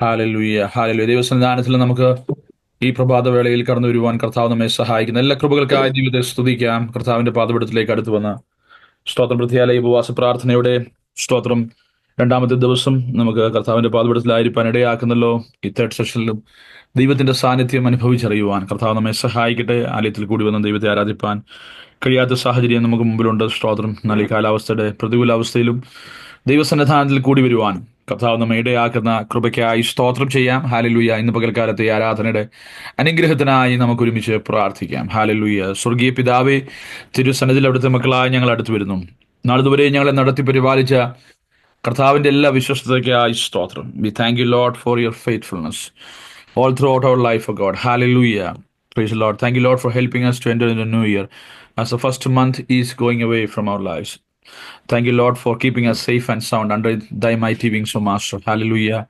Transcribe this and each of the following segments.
Hallelujah hallelujah. ദൈവസന്നിധാനത്തിൽ നമുക്ക് ഈ പ്രഭാത വേളയിൽ കടന്നു വരുവാൻ കർത്താവ് നമ്മെ സഹായിക്കുന്ന എല്ലാ കൃപകൾക്കായി ജീവിതത്തെ സ്തുതിക്കാം. കർത്താവിന്റെ പാദപീഠത്തിലേക്ക് അടുത്ത് വന്ന് സ്തോത്രം പ്രതിയാലയ ഉപവാസ പ്രാർത്ഥനയുടെ സ്തോത്രം രണ്ടാമത്തെ ദിവസം നമുക്ക് കർത്താവിന്റെ പാദപീഠത്തിലായിരിക്കാൻ ഇടയാക്കുന്നല്ലോ. ഈ തേർഡ് സെഷനിലും ദൈവത്തിന്റെ സാന്നിധ്യം അനുഭവിച്ചറിയുവാൻ കർത്താവ് നമ്മെ സഹായിക്കട്ടെ. ആലയത്തിൽ കൂടി വന്ന് ദൈവത്തെ ആരാധിപ്പാൻ കഴിയാത്ത സാഹചര്യം നമുക്ക് മുമ്പിലുണ്ട്. സ്തോത്രം. എന്നാൽ ഈ കാലാവസ്ഥയുടെ പ്രതികൂലാവസ്ഥയിലും ദൈവസന്നിധാനത്തിൽ കൂടി വരുവാൻ കർത്താവ് നമ്മെ ഇടയാക്കുന്ന കൃപയ്ക്കായി സ്തോത്രം ചെയ്യാം. ഹാലലൂയ. ഇന്ന് പകൽക്കാലത്തെ ഈ ആരാധനയുടെ അനുഗ്രഹത്തിനായി നമുക്ക് ഒരുമിച്ച് പ്രാർത്ഥിക്കാം. ഹാലലൂയ. സ്വർഗീയ പിതാവേ, തിരുസന്നിധിയിൽ അവിടുത്തെ മക്കളായി ഞങ്ങൾ അടുത്തു വരുന്നു. നാളിതുവരെ ഞങ്ങളെ നടത്തി പരിപാലിച്ച കർത്താവിന്റെ എല്ലാ വിശ്വസ്തതയ്ക്കായി സ്തോത്രം. V thank you Lord for your faithfulness all throughout our life, oh God. Hallelujah. Praise the Lord. Thank you, Lord, for helping us to enter into the new year as the first month is going away from our lives. Thank you, Lord, for keeping us safe and sound under thy mighty wings, O Master. Hallelujah.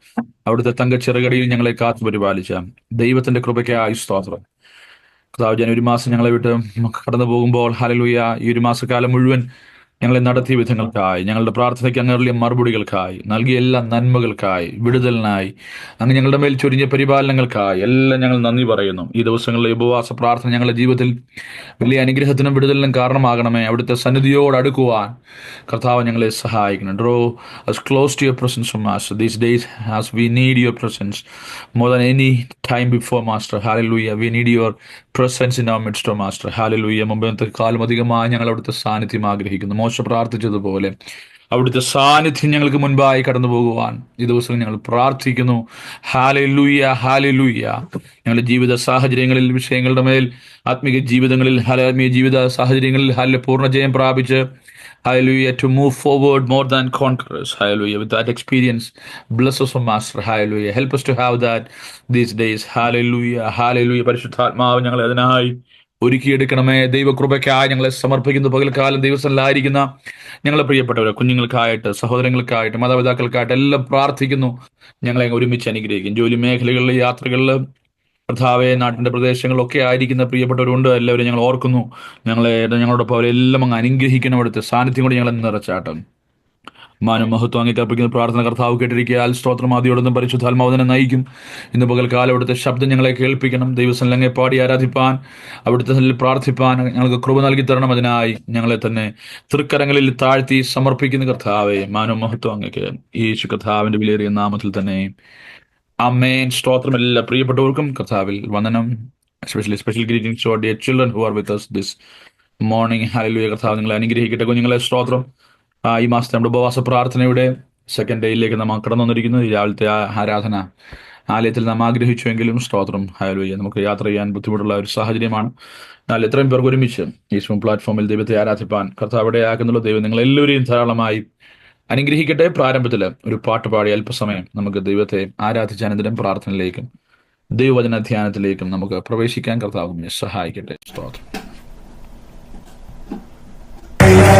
അവിടുത്തെ തങ്കച്ചിറകടിയിൽ ഞങ്ങളെ കാത്തു പരിപാലിച്ച ദൈവത്തിന്റെ കൃപയ്ക്കായി സ്തോത്രം. കർത്താവ്, ജനുവരി മാസം ഞങ്ങളെ വിട്ട് കടന്നു പോകുമ്പോൾ ഹല്ലേലൂയ, ഈ ഒരു മാസക്കാലം മുഴുവൻ ഞങ്ങളെ നടത്തിയ വിധങ്ങൾക്കായി, ഞങ്ങളുടെ പ്രാർത്ഥനയ്ക്ക് അങ്ങേറിയ മറുപടികൾക്കായി, നൽകിയ എല്ലാ നന്മകൾക്കായി, വിടുതലിനായി, അങ്ങ് ഞങ്ങളുടെ മേൽ ചൊരിഞ്ഞ പരിപാലനങ്ങൾക്കായി എല്ലാം ഞങ്ങൾ നന്ദി പറയുന്നു. ഈ ദിവസങ്ങളിലെ ഉപവാസ പ്രാർത്ഥന ഞങ്ങളുടെ ജീവിതത്തിൽ വലിയ അനുഗ്രഹത്തിനും വിടുതലിനും കാരണമാകണമേ. അവിടുത്തെ സന്നിധിയോട് അടുക്കുവാൻ കർത്താവ് ഞങ്ങളെ സഹായിക്കണം. Draw us close to your presence, O Master, these days as we need your presence more than any time before, Master. Hallelujah. We need your presence in our midst, O Master. Hallelujah. മുമ്പത്തെ കാലം അധികമായി ഞങ്ങൾ അവിടുത്തെ സാന്നിധ്യം ആഗ്രഹിക്കുന്നു. മോശ പ്രാർത്ഥിച്ചതുപോലെ അവിടുത്തെ സാന്നിധ്യം ഞങ്ങൾക്ക് മുൻപായി കടന്നു പോകുവാൻ ഈ ദിവസം ഞങ്ങൾ പ്രാർത്ഥിക്കുന്നു. Hallelujah hallelujah. ഞങ്ങളുടെ ജീവിത സാഹചര്യങ്ങളിൽ, വിഷയങ്ങളുടെ മേൽ, ആത്മീയ ജീവിതങ്ങളിൽ, ആത്മീയ ജീവിത സാഹചര്യങ്ങളിൽ പൂർണ്ണ ജയം പ്രാപിച്ച് hallelujah, to move forward more than conquerors, hallelujah, with that experience, bless us, O Master, hallelujah, help us to have that these days, hallelujah, hallelujah. പരിശുദ്ധാത്മാവ് ഞങ്ങളെ അതിനായി ഒരുക്കിയെടുക്കണമേ. ദൈവകൃപയ്ക്കായി ഞങ്ങളെ സമർപ്പിക്കുന്ന പകൽക്കാലം ദിവസങ്ങളിലായിരിക്കുന്ന ഞങ്ങളെ പ്രിയപ്പെട്ടവരെ, കുഞ്ഞുങ്ങൾക്കായിട്ട്, സഹോദരങ്ങൾക്കായിട്ട്, മാതാപിതാക്കൾക്കായിട്ട് എല്ലാം പ്രാർത്ഥിക്കുന്നു. ഞങ്ങളെ ഒരുമിച്ച് അനുഗ്രഹിക്കും. ജോലി മേഖലകളിൽ, യാത്രകളിൽ, കർത്താവെ, നാട്ടിന്റെ പ്രദേശങ്ങളിലൊക്കെ ആയിരിക്കുന്ന പ്രിയപ്പെട്ടവരുണ്ട്. എല്ലാവരും ഞങ്ങൾ ഓർക്കുന്നു. ഞങ്ങളോടൊപ്പം അവരെല്ലാം അങ്ങ് അനുഗ്രഹിക്കണം. അവിടുത്തെ സാന്നിധ്യം കൊണ്ട് ഞങ്ങളെ നിറച്ചാട്ടം. മാനം മഹത്വം അംഗീകരിക്കുന്ന പ്രാർത്ഥന കർത്താവ് കേട്ടിരിക്കാൻ സ്തോത്രം. ആദ്യോടൊന്നും പരിശുദ്ധാത്മാവിനെ നയിക്കും. ഇന്ന് പകൽക്കാലം അവിടുത്തെ ശബ്ദം ഞങ്ങളെ കേൾപ്പിക്കണം. ദൈവസന്നിധിയിൽ പാടി ആരാധിപ്പാൻ, അവിടുത്തെ പ്രാർത്ഥിപ്പാൻ ഞങ്ങൾക്ക് കൃപ നൽകി തരണം. അതിനായി ഞങ്ങളെ തന്നെ തൃക്കരങ്ങളിൽ താഴ്ത്തി സമർപ്പിക്കുന്ന കർത്താവെ, മാനം മഹത്വം അങ്ങേക്ക് യേശു കർത്താവിന്റെ വിലയേറിയ നാമത്തിൽ തന്നെ ആമേൻ. സ്തോത്രം. എല്ലാ പ്രിയപ്പെട്ടവർക്കും കർത്താവിൽ വന്ദനം. Special greetings to dear children who are with us this morning. Hallelujah. കർത്താവ് നിങ്ങളെ അനുഗ്രഹിക്കട്ടെ. കുഞ്ഞുങ്ങളെ സ്തോത്രം. ഈ മാസത്തെ നമ്മുടെ ഉപവാസ പ്രാർത്ഥനയുടെ സെക്കൻഡ് ഡേയിലേക്ക് നാം കടന്നു വന്നിരിക്കുന്നു. ഈ രാവിലത്തെ ആരാധന ആലയത്തിൽ നാം ആഗ്രഹിച്ചുവെങ്കിലും സ്തോത്രം ഹല്ലേലൂയ, നമുക്ക് യാത്ര ചെയ്യാൻ ബുദ്ധിമുട്ടുള്ള ഒരു സാഹചര്യമാണ്. എന്നാൽ എത്രയും പേർക്ക് ഒരുമിച്ച് ഈ സ്മൂം പ്ലാറ്റ്ഫോമിൽ ദൈവത്തെ ആരാധിപ്പാൻ കർത്താവ് ഇടയാക്കുന്നുള്ള ദൈവം നിങ്ങൾ എല്ലാവരെയും ധാരാളമായി അനുഗ്രഹിക്കട്ടെ. പ്രാരംഭത്തിൽ ഒരു പാട്ട് പാടി അല്പസമയം നമുക്ക് ദൈവത്തെ ആരാധിച്ച അനന്തരം പ്രാർത്ഥനയിലേക്കും ദൈവവചന ധ്യാനത്തിലേക്കും നമുക്ക് പ്രവേശിക്കാൻ കർത്താവ് നമ്മെ സഹായിക്കട്ടെ. സ്തോത്രം. Yeah.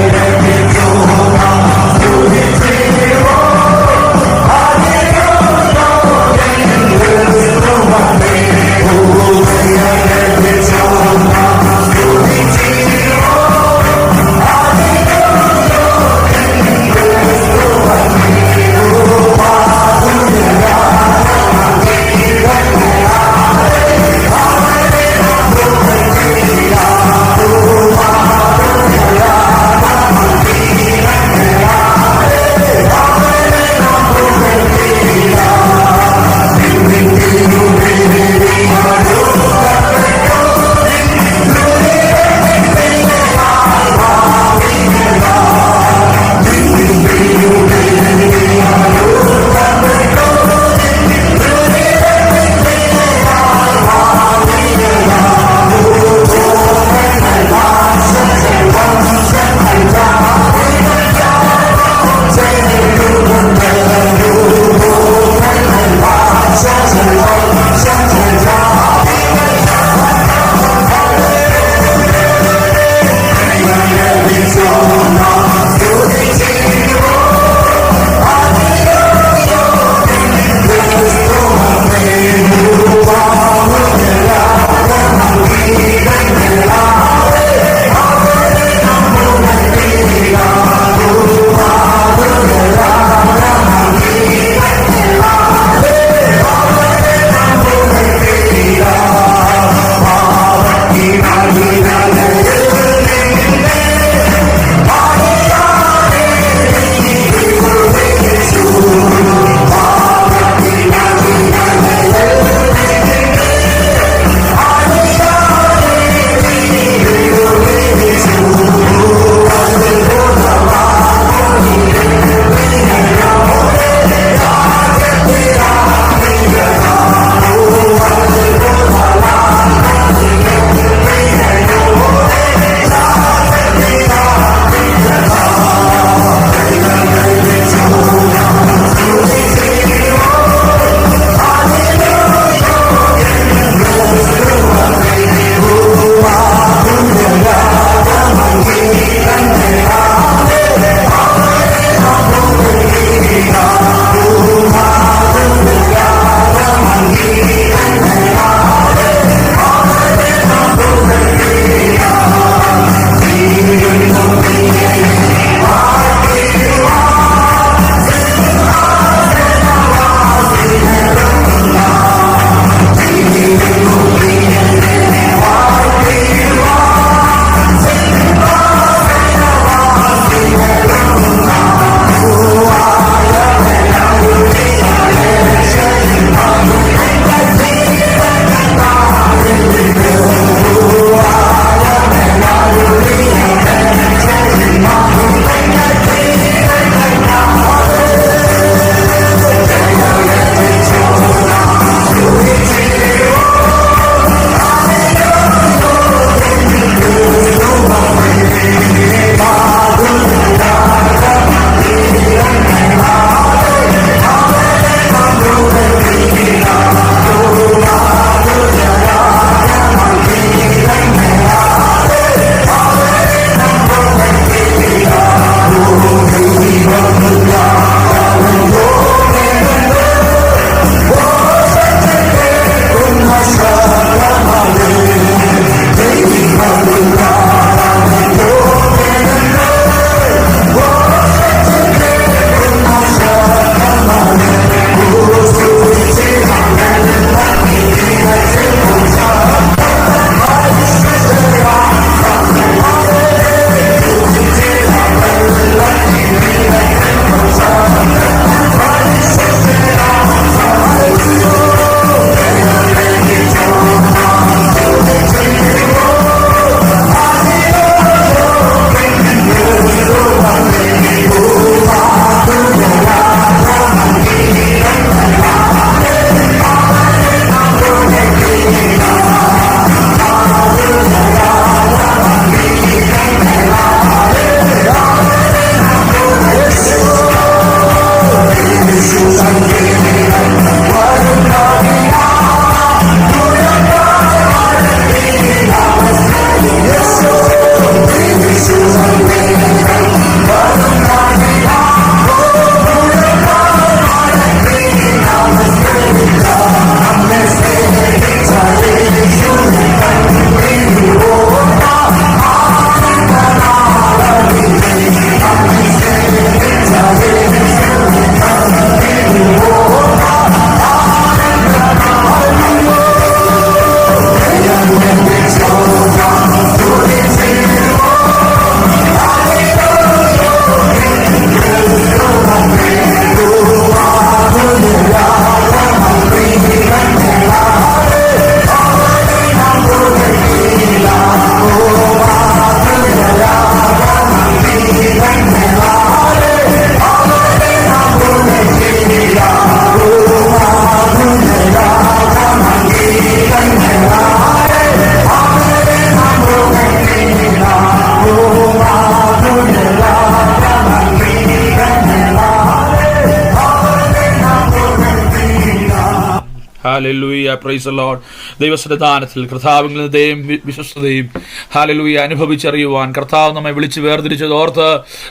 Hallelujah, praise the Lord. ദൈവസന്നിധാനത്തിൽ കർത്താവിൽ ദയയും വിശ്വസ്തതയും ഹല്ലേലൂയ അനുഭവിച്ചറിയുവാൻ കർത്താവ് നമ്മെ വിളിച്ച് വേർതിരിച്ചത് ഓർത്ത്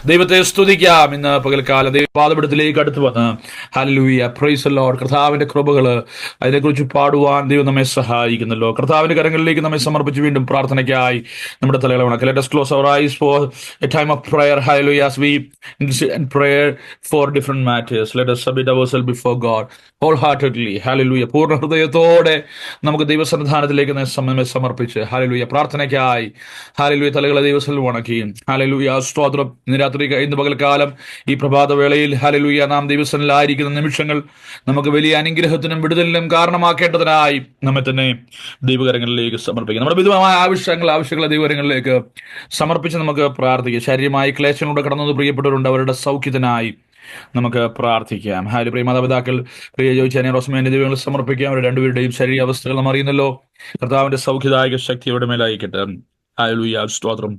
ദൈവത്തെ സ്തുതിക്കാം. ഇന്ന് പകൽക്കാലം ദൈവപാദപീഠത്തിലേക്ക് അടുത്ത് വന്ന് ഹല്ലേലൂയ, പ്രൈസ് ദി ലോർഡ്, കർത്താവിന്റെ കൃപകള് അതിനെക്കുറിച്ച് പാടുവാൻ ദൈവം നമ്മെ സഹായിക്കുന്നല്ലോ. കർത്താവിന്റെ കരങ്ങളിലേക്ക് നമ്മെ സമർപ്പിച്ച് വീണ്ടും പ്രാർത്ഥനയ്ക്കായി നമ്മുടെ തലകളെ വണക്കാം. Let us close our eyes for a time of prayer. Hallelujah. As we and prayer for different matters. Let us submit ourselves before God wholeheartedly. Hallelujah. പൂർണ്ണ ഹൃദയത്തോടെ നമുക്ക് ദൈവസന്നിധാനത്തിലേക്ക് നമ്മെ സമർപ്പിച്ച് ഹല്ലേലൂയ പ്രാർത്ഥനയ്ക്കായി ഹല്ലേലൂയ തലകളെ ദൈവത്തിൽ വണക്കി. ഹല്ലേലൂയ സ്തോത്രം. ഇന്ന് രാത്രി ഇന്ന് പകൽക്കാലം ഈ പ്രഭാതവേളയിൽ ഹല്ലേലൂയ നാം ദൈവസന്നിധിയിലായിരിക്കുന്ന നിമിഷങ്ങൾ നമുക്ക് വലിയ അനുഗ്രഹത്തിനും വിടുതലിനും കാരണമാക്കേണ്ടതിനായി നമ്മെ തന്നെ ദൈവകരങ്ങളിലേക്ക് സമർപ്പിക്കാം. നമ്മുടെ വിധമായ ആവശ്യങ്ങളെ ദൈവകരങ്ങളിലേക്ക് സമർപ്പിച്ച് നമുക്ക് പ്രാർത്ഥിക്കാം. ശരീരമായി ക്ലേശങ്ങളുടെ കടന്നത് പ്രിയപ്പെട്ടവരുണ്ട്, അവരുടെ സൗഖ്യത്തിനായി നമുക്ക് പ്രാർത്ഥിക്കാം. ഹാല് പ്രിയ മാതാപിതാക്കൾ പ്രിയ ജോയിച്ചാനെ റോസ്മേന്റെ ദൈവങ്ങൾ സമർപ്പിക്കാം. അവർ രണ്ടുപേരുടെയും ശരീര അവസ്ഥകൾ നാം അറിയുന്നല്ലോ. കർത്താവിന്റെ സൗഖ്യദായക ശക്തി അവരുടെ മേലായിക്കട്ടെ. ഹല്ലേലൂയ സ്തോത്രം.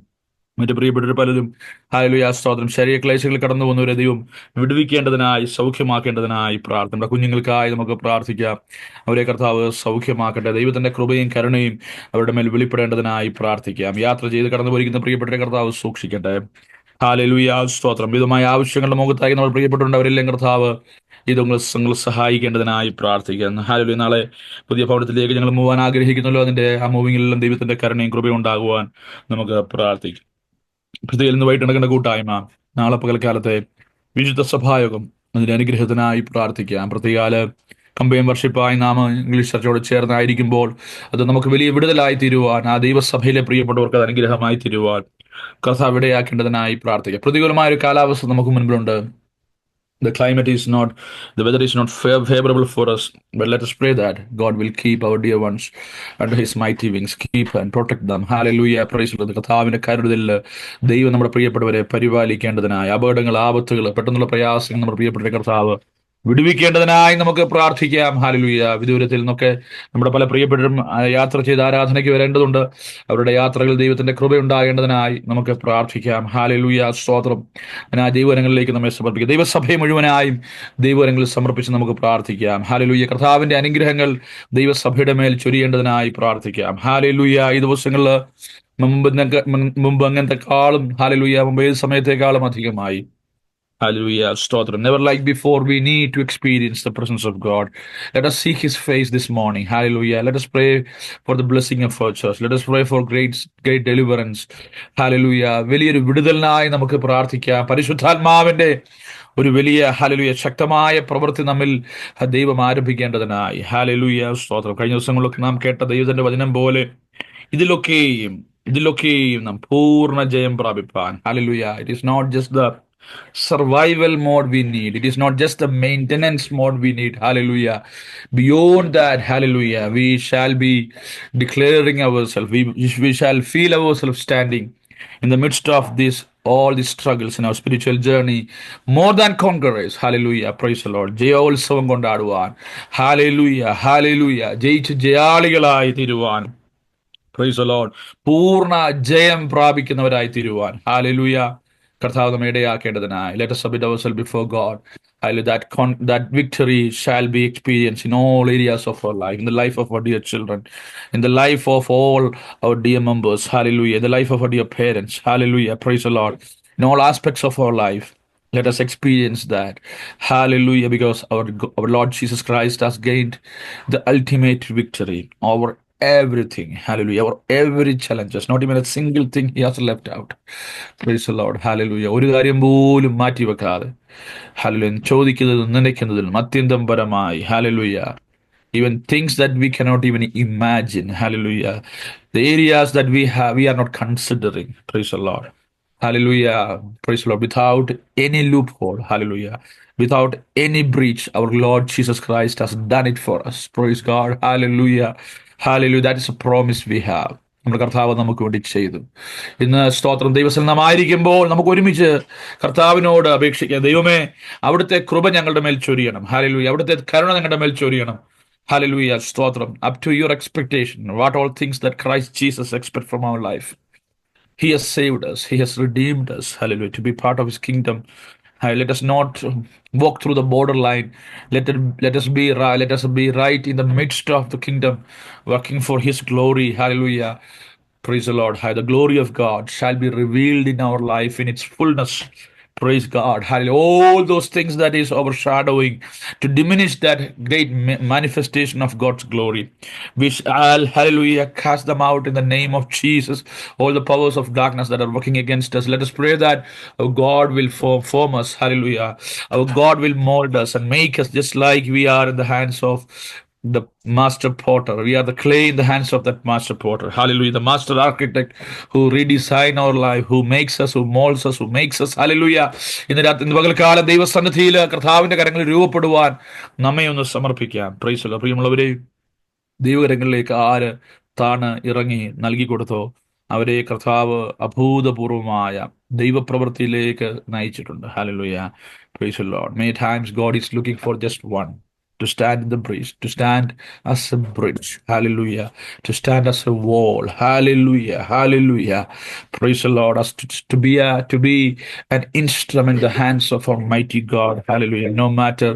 മറ്റു പ്രിയപ്പെട്ടവർ പലരും ഹല്ലേലൂയ സ്തോത്രം ശരീരക്ലേശങ്ങളിൽ കടന്നു പോകുന്നവരെ ദൈവം വിടുവിക്കേണ്ടതിനായി സൗഖ്യമാക്കേണ്ടതിനായി പ്രാർത്ഥന. നമ്മുടെ കുഞ്ഞുങ്ങൾക്കായി നമുക്ക് പ്രാർത്ഥിക്കാം. അവരെ കർത്താവ് സൗഖ്യമാക്കട്ടെ. ദൈവത്തിന്റെ കൃപയും കരുണയും അവരുടെ മേൽ വെളിപ്പെടേണ്ടതിനായി പ്രാർത്ഥിക്കാം. യാത്ര ചെയ്ത് കടന്നു പോയിരിക്കുന്ന പ്രിയപ്പെട്ട കർത്താവ് സൂക്ഷിക്കട്ടെ. ഹല്ലേലൂയ സ്തോത്രം. വിധമായ ആവശ്യങ്ങളുടെ മുഖത്തായി നമ്മൾ പ്രിയപ്പെട്ടുണ്ട്, അവരെല്ലാം കർത്താവ് നിങ്ങൾ സഹായിക്കേണ്ടതിനായി പ്രാർത്ഥിക്കാം. ഹല്ലേലൂയ. നാളെ പുതിയ ഭവനത്തിലേക്ക് ഞങ്ങൾ മൂവാൻ ആഗ്രഹിക്കുന്നല്ലോ. അതിന്റെ ആ മൂവിങ്ങിലെല്ലാം ദൈവത്തിന്റെ കരുണയും കൃപയും ഉണ്ടാകുവാൻ നമുക്ക് പ്രാർത്ഥിക്കാം. പ്രത്യേകിച്ച് ഇന്ന് വൈകിട്ട് നടക്കേണ്ട കൂട്ടായ്മ, നാളെ പകൽക്കാലത്തെ വിശുദ്ധ സഭായോഗം, അതിന്റെ അനുഗ്രഹത്തിനായി പ്രാർത്ഥിക്കാം. പ്രത്യേകാല് കമ്പയം വർഷിപ്പായി നാം ഇംഗ്ലീഷ് ചർച്ചയോട് ചേർന്നായിരിക്കുമ്പോൾ അത് നമുക്ക് വലിയ വിടുതലായി തീരുവാൻ, ആ ദൈവസഭയിലെ പ്രിയപ്പെട്ടവർക്ക് അത് അനുഗ്രഹമായി തീരുവാൻ കർത്താവ് ഇടയാക്കേണ്ടതിനായി പ്രാർത്ഥിക്കാം. പ്രതികൂലമായ ഒരു കാലാവസ്ഥ നമുക്ക് മുൻപിലുണ്ട്. The climate is not, the weather is not favorable for us, but let us pray that God will keep our dear ones under His mighty wings, keep and protect them. Hallelujah, praise the Lord. കർത്താവിന്റെ കരുതലിൽ ദൈവം നമ്മുടെ പ്രിയപ്പെട്ടവരെ പരിപാലിക്കേണ്ടതിനായി, അപകടങ്ങൾ, ആപത്തുകൾ, പെട്ടെന്നുള്ള പ്രയാസങ്ങൾ നമ്മുടെ പ്രിയപ്പെട്ട കർത്താവ് വിടുവിക്കേണ്ടതിനായി നമുക്ക് പ്രാർത്ഥിക്കാം. ഹല്ലേലൂയ. വിദൂരത്തിൽ നിന്നൊക്കെ നമ്മുടെ പല പ്രിയപ്പെട്ടവരും യാത്ര ചെയ്ത് ആരാധനയ്ക്ക് വരേണ്ടതുണ്ട്. അവരുടെ യാത്രകളിൽ ദൈവത്തിന്റെ കൃപയുണ്ടാകേണ്ടതിനായി നമുക്ക് പ്രാർത്ഥിക്കാം. ഹല്ലേലൂയ സ്തോത്രം. ആ ദൈവകരങ്ങളിലേക്ക് നമ്മെ സമർപ്പിക്കാം. ദൈവസഭയെ മുഴുവനായും ദൈവകരങ്ങളിൽ സമർപ്പിച്ച് നമുക്ക് പ്രാർത്ഥിക്കാം. ഹല്ലേലൂയ. കർത്താവിന്റെ അനുഗ്രഹങ്ങൾ ദൈവസഭയുടെ മേൽ ചൊരിയേണ്ടതിനായി പ്രാർത്ഥിക്കാം. ഹല്ലേലൂയ. ഈ ദിവസങ്ങളിൽ മുമ്പ് അങ്ങനത്തെക്കാളും ഹല്ലേലൂയ മുമ്പ് ഏത് സമയത്തേക്കാളും അധികമായി Hallelujah, Stotram. Never like before, we need to experience the presence of God. Let us seek His face this morning. Hallelujah. Let us pray for the blessing of our church. Let us pray for great deliverance. Hallelujah. വലിയൊരു വിടുതലിനായി നമുക്ക് പ്രാർത്ഥിക്കാം. പരിശുദ്ധാത്മാവിന്റെ ഒരു വലിയ hallelujah ശക്തമായ പ്രവൃത്തി നമ്മിൽ ദൈവം ആരംഭിക്കേണ്ടതിനായി. ഹല്ലേലൂയ സ്തോത്രം. കഴിഞ്ഞ ദിവസങ്ങളിലൊക്കെ നാം കേട്ട ദൈവത്തിന്റെ വചനം പോലെ ഇതിലൊക്കെയും നാം പൂർണ്ണ ജയം പ്രാപിപ്പാൻ. Hallelujah. It is not just the survival mode we need. It is not just the maintenance mode we need. Hallelujah. Beyond that, hallelujah, we shall be declaring ourselves. We shall feel ourselves standing in the midst of all these struggles in our spiritual journey, more than conquerors. Hallelujah. Praise the Lord. ജയോത്സവം കൊണ്ടാടുവാൻ. Hallelujah. Hallelujah. ജയിച്ച് ജയാളികളായി തീരുവാൻ. Praise the Lord. പൂർണ്ണ ജയം പ്രാപിക്കുന്നവരായി തീരുവാൻ. Hallelujah. കർത്താവ് നമ്മെ ഇടയാക്കേണ്ടതിനായി. Let us submit ourselves before God. That victory shall be experienced in all areas of our life, in the life of our dear children, in the life of all our dear members. Hallelujah. In the life of our dear parents. Hallelujah. Praise the Lord. In all aspects of our life, let us experience that. Hallelujah. Because our Lord Jesus Christ has gained the ultimate victory over everything. Hallelujah. Over every challenges. Not even a single thing He has left out. Praise the Lord. Hallelujah. ഒരു കാര്യം പോലും മാറ്റിവെക്കാതെ hallelujah ചോദിക്കുന്നതും നനയ്ക്കുന്നതിലും അത്യന്തം പരമായി. Hallelujah. Even things that we cannot even imagine. Hallelujah. The areas that we are not considering. Praise the Lord. Hallelujah. Praise the Lord. Without any loophole. Hallelujah. Without any breach, our Lord Jesus Christ has done it for us. Praise God. Hallelujah. Hallelujah. That is a promise we have. നമ്മുടെ കർത്താവ് നമുക്ക് വേണ്ടി ചെയ്തു. ഇന്ന് സ്തോത്രം. ദൈവത്തിൽ നാം ആയിരിക്കുമ്പോൾ നമുക്ക് ഒരുമിച്ച് കർത്താവിനോട് അപേക്ഷിക്കാം. ദൈവമേ, അവിടുത്തെ കൃപ ഞങ്ങളുടെ മേൽ ചൊരിയണം. ഹല്ലേലൂയ. അവിടുത്തെ കരുണ ഞങ്ങളുടെ മേൽ ചൊരിയണം. Hallelujah. സ്തോത്രം. Up to your expectation, what all things that Christ Jesus expects from our life. He has saved us. He has redeemed us. Hallelujah. To be part of His kingdom Let us not walk through the borderline. Let us be right in the midst of the kingdom, working for His glory. Hallelujah. Praise the Lord. The glory of God shall be revealed in our life in its fullness. Praise God. Hallelujah. All those things that is overshadowing to diminish that great manifestation of God's glory. We shall, hallelujah, cast them out in the name of Jesus. All the powers of darkness that are working against us. Let us pray that our God will form us. Hallelujah. Our God will mold us and make us just like we are in the hands of the master potter. We are the clay in the hands of that master potter. Hallelujah. The master architect who redesign our life, who makes us, who molds us, who makes us. Hallelujah. ഇന്ന് പകൽക്കാലം ദൈവസന്നിധിയിൽ കർത്താവിന്റെ കരങ്ങളിൽ രൂപപ്പെടുവാൻ നമ്മെ ഒന്ന് സമർപ്പിക്കാം. Praise the Lord. പ്രിയമുള്ളവരെ, ദൈവകരങ്ങളിലേക്ക് ആര് താണ് ഇറങ്ങി നൽകിക്കൊടുത്തോ അവരെ കർത്താവ് അഭൂതപൂർവമായ ദൈവപ്രവൃത്തിയിലേക്ക് നയിച്ചിട്ടുണ്ട്. Hallelujah. Praise the Lord. Many times God is looking for just one to stand in the breach, to stand as a bridge. Hallelujah. To stand as a wall. Hallelujah. Hallelujah. Praise the Lord. As to be an instrument in the hands of Almighty God. Hallelujah. No matter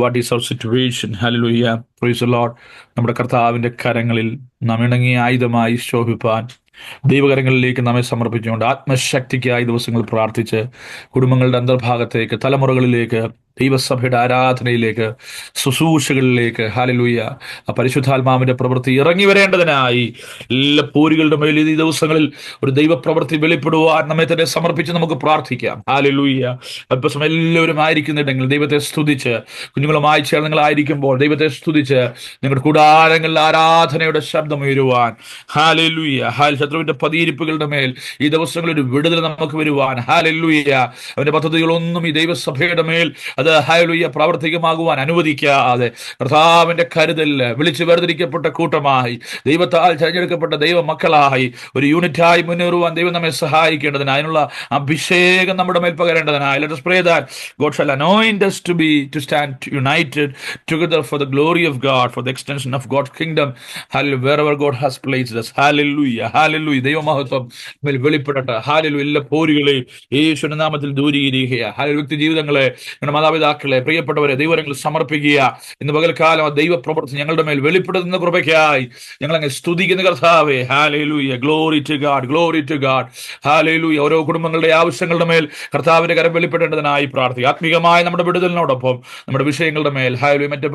what is our situation. Hallelujah. Praise the Lord. നമ്മുടെ കർത്താവിന്റെ കരങ്ങളിൽ നാം ഇണങ്ങിയ ആയുധമായി ശോഭിപ്പാൻ ദൈവകരങ്ങളിലേക്ക് നമ്മെ സമർപ്പിച്ചുകൊണ്ട് ആത്മശക്തിക്കായി ദിവസങ്ങൾ പ്രാർത്ഥിച്ച് കുടുംബങ്ങളുടെ അന്തർഭാഗത്തേക്ക്, തലമുറകളിലേക്ക്, ദൈവസഭയുടെ ആരാധനയിലേക്ക്, ശുശ്രൂഷകളിലേക്ക്, ഹല്ലേലൂയ, പരിശുദ്ധാത്മാവിന്റെ പ്രവൃത്തി ഇറങ്ങി വരേണ്ടതിനായി എല്ലാ പൂരികളുടെ മേൽ ഈ ദിവസങ്ങളിൽ ഒരു ദൈവപ്രവൃത്തി വെളിപ്പെടുവാൻ നമ്മെ തന്നെ സമർപ്പിച്ച് നമുക്ക് പ്രാർത്ഥിക്കാം. ഹല്ലേലൂയ. അല്പസം എല്ലാവരും ആയിരിക്കുന്നുണ്ടെങ്കിൽ ദൈവത്തെ സ്തുതിച്ച്, കുഞ്ഞുങ്ങളുമായി ചേർന്ന് നിങ്ങളായിരിക്കുമ്പോൾ ദൈവത്തെ സ്തുതിച്ച് നിങ്ങളുടെ കൂടാരങ്ങളിൽ ആരാധനയുടെ ശബ്ദം ഉയരുവാൻ. ഹല്ലേലൂയ. ശത്രുവിന്റെ പതിയിരിപ്പുകളുടെ മേൽ ഈ ദിവസങ്ങളിൽ ഒരു വിടുതൽ നമുക്ക് വരുവാൻ. ഹല്ലേലൂയ. അവന്റെ പദ്ധതികളൊന്നും ഈ ദൈവസഭയുടെ മേൽ അത് ഹല്ലേലൂയ പ്രാവർത്തികമാകുവാൻ അനുവദിക്കാതെ കർത്താവിന്റെ കരുതലിൽ വിളിച്ചു വേർതിരിക്കപ്പെട്ട കൂട്ടമായി, ദൈവത്താൽ തിരഞ്ഞെടുക്കപ്പെട്ട ദൈവ മക്കളായി ഒരു യൂണിറ്റായി മുന്നേറുവാൻ ദൈവം നമ്മെ സഹായിക്കേണ്ടതിന് അതിനുള്ള അഭിഷേകം നമ്മുടെ മേൽ പകരേണ്ടതിനായി let us pray that God shall anoint us to stand united together for the glory of God, for the extension of God's kingdom. Hallelujah. Wherever God has placed us. Hallelujah. Hallelujah. ദൈവമഹത്വം മേൽ വെളിപ്പെടട്ടെ. Hallelujah. എല്ലാ പോരുകളെയും യേശുവിന്റെ നാമത്തിൽ ദൂരീകരിക്കുക. Hallelujah. വ്യക്തി ജീവിതങ്ങളെ, ഞങ്ങളുടെ മാതാപിതാക്കളെ, പ്രിയപ്പെട്ടവരെ ദൈവങ്ങളിൽ സമർപ്പിക്കുക. ഇന്ന് പകൽക്കാലം ആ ദൈവപ്രവൃത്തി ഞങ്ങളുടെ മേൽ വെളിപ്പെടുത്തുന്ന കൃപയ്ക്കായി ഞങ്ങൾ അങ്ങ് സ്തുതിക്കുന്ന കർത്താവേ. Hallelujah. Glory to God. Glory to God. Hallelujah. ഓരോ കുടുംബങ്ങളുടെ ആവശ്യങ്ങളുടെ മേൽ കർത്താവിന്റെ കരം വെളിപ്പെടേണ്ടതിനായി പ്രാർത്ഥിക്കുക. ആത്മീകമായ നമ്മുടെ വിടുതലിനോടൊപ്പം നമ്മുടെ വിഷയങ്ങളുടെ മേൽ, ഹല്ലേലൂയ, മറ്റ്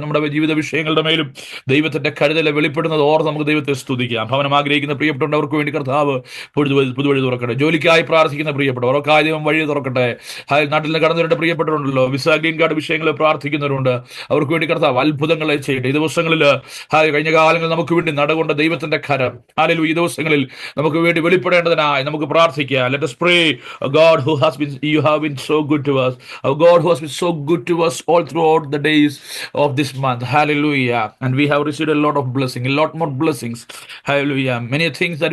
നമ്മുടെ ജീവിത വിഷയങ്ങളുടെ മേലും ദൈവത്തിന്റെ കരുതൽ വെളിപ്പെടുന്നത് ഓർത്ത് നമുക്ക് ദൈവത്തെ സ്തുതിക്കാം. ഭവനം ആഗ്രഹിക്കുന്ന പ്രിയപ്പെട്ടവർക്ക് വേണ്ടി കർത്താവ് പുതുവഴി തുറക്കട്ടെ. ജോലിക്കായി പ്രാർത്ഥിക്കുന്ന പ്രിയപ്പെട്ടവർ അവർക്കായി ദൈവം വഴി തുറക്കട്ടെ. നാട്ടിൽ നിന്ന് കടന്നു വരേണ്ട പ്രിയപ്പെട്ടവരുണ്ടല്ലോ, വിസ ഗ്രീൻ കാർഡ് വിഷയങ്ങൾ പ്രാർത്ഥിക്കുന്നവരുണ്ട്, അവർക്ക് വേണ്ടി കർത്താവ് അത്ഭുതങ്ങളെ ചെയ്യട്ടെ. ഈ ദിവസങ്ങളിൽ കഴിഞ്ഞ കാലങ്ങളിൽ നമുക്ക് വേണ്ടി നടകൊണ്ട ദൈവത്തിന്റെ കരം ഹല്ലേലൂയ ഈ ദിവസങ്ങളിൽ നമുക്ക് വേണ്ടി വെളിപ്പെടേണ്ടതിനായി നമുക്ക് പ്രാർത്ഥിക്കാം. Let us pray, a God who has been, you have been so good to us, a God who has been so good to us all throughout the days of this month. Hallelujah. And we have received a lot of blessing, a lot more blessings. Hallelujah. Many things that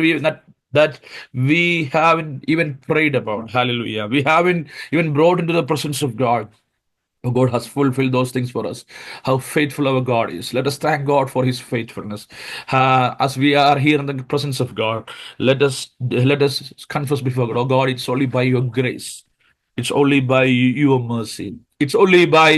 we haven't even prayed about. Hallelujah. We haven't even brought into the presence of God. God has fulfilled those things for us. How faithful our God is. Let us thank God for His faithfulness. As we are here in the presence of God, let us confess before God, oh God, it's only by your grace. It's only by your mercy. It's only by,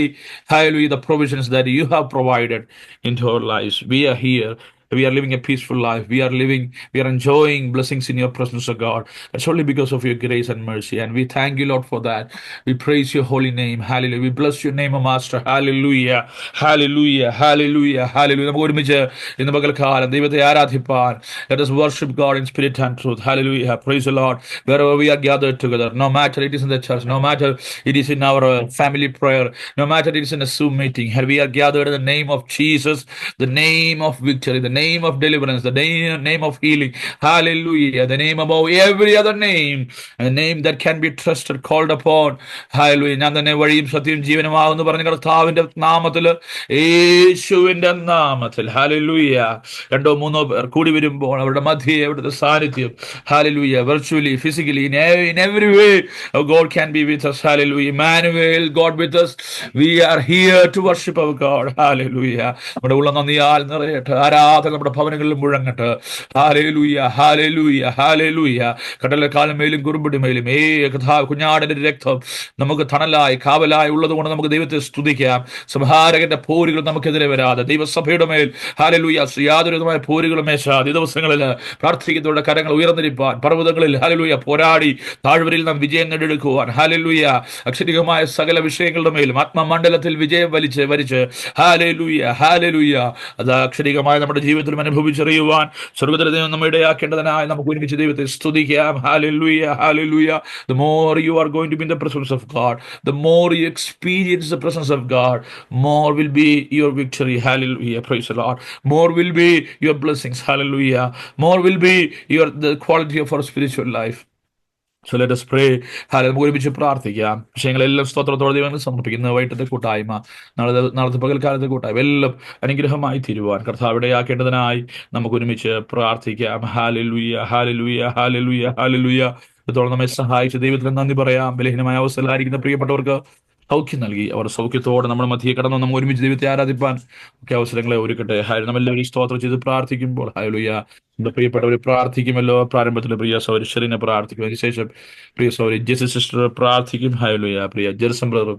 hallelujah, the provisions that you have provided into our lives. We are here. We are living a peaceful life. We are enjoying blessings in your presence, of God. It's only because of your grace and mercy. And we thank you, Lord, for that. We praise your holy name. Hallelujah. We bless your name, O Master. Hallelujah. Hallelujah. Hallelujah. Hallelujah. നമുക്ക് ഒരുമിച്ച് ഇന്ന് പകൽക്കാലം ദൈവത്തെ ആരാധിപ്പാൻ. Let us worship God in spirit and truth. Hallelujah. Praise the Lord. Wherever we are gathered together, no matter it is in the church, no matter it is in our family prayer, no matter it is in a Zoom meeting, we are gathered in the name of Jesus, the name of victory, the name of deliverance, the name of healing. Hallelujah. The name above every other name, a name that can be trusted, called upon. Hallelujah. ഞാൻ തന്നെ വഴിയും സത്യവും ജീവനുമാകുന്നു പറഞ്ഞ കർത്താവിന്റെ നാമത്തില്, യേശുവിന്റെ നാമത്തിൽ, hallelujah, രണ്ടോ മൂന്നോ പേർ കൂടി വരുമ്പോൾ അവരുടെ മധ്യേ അവിടുത്തെ സാന്നിധ്യം, hallelujah, virtually, physically, in every way, oh God can be with us. Hallelujah. Emmanuel, God with us. We are here to worship our God. Hallelujah. നമ്മുടെ ഉള്ള നന്ദിയാൽ നിറയട്ടെ. ആരാധന വാഹനം നമ്മുടെ ഭവനങ്ങളിൽ മുഴങ്ങട്ടെ. Hallelujah, hallelujah, hallelujah. കടലക്കാലമേലും കുറുമ്പടിമേലും കഥാ കുഞ്ഞാടിന്റെ രക്തം നമുക്ക് തണലായി കാവലായി ഉള്ളത് കൊണ്ട് നമുക്ക് ദൈവത്തെ സ്തുതിക്കാം. സംഹാരകന്റെ പോരുകൾ നമുക്കെതിരെ വരാതെ ദൈവസഭയുടെ മേൽ ഹാലലൂയ യാതൊരുവിധമായ പോരുകളും മേശാതെ ഈ ദിവസങ്ങളിൽ പ്രാർത്ഥിക്കുന്നവരുടെ കരങ്ങൾ ഉയർന്നിരിപ്പാൻ, പർവ്വതങ്ങളിൽ ഹാലലൂയ പോരാടി താഴ്വരയിൽ നാം വിജയം നേടിയെടുക്കുവാൻ, ഹാലലൂയ അക്ഷരികമായ സകല വിഷയങ്ങളുടെ മേലും ആത്മമണ്ഡലത്തിൽ വിജയം വരിച്ച് ഹാലലൂയ, ഹാലലൂയ അത് അക്ഷരികമായ നമ്മുടെ ജീവിതത്തിലും അനുഭവിച്ചറിയുവാൻ സ്വർഗ്ഗത്തിലെ ദൈവം നമ്മെ ഇടയാക്കേണ്ടതിനായി നമുക്ക് ഒരുമിച്ച് ദൈവത്തെ സ്തുതിക്കാം. Hallelujah, hallelujah. The more you are going to be in the presence of God, the more you experience the presence of God, more will be your victory. Hallelujah, praise the Lord. More will be your blessings. Hallelujah. More will be the quality of our spiritual life. So let us pray. നമുക്ക് ഒരുമിച്ച് പ്രാർത്ഥിക്കാം. വിഷയങ്ങളെല്ലാം സ്തോത്രത്തോടെ ദൈവങ്ങൾ സമർപ്പിക്കുന്ന വൈകിട്ടത്തെ കൂട്ടായ്മ, നാളത്തെ പകൽക്കാലത്തെ കൂട്ടായ്മ എല്ലാം അനുഗ്രഹമായി തീരുവാൻ കർത്താവിടയാക്കേണ്ടതിനായി നമുക്ക് ഒരുമിച്ച് പ്രാർത്ഥിക്കാം. Hallelujah, hallelujah, hallelujah, hallelujah. ഇതോളം നമ്മെ സഹായിച്ച ദൈവത്തിന് നന്ദി പറയാം. ബലഹീനമായ അവസ്ഥയിലായിരിക്കുന്ന പ്രിയപ്പെട്ടവർക്ക് സൗഖ്യം നൽകി അവർ സൗഖ്യത്തോടെ നമ്മുടെ മധ്യേ കടന്നു നമ്മൾ ഒരുമിച്ച് ദൈവത്തെ ആരാധിപ്പാൻ ഒക്കെ അവസരങ്ങളെ ഒരുക്കട്ടെ. നമ്മളെല്ലാവരും സ്തോത്രം ചെയ്ത് പ്രാർത്ഥിക്കുമ്പോൾ ഹല്ലേലൂയ നമ്മുടെ പ്രിയപ്പെട്ടവർ പ്രാർത്ഥിക്കുമല്ലോ. പ്രാരംഭത്തിൽ പ്രിയ സൗരി ഷെറിനെ പ്രാർത്ഥിക്കും, അതിനുശേഷം പ്രിയ സൗരി ജെസി സിസ്റ്റർ പ്രാർത്ഥിക്കും. ഹല്ലേലൂയ പ്രിയ ജെർസൺ ബ്രദർ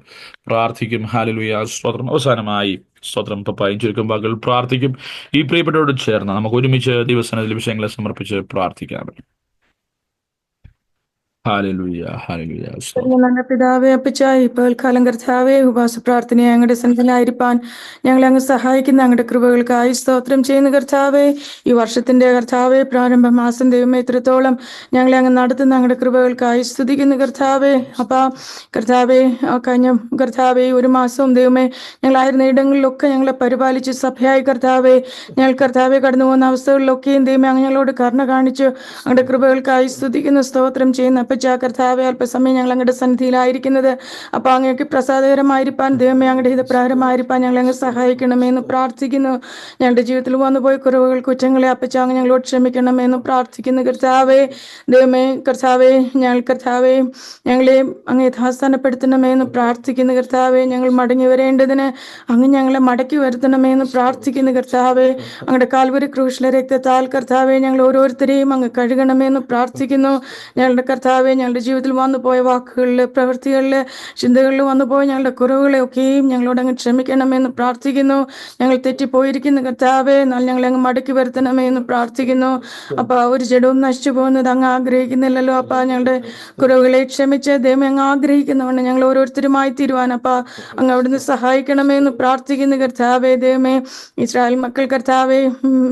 പ്രാർത്ഥിക്കും. ഹല്ലേലൂയ സ്തോത്രം. അവസാനമായി സ്തോത്രം പപ്പായും ചുരുക്കം വാക്കുകൾ പ്രാർത്ഥിക്കും. ഈ പ്രിയപ്പെട്ടവരോട് ചേർന്ന് നമുക്ക് ഒരുമിച്ച് ദിവസത്തിൽ വിഷയങ്ങളെ സമർപ്പിച്ച് പ്രാർത്ഥിക്കാം. Hallelujah, hallelujah. ഞങ്ങളുടെ പിതാവേ, അപ്പച്ചായി പകൽക്കാലം കർത്താവേ ഉപവാസ പ്രാർത്ഥനയെ ഞങ്ങളുടെ സന്നിധിയിലായിരിക്കാൻ ഞങ്ങളെ അങ്ങ് സഹായിക്കുന്ന അങ്ങയുടെ കൃപകൾക്കായി സ്തോത്രം ചെയ്യുന്ന കർത്താവേ. ഈ വർഷത്തിന്റെ കർത്താവേ പ്രാരംഭ മാസം ദൈവമേ ഇത്രത്തോളം ഞങ്ങളെ അങ്ങ് നടത്തുന്ന അങ്ങയുടെ കൃപകൾക്കായി സ്തുതിക്കുന്ന കർത്താവേ. അപ്പാ കർത്താവേ, കഴിഞ്ഞ കർത്താവേ ഒരു മാസവും ദൈവമേ ഞങ്ങളായിരുന്ന ഇടങ്ങളിലൊക്കെ ഞങ്ങളെ പരിപാലിച്ച് സഭയായി കർത്താവേ ഞങ്ങൾ കർത്താവെ കടന്നു പോകുന്ന അവസ്ഥകളിലൊക്കെയും ദൈവമേ അങ്ങ് ഞങ്ങളോട് കരുണ കാണിച്ച് അങ്ങയുടെ കൃപകൾക്കായി സ്തുതിക്കുന്ന സ്തോത്രം ചെയ്യുന്ന അപ്പച്ചാ കർത്താവെ. അല്പസമയം ഞങ്ങൾ അങ്ങയുടെ സന്നിധിയിലായിരിക്കുന്നത് അപ്പോൾ അങ്ങേക്ക് പ്രസാദകരമായിരിക്കാൻ ദൈവമേ അങ്ങയുടെ ഇത് പ്രാരമായിരിക്കാൻ ഞങ്ങളെ അങ്ങ് സഹായിക്കണമെന്ന് പ്രാർത്ഥിക്കുന്നു. ഞങ്ങളുടെ ജീവിതത്തിൽ വന്നുപോയ കുറവുകൾ കുറ്റങ്ങളെ അപ്പച്ചാ അങ്ങ് ഞങ്ങളോട് ക്ഷമിക്കണമെന്ന് പ്രാർത്ഥിക്കുന്നു കർത്താവേ. ദൈവമേ കർത്താവേ, ഞങ്ങൾ കർത്താവേ ഞങ്ങളെ അങ്ങ് യഥാസ്ഥാനപ്പെടുത്തണമെന്ന് പ്രാർത്ഥിക്കുന്നു കർത്താവേ. ഞങ്ങൾ മടങ്ങി വരേണ്ടതിന് അങ്ങ് ഞങ്ങളെ മടക്കി വരുത്തണമെന്ന് പ്രാർത്ഥിക്കുന്നു കർത്താവേ. അങ്ങയുടെ കാൽവരി ക്രൂശിലെ രക്തത്താൽ കർത്താവേ ഞങ്ങൾ ഓരോരുത്തരെയും അങ്ങ് കഴുകണമെന്ന് പ്രാർത്ഥിക്കുന്നു. ഞങ്ങളുടെ കർത്താവേ, ഞങ്ങളുടെ ജീവിതത്തിൽ വന്നുപോയ വാക്കുകളിൽ, പ്രവൃത്തികളിൽ, ചിന്തകളിൽ വന്നുപോയ ഞങ്ങളുടെ കുറവുകളെ ഒക്കെയും ഞങ്ങളോട് അങ്ങ് ക്ഷമിക്കണമെന്ന് പ്രാർത്ഥിക്കുന്നു. ഞങ്ങൾ തെറ്റിപ്പോയിരിക്കുന്നു കർത്താവേ, എന്നാൽ ഞങ്ങളെ അങ്ങ് മടക്കി വരുത്തണമെന്ന് പ്രാർത്ഥിക്കുന്നു. അപ്പൊ ഒരു ജഡവും നശിച്ചു പോകുന്നത് അങ്ങ് ആഗ്രഹിക്കുന്നില്ലല്ലോ. അപ്പ ഞങ്ങളുടെ കുറവുകളെ ക്ഷമിച്ച് ദൈവം അങ്ങ് ആഗ്രഹിക്കുന്നവണ്ണം ഞങ്ങൾ ഓരോരുത്തരുമായി തീരുവാൻ അപ്പ അങ്ങ് അവിടുന്ന് സഹായിക്കണമെന്ന് പ്രാർത്ഥിക്കുന്നു കർത്താവേ. ദൈവമേ ഇസ്രായേൽ മക്കൾ കർത്താവേ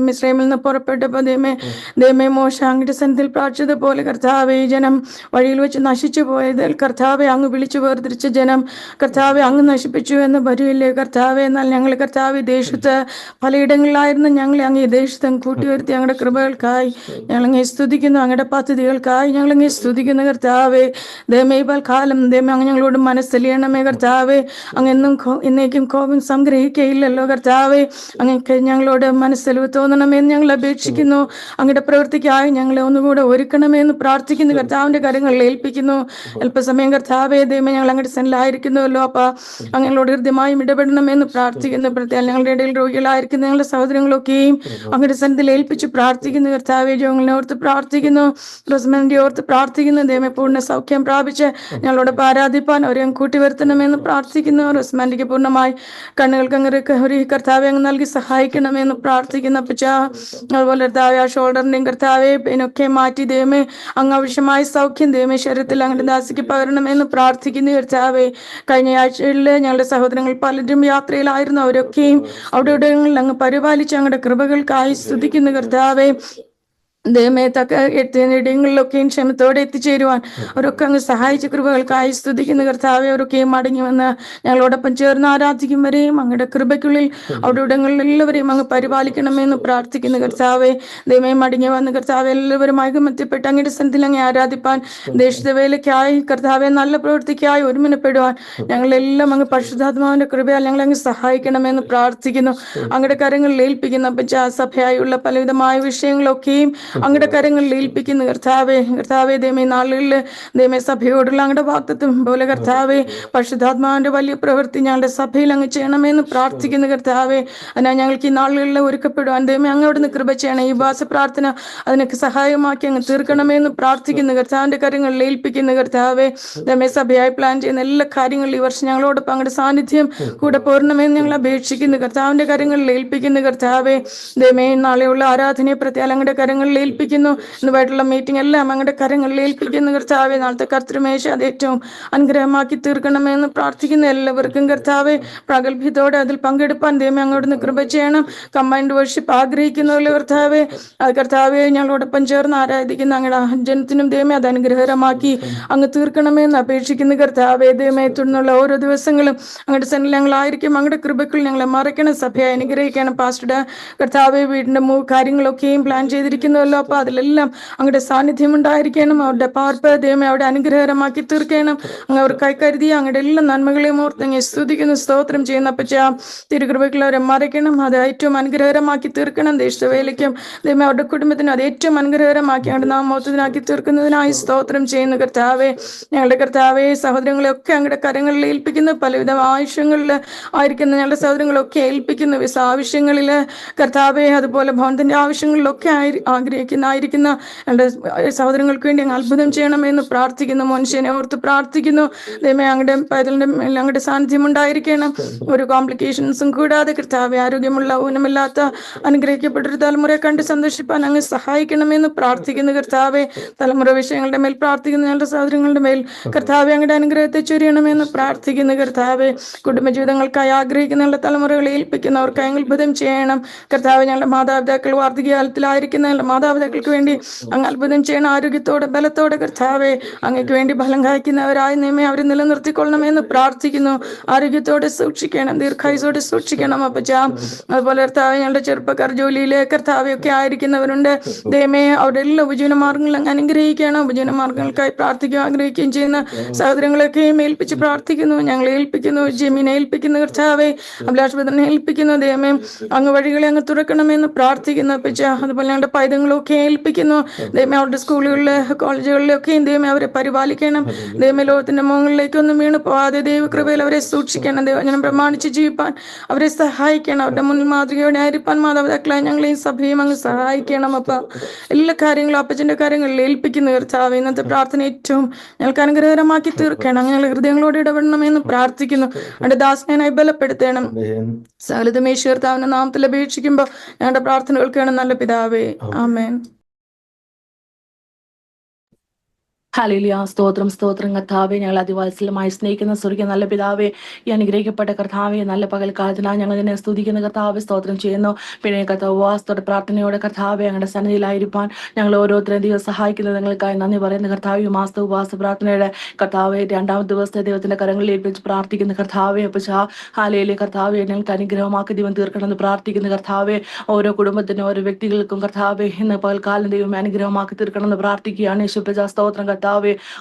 മിസ്രൈമിൽ നിന്ന് പുറപ്പെട്ടപ്പോൾ ദൈവമേ മോശ അങ്ങയുടെ സന്നിധിയിൽ പ്രാർത്ഥിച്ചതുപോലെ കർത്താവേ ഈ ജനം വഴിയിൽ വെച്ച് നശിച്ചു പോയത് കർത്താവെ അങ്ങ് വിളിച്ചു വേർതിരിച്ച ജനം കർത്താവെ അങ്ങ് നശിപ്പിച്ചു എന്ന് വരില്ലേ കർത്താവെ. എന്നാൽ ഞങ്ങൾ കർത്താവ് ദേശത്ത് പലയിടങ്ങളിലായിരുന്നു ഞങ്ങളെ അങ്ങ് ഈ ദേശത്ത് കൂട്ടിവരുത്തി അങ്ങയുടെ കൃപകൾക്കായി ഞങ്ങളങ്ങെ സ്തുതിക്കുന്നു. അങ്ങയുടെ പദ്ധതികൾക്കായി ഞങ്ങളങ്ങെ സ്തുതിക്കുന്നു കർത്താവെ. ദൈവമേ കാലം ദൈവമേ അങ്ങ് ഞങ്ങളോട് മനസ്സലിയണമേ കർത്താവെ. അങ്ങ് എന്നും എന്നേക്കും കോപം സംഗ്രഹിക്കയില്ലല്ലോ കർത്താവെ. അങ്ങക്ക് ഞങ്ങളോട് മനസ്സലിവ് തോന്നണമെന്ന് ഞങ്ങൾ അപേക്ഷിക്കുന്നു. അങ്ങയുടെ പ്രവൃത്തിക്കായി ഞങ്ങളെ ഒന്നുകൂടെ ഒരുക്കണമെന്ന് പ്രാർത്ഥിക്കുന്നു കർത്താവിന്റെ കരങ്ങളിൽ ഏൽപ്പിക്കുന്നു. അല്പസമയം കർത്താവേ ദൈവമേ ഞങ്ങൾ അങ്ങയുടെ സന്നിധിയിലായിരിക്കുന്നുവല്ലോ. അപ്പ ഞങ്ങളോട് ഹൃദ്യമായും ഇടപെടണമെന്ന് പ്രാർത്ഥിക്കുന്നു. പ്രത്യേകം ഞങ്ങളുടെ ഇടയിൽ രോഗികളായിരിക്കുന്ന ഞങ്ങളുടെ സഹോദരങ്ങളൊക്കെയും അങ്ങയുടെ സന്നിധിയിൽ ഏൽപ്പിച്ച് പ്രാർത്ഥിക്കുന്നു കർത്താവേ. രോഗങ്ങളെ ഓർത്ത് പ്രാർത്ഥിക്കുന്നു, റസ്മന്റെ ഓർത്ത് പ്രാർത്ഥിക്കുന്നു. ദൈവമേ പൂർണ്ണ സൗഖ്യം പ്രാപിച്ച് ഞങ്ങളോട് ആരാധിപ്പാൻ അവരെ കൂട്ടി വരുത്തണമെന്ന് പ്രാർത്ഥിക്കുന്നു. റസ്മാൻഡിക്ക് പൂർണ്ണമായി കണ്ണുകൾക്ക് അങ്ങ് ഒരു കർത്താവെ അങ്ങ് നൽകി സഹായിക്കണമെന്ന് പ്രാർത്ഥിക്കുന്നു അപ്പച്ചാ. അതുപോലെ കർത്താവെ ആ ഷോൾഡറിന്റെയും കർത്താവെ പെയിനൊക്കെ മാറ്റി ദൈവമേ അങ്ങ് ആവശ്യമായ സൗഖ്യം ദൈവമേ ശരീരത്തിൽ അങ്ങയുടെ ദാസിക്ക് പകരണമെന്ന് പ്രാർത്ഥിക്കുന്നു കർത്താവേ. കഴിഞ്ഞ ആഴ്ചകളിൽ ഞങ്ങളുടെ സഹോദരങ്ങൾ പലരും യാത്രയിലായിരുന്നു. അവരൊക്കെയും അവിടെ ഇടങ്ങളിൽ അങ്ങ് പരിപാലിച്ച് അങ്ങയുടെ കൃപകൾക്കായി സ്തുതിക്കുന്നു കർത്താവേ. ദൈവമേ ഇടങ്ങളിലൊക്കെയും ക്ഷമത്തോടെ എത്തിച്ചേരുവാൻ അവരൊക്കെ അങ്ങ് സഹായിച്ച കൃപകൾക്കായി സ്തുതിക്കുന്ന കർത്താവെ. അവരൊക്കെയും മടങ്ങി വന്ന് ഞങ്ങളോടൊപ്പം ചേർന്ന് ആരാധിക്കും വരെയും അങ്ങയുടെ കൃപയ്ക്കുള്ളിൽ അവിടെ ഇടങ്ങളിൽ എല്ലാവരെയും അങ്ങ് പരിപാലിക്കണമെന്ന് പ്രാർത്ഥിക്കുന്ന കർത്താവെ. ദൈവമേ മടങ്ങി വന്ന് കർത്താവ് എല്ലാവരും ഐകമത്യപ്പെട്ട് അങ്ങയുടെ സന്നിധിയിൽ അങ്ങ് ആരാധിപ്പാൻ ദേശത്തെ വേലയ്ക്കായി കർത്താവെ നല്ല പ്രവൃത്തിക്കായി ഒരുമനപ്പെടുവാൻ ഞങ്ങളെല്ലാം അങ്ങ് പരിശുദ്ധാത്മാവിന്റെ കൃപയാൽ ഞങ്ങളെ അങ്ങ് സഹായിക്കണമെന്ന് പ്രാർത്ഥിക്കുന്നു. അങ്ങയുടെ കരങ്ങളിൽ ഏൽപ്പിക്കുന്ന സഭയായുള്ള പലവിധമായ വിഷയങ്ങളൊക്കെയും അങ്ങയുടെ കരങ്ങളിൽ ഏൽപ്പിക്കുന്നു കർത്താവെ. കർത്താവെ ദൈവമേ നാളുകളിൽ ദൈവമേ സഭയോടുള്ള അങ്ങയുടെ വാഗ്ദത്തം പോലെ കർത്താവെ പരിശുദ്ധാത്മാവിന്റെ വലിയ പ്രവൃത്തി ഞങ്ങളുടെ സഭയിൽ അങ്ങ് ചെയ്യണമെന്ന് പ്രാർത്ഥിക്കുന്നു കർത്താവെ. അതിനാൽ ഞങ്ങൾക്ക് ഈ നാളുകളിൽ ഒരുക്കപ്പെടുവാൻ ദൈവമേ അങ്ങോട്ട് കൃപ ചെയ്യണം. ഈ ഉപവാസ പ്രാർത്ഥന അതിനൊക്കെ സഹായമാക്കി അങ്ങ് തീർക്കണമെന്ന് പ്രാർത്ഥിക്കുന്നു കർത്താവിന്റെ കരങ്ങളിൽ ഏൽപ്പിക്കുന്നു കർത്താവെ. ദൈവമേ സഭയായി പ്ലാൻ ചെയ്യുന്ന എല്ലാ കാര്യങ്ങളിലും ഈ വർഷം ഞങ്ങളോടൊപ്പം അങ്ങയുടെ സാന്നിധ്യം കൂടെ പോരണമെന്ന് ഞങ്ങൾ അപേക്ഷിക്കുന്നു. കർത്താവിന്റെ കരങ്ങളിൽ ഏൽപ്പിക്കുന്നു കർത്താവെ. ദൈവമേ നാളെയുള്ള ആരാധനയെ പ്രത്യേകം അങ്ങയുടെ കരങ്ങളിൽ ഏൽപ്പിക്കുന്നു. ഇന്നുമായിട്ടുള്ള മീറ്റിംഗ് എല്ലാം അങ്ങയുടെ കരങ്ങളിൽ ഏൽപ്പിക്കുന്നു കർത്താവെ. നാളത്തെ കർത്തൃമേശ അത് ഏറ്റവും അനുഗ്രഹമാക്കി തീർക്കണമെന്ന് പ്രാർത്ഥിക്കുന്ന എല്ലാവർക്കും കർത്താവെ പ്രഗത്ഭത്തോടെ അതിൽ പങ്കെടുപ്പാൻ ദൈവമേ അങ്ങോട്ട് കൃപ ചെയ്യണം. കമ്പൈൻഡ് വർഷിപ്പ് ആഗ്രഹിക്കുന്നവരുടെ കർത്താവെ അത് കർത്താവെ ഞങ്ങളോടൊപ്പം ചേർന്ന് ആരാധിക്കുന്ന അങ്ങയുടെ ജനത്തിനും ദൈവമേ അത് അനുഗ്രഹകരമാക്കി അങ്ങ് തീർക്കണമെന്ന് അപേക്ഷിക്കുന്ന കർത്താവെ. ദൈവമേ തുടർന്നുള്ള ഓരോ ദിവസങ്ങളും അങ്ങയുടെ സന്നിധിയിൽ ഞങ്ങളായിരിക്കും. അങ്ങയുടെ കൃപകൾ ഞങ്ങളെ മറയ്ക്കണം. സഭയെ അനുഗ്രഹിക്കണം. പാസ്റ്ററുടെ കർത്താവെ വീടിന്റെ കാര്യങ്ങളൊക്കെയും പ്ലാൻ ചെയ്തിരിക്കുന്നുവല്ലോ. അപ്പോൾ അതിലെല്ലാം അങ്ങയുടെ സാന്നിധ്യം ഉണ്ടായിരിക്കണം. അവരുടെ പാർപ്പ് ദൈവമേ അവിടെ അനുഗ്രഹകരമാക്കി തീർക്കണം. അങ്ങ് അവർ കൈക്കരുതി അങ്ങയുടെ എല്ലാ നന്മകളെയും ഓർത്ത് അങ്ങ് സ്തുതിക്കുന്നു, സ്തോത്രം ചെയ്യുന്ന അപ്പച്ച തിരുകൃപകൾ അവരെ മറയ്ക്കണം. അത് ഏറ്റവും അനുഗ്രഹകരമാക്കി തീർക്കണം. ദേശവേലയ്ക്കും ദൈവമേ അവരുടെ കുടുംബത്തിനും അത് ഏറ്റവും അനുഗ്രഹകരമാക്കി അങ്ങയുടെ നാമോത്തത്തിനാക്കി തീർക്കുന്നതിനായി സ്തോത്രം ചെയ്യുന്നു കർത്താവെ. ഞങ്ങളുടെ കർത്താവെ സഹോദരങ്ങളെയൊക്കെ അങ്ങയുടെ കരങ്ങളിൽ ഏൽപ്പിക്കുന്നു. പലവിധ ആവശ്യങ്ങളിൽ ആയിരിക്കുന്ന ഞങ്ങളുടെ സഹോദരങ്ങളൊക്കെ ഏൽപ്പിക്കുന്നു. വിസ ആവശ്യങ്ങളിൽ കർത്താവെ അതുപോലെ ഭവനത്തിന്റെ ആവശ്യങ്ങളിലൊക്കെ ആയിരിക്കുന്ന ഞങ്ങളുടെ സഹോദരങ്ങൾക്ക് വേണ്ടി അങ്ങ് അത്ഭുതം ചെയ്യണമെന്ന് പ്രാർത്ഥിക്കുന്നു. മനുഷ്യനെ ഓർത്ത് പ്രാർത്ഥിക്കുന്നു. ദൈവമേ അങ്ങയുടെ പൈതലിന്റെ അങ്ങയുടെ സാന്നിധ്യം ഉണ്ടായിരിക്കണം. ഒരു കോംപ്ലിക്കേഷൻസും കൂടാതെ കർത്താവെ ആരോഗ്യമുള്ള ഊനമില്ലാത്ത അനുഗ്രഹിക്കപ്പെട്ടൊരു തലമുറയെ കണ്ട് സന്തോഷിപ്പാൻ അങ്ങ് സഹായിക്കണമെന്ന് പ്രാർത്ഥിക്കുന്നു കർത്താവെ. തലമുറ വിഷയങ്ങളുടെ മേൽ പ്രാർത്ഥിക്കുന്ന ഞങ്ങളുടെ സഹോദരങ്ങളുടെ മേൽ കർത്താവെ അങ്ങയുടെ അനുഗ്രഹത്തെ ചൊരിയണമെന്ന് പ്രാർത്ഥിക്കുന്നു കർത്താവെ. കുടുംബജീവിതങ്ങൾക്കായി ആഗ്രഹിക്കുന്ന ഞങ്ങളുടെ തലമുറകളെ ഏൽപ്പിക്കുന്നവർക്കായി അത്ഭുതം ചെയ്യണം കർത്താവെ. ഞങ്ങളുടെ മാതാപിതാക്കൾ വാർദ്ധക്യകാലത്തിലായിരിക്കുന്ന ഞങ്ങളുടെ മാതാപിതാക്കൾക്ക് വേണ്ടി അങ്ങ് അത്ഭുതം ചെയ്യണം. ആരോഗ്യത്തോടെ ബലത്തോടെ കർത്താവെ അങ്ങയ്ക്ക് വേണ്ടി ഫലം കായ്ക്കുന്നവരായി നിയമേ അവരെ നിലനിർത്തിക്കൊള്ളണമെന്ന് പ്രാർത്ഥിക്കുന്നു. ആരോഗ്യത്തോടെ സൂക്ഷിക്കണം, ദീർഘായുസോടെ സൂക്ഷിക്കണം അപ്പച്ച. അതുപോലെ കർത്താവെ ഞങ്ങളുടെ ചെറുപ്പക്കാർ ജോലിയിലെ കർത്താവെയൊക്കെ ആയിരിക്കുന്നവരുണ്ട്. ദൈവമേ അവരുടെ എല്ലാ ഉപജീവന മാർഗങ്ങളും അങ്ങ് അനുഗ്രഹിക്കണം. ഉപജീവന മാർഗങ്ങൾക്കായി പ്രാർത്ഥിക്കുകയും ആഗ്രഹിക്കുകയും ചെയ്യുന്ന സഹോദരങ്ങളൊക്കെയും ഏൽപ്പിച്ച് പ്രാർത്ഥിക്കുന്നു. ഞങ്ങളെ ഏൽപ്പിക്കുന്നു. ജമീനെ ഏൽപ്പിക്കുന്നു കർത്താവെ. അഭിലാഷപത്രനെ ഏൽപ്പിക്കുന്നു. ദൈവമേ അങ്ങ് വഴികളെ അങ്ങ് തുറക്കണമെന്ന് പ്രാർത്ഥിക്കുന്നു അപ്പച്ച. അതുപോലെ ഞങ്ങളുടെ പൈതങ്ങളൊക്കെ ഏൽപ്പിക്കുന്നു. ദൈവമേ അവരുടെ സ്കൂളുകളിലെ കോളേജുകളിലൊക്കെയും ദൈവമേ അവരെ പരിപാലിക്കണം. ദൈവമേ ലോകത്തിന്റെ മുകളിലേക്കൊന്നും വീണ് പോവാതെ ദൈവകൃപയിൽ അവരെ സൂക്ഷിക്കണം. ദൈവജനം പ്രമാണിച്ച് ജീവിപ്പാൻ അവരെ സഹായിക്കണം. അവരുടെ മുന്നിൽ മാതൃകയോടെ ആയിരിക്കാൻ മാതാപിതാക്കളായി ഞങ്ങളെയും സഭയും അങ്ങ് സഹായിക്കണം. അപ്പ എല്ലാ കാര്യങ്ങളും അപ്പച്ചന്റെ കാര്യങ്ങളിൽ ഏൽപ്പിക്കുന്നു കർത്താവെ. ഇന്നത്തെ പ്രാർത്ഥന ഏറ്റവും ഞങ്ങൾക്ക് അനുഗ്രഹകരമാക്കി തീർക്കണം. ഞങ്ങളുടെ ഹൃദയങ്ങളോട് ഇടപെടണമെന്ന് പ്രാർത്ഥിക്കുന്നു. അവരുടെ ദാസനായി ബലപ്പെടുത്തണം. സകലതും യേശു കർത്താവിന്റെ നാമത്തിൽ അപേക്ഷിക്കുമ്പോൾ ഞങ്ങളുടെ പ്രാർത്ഥനകൾ കേണം നല്ല പിതാവേ. ആമേൻ. ഹല്ലേലൂയ. സ്തോത്രം സ്തോത്രം കർത്താവെ. ഞങ്ങൾ അതിവാത്സല്യമായി സ്നേഹിക്കുന്ന സ്വർഗ്ഗീയ നല്ല പിതാവേ, ഈ അനുഗ്രഹിക്കപ്പെട്ട കർത്താവെ നല്ല പകൽക്കാലത്തിനായി ഞങ്ങൾ നിന്നെ സ്തുതിക്കുന്ന കർത്താവെ സ്തോത്രം ചെയ്യുന്നു. പിന്നെ കർത്താവ് ഉപവാസത്തോടെ പ്രാർത്ഥനയോടെ കർത്താവെ ഞങ്ങളുടെ സന്നിധിയിലായിരിക്കാൻ ഞങ്ങൾ ഓരോരുത്തരും ദൈവം സഹായിക്കുന്നത് നിങ്ങൾക്കായി നന്ദി പറയുന്ന കർത്താവ്. ഈ മാസത്തെ ഉപവാസ പ്രാർത്ഥനയുടെ കർത്താവെ രണ്ടാമത്തെ ദിവസത്തെ ദൈവത്തിന്റെ കരങ്ങളിൽ ഏൽപ്പിച്ച് പ്രാർത്ഥിക്കുന്ന കർത്താവെ അപ്പച്ച. ഹല്ലേലൂയ കർത്താവെ ഞങ്ങൾക്ക് അനുഗ്രഹമാക്കി ദൈവം തീർക്കണമെന്ന് പ്രാർത്ഥിക്കുന്ന കർത്താവെ. ഓരോ കുടുംബത്തിനും ഓരോ വ്യക്തികൾക്കും കർത്താവെ ഇന്ന് പകൽക്കാലം ദൈവം അനുഗ്രഹമാക്കി തീർക്കണമെന്ന് പ്രാർത്ഥിക്കുകയാണ്. യേശുപ്പച്ച സ്തോത്രം കർത്താവെ.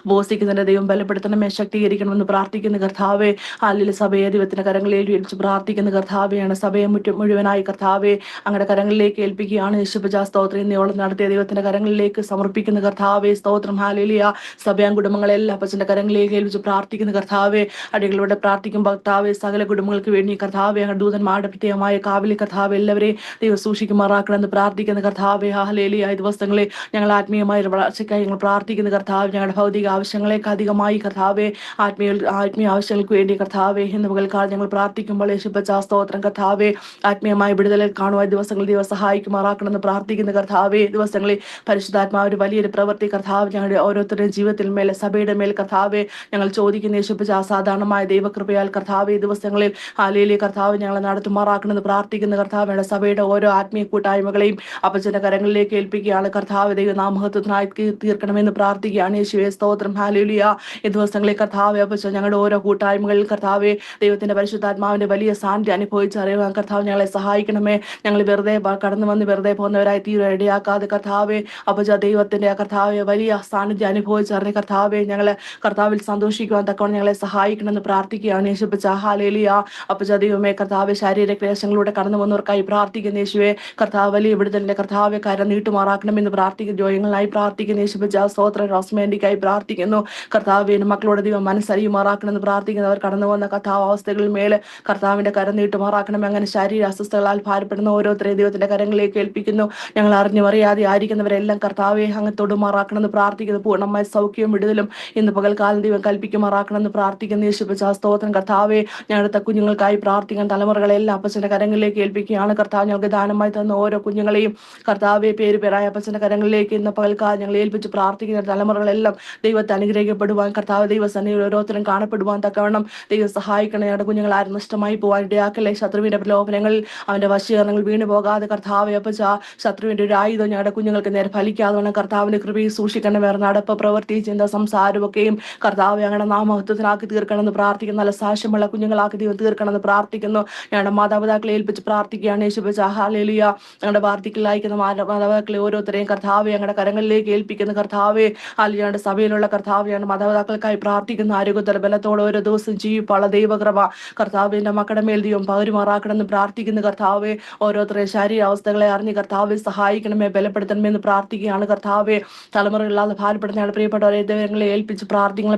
ഉപവസിക്കുന്നതിന്റെ ദൈവം ബലപ്പെടുത്തണമേ, ശക്തീകരിക്കണമെന്ന് പ്രാർത്ഥിക്കുന്ന കർത്താവെ. ഹല്ലേലൂയ സഭയെ ദൈവത്തിന്റെ കരങ്ങളിൽ ഏൽപ്പിച്ച് പ്രാർത്ഥിക്കുന്ന കർത്താവെയാണ്. സഭയെ മുഴുവനായി കർത്താവെ അങ്ങയുടെ കരങ്ങളിലേക്ക് ഏൽപ്പിക്കുകയാണ്. യേശുപ്പച്ച സ്തോത്രം. ഇന്നോളം നടത്തിയ ദൈവത്തിന്റെ കരങ്ങളിലേക്ക് സമർപ്പിക്കുന്ന കർത്താവെ സ്തോത്രം. ഹല്ലേലൂയ സഭയാൻ കുടുംബങ്ങളെല്ലാം അപ്പച്ചന്റെ കരങ്ങളിലേക്ക് ഏൽപ്പിച്ച് പ്രാർത്ഥിക്കുന്ന കർത്താവെ. അടികളിലൂടെ പ്രാർത്ഥിക്കുമ്പോൾ കർത്താവെ സകല കുടുംബങ്ങൾക്ക് വേണ്ടി കർത്താവെ അങ്ങയുടെ ദൂതന്മാരുടെ പ്രത്യേകമായ കാവലി കർത്താവ് എല്ലാവരെയും ദൈവം സൂക്ഷിക്കുമാറാക്കണമെന്ന് പ്രാർത്ഥിക്കുന്ന കർത്താവെ. ഹല്ലേലൂയ ഈ ദിവസങ്ങളിൽ ഞങ്ങൾ ആത്മീയമായ വളർച്ചയ്ക്കായി ഞങ്ങൾ പ്രാർത്ഥിക്കുന്ന കർത്താവ്. ഞങ്ങളുടെ ഭൗതിക ആവശ്യങ്ങളേക്ക് അധികമായി കർത്താവെ ആത്മീയ ആവശ്യങ്ങൾക്ക് വേണ്ടി കർത്താവെ ഇന്ന് പകൽക്കാലം ഞങ്ങൾ പ്രാർത്ഥിക്കുമ്പോൾ യേശുപ്പച്ച സ്തോത്രം കർത്താവെ. ആത്മീയമായ വിടുതലിൽ കാണുവാൻ ദിവസങ്ങൾ ദൈവം സഹായിക്കുമാറാക്കണമെന്ന് പ്രാർത്ഥിക്കുന്ന കർത്താവെ. ദിവസങ്ങളിൽ പരിശുദ്ധാത്മാവ് വലിയൊരു പ്രവൃത്തി കർത്താവ് ഞങ്ങളുടെ ഓരോരുത്തരുടെയും ജീവിതത്തിൽ മേലെ സഭയുടെ മേൽ കർത്താവെ ഞങ്ങൾ ചോദിക്കുന്ന യേശുപ്പച്ച അസാധാരണമായ ദൈവകൃപയാൽ കർത്താവെ ദിവസങ്ങളിൽ ഹല്ലേലൂയ കർത്താവ് ഞങ്ങളെ നടത്തുമാറാക്കണമെന്ന് പ്രാർത്ഥിക്കുന്ന കർത്താവയുടെ സഭയുടെ ഓരോ ആത്മീയ കൂട്ടായ്മകളെയും അപ്പച്ചന്റെ കരങ്ങളിലേക്ക് ഏൽപ്പിക്കുകയാണ് കർത്താവ്. ദൈവനാമഹത്വത്തിനായി തീർക്കണമെന്ന് പ്രാർത്ഥിക്കുകയാണ്. യേശുവേ സ്തോത്രം. ഹല്ലേലൂയ. ഈ ദിവസങ്ങളിൽ കർത്താവേ അപ്പച്ച ഞങ്ങളുടെ ഓരോ കൂട്ടായ്മകളിൽ കർത്താവേ ദൈവത്തിന്റെ പരിശുദ്ധാത്മാവിന്റെ വലിയ സാന്നിധ്യം അനുഭവിച്ചറിയുവാൻ കർത്താവ് ഞങ്ങളെ സഹായിക്കണമേ. ഞങ്ങൾ വെറുതെ കടന്നു വന്ന് വെറുതെ പോകുന്നവരായി തീരെ ഇടയാക്കാതെ കർത്താവേ അപ്പച്ച ദൈവത്തിന്റെ കർത്താവെ വലിയ സാന്നിധ്യം അനുഭവിച്ചറിഞ്ഞ കർത്താവെ ഞങ്ങളെ കർത്താവിൽ സന്തോഷിക്കുവാൻ തക്കവണ്ണം ഞങ്ങളെ സഹായിക്കണമെന്ന് പ്രാർത്ഥിക്കുകയാണ് യേശുപ്പച്ച. ഹല്ലേലൂയ. അപ്പച്ച ദൈവമേ കർത്താവെ ശാരീരിക ക്ലേശങ്ങളിലൂടെ കടന്നു വന്നവർക്കായി പ്രാർത്ഥിക്കുന്ന യേശുവേ കർത്താവ് വലിയ വിടുതലിന്റെ കർത്താവെ കരം നീട്ടുമാറാക്കണമെന്ന് പ്രാർത്ഥിക്കുന്ന ജോയങ്ങളായി പ്രാർത്ഥിക്കുന്ന യേശുപ്പച്ച. സ്തോത്ര റോസ്മേന്റിക്കായി പ്രാർത്ഥിക്കുന്നു കർത്താവെ മക്കളുടെ ദൈവം മനസ്സറിയുമാറാക്കണമെന്ന് പ്രാർത്ഥിക്കുന്നവർ കടന്നു വന്ന കർത്താവ് അവസ്ഥകളിൽ മേലെ കർത്താവിന്റെ കരം നീട്ടുമാറാക്കണം. അങ്ങനെ ശാരീരിക അസ്വസ്ഥകളാൽ ഭാരപ്പെടുന്ന ഓരോരുത്തരെയും ദൈവത്തിന്റെ കരങ്ങളിലേക്ക് ഏൽപ്പിക്കുന്നു. ഞങ്ങൾ അറിഞ്ഞും അറിയാതെ ആയിരിക്കുന്നവരെല്ലാം കർത്താവെ അങ്ങ് തൊടുമാറാക്കണമെന്ന് പ്രാർത്ഥിക്കുന്നു. പൂർണ്ണമായ സൗഖ്യവും വിടുതലും ഇന്ന് പകൽക്കാലം ദൈവം കൽപ്പിക്കുമാറാക്കണമെന്ന് പ്രാർത്ഥിക്കുന്ന യേശുപ്പച്ച. സ്തോത്രം കർത്താവെ. ഞങ്ങളുടെ കുഞ്ഞുങ്ങൾക്കായി പ്രാർത്ഥിക്കാൻ തലമുറകളെല്ലാം അപ്പച്ചന്റെ കരങ്ങളിലേക്ക് ഏൽപ്പിക്കുകയാണ് കർത്താവ്. ഞങ്ങൾക്ക് ദാനമായി തന്ന ഓരോ കുഞ്ഞുങ്ങളെയും കർത്താവെ പേര് പേരായ അപ്പച്ചന്റെ കരങ്ങളിലേക്ക് ഇന്ന് പകൽക്കാലം ഞങ്ങൾ ഏൽപ്പിച്ച് പ്രാർത്ഥിക്കുന്ന തലമുറകളെല്ലാം ദൈവത്തെ അനുഗ്രഹിക്കപ്പെടുവാൻ കർത്താവ് ദൈവസന്നിധിയിൽ ഓരോരുത്തരും കാണപ്പെടുവാൻ തക്കവണ്ണം ദൈവം സഹായിക്കണം. ഞങ്ങളുടെ കുഞ്ഞുങ്ങൾ ആരും നഷ്ടമായി പോകാൻ ഇടയാക്കല്ലേ. ശത്രുവിന്റെ പ്രലോഭനങ്ങളിൽ അവന്റെ വശീകരണങ്ങൾ വീണു പോകാതെ കർത്താവെ അപ്പച്ച ശത്രുവിന്റെ ഒരു ആയുധം ഞങ്ങളുടെ കുഞ്ഞുങ്ങൾക്ക് നേരെ ഫലിക്കാതെ വേണം കർത്താവിന്റെ കൃപയിൽ സൂക്ഷിക്കണം. വേറെ നടപ്പ് പ്രവൃത്തി ചിന്ത സംസാരമൊക്കെയും കർത്താവ് ഞങ്ങളുടെ നാമഹത്വത്തിനാക്കി തീർക്കണമെന്ന് പ്രാർത്ഥിക്കുന്നു. നല്ല സാക്ഷ്യമുള്ള കുഞ്ഞുങ്ങളാക്കി ദൈവം തീർക്കണമെന്ന് പ്രാർത്ഥിക്കുന്നു. ഞങ്ങളുടെ മാതാപിതാക്കളെ ഏൽപ്പിച്ച് പ്രാർത്ഥിക്കുകയാണ് യേശുപ്പച്ച. ഹല്ലേലൂയ. ഞങ്ങളുടെ വാർദ്ധക്യത്തിലായിരിക്കുന്ന മാതാപിതാക്കളെ ഓരോരുത്തരെയും കർത്താവെ ഞങ്ങളുടെ കരങ്ങളിലേക്ക് ഏൽപ്പിക്കുന്ന കർത്താവെ. അല്ലെങ്കിൽ ഞങ്ങളുടെ സഭയിലുള്ള കർത്താവ് ഞങ്ങളുടെ മാതാപിതാക്കൾക്കായി പ്രാർത്ഥിക്കുന്ന ആരോഗ്യത്തോടെ ബലത്തോടെ ഓരോ ദിവസം ജീവിപ്പാള ദൈവകൃപ കർത്താവിന്റെ മക്കളുടെ മേൽ ദൈവം പകരുമാറാക്കണമെന്ന് പ്രാർത്ഥിക്കുന്ന കർത്താവെ. ഓരോരുത്തരെ ശാരീരിക അവസ്ഥകളെ അറിഞ്ഞ് കർത്താവെ സഹായിക്കണമേ, ബലപ്പെടുത്തണമെന്ന് പ്രാർത്ഥിക്കുകയാണ് കർത്താവെ. തലമുറകളില്ലാതെ ഭാരപ്പെടുന്ന ഞങ്ങളുടെ പ്രിയപ്പെട്ടവരെ ദൈവങ്ങളെ ഏൽപ്പിച്ച്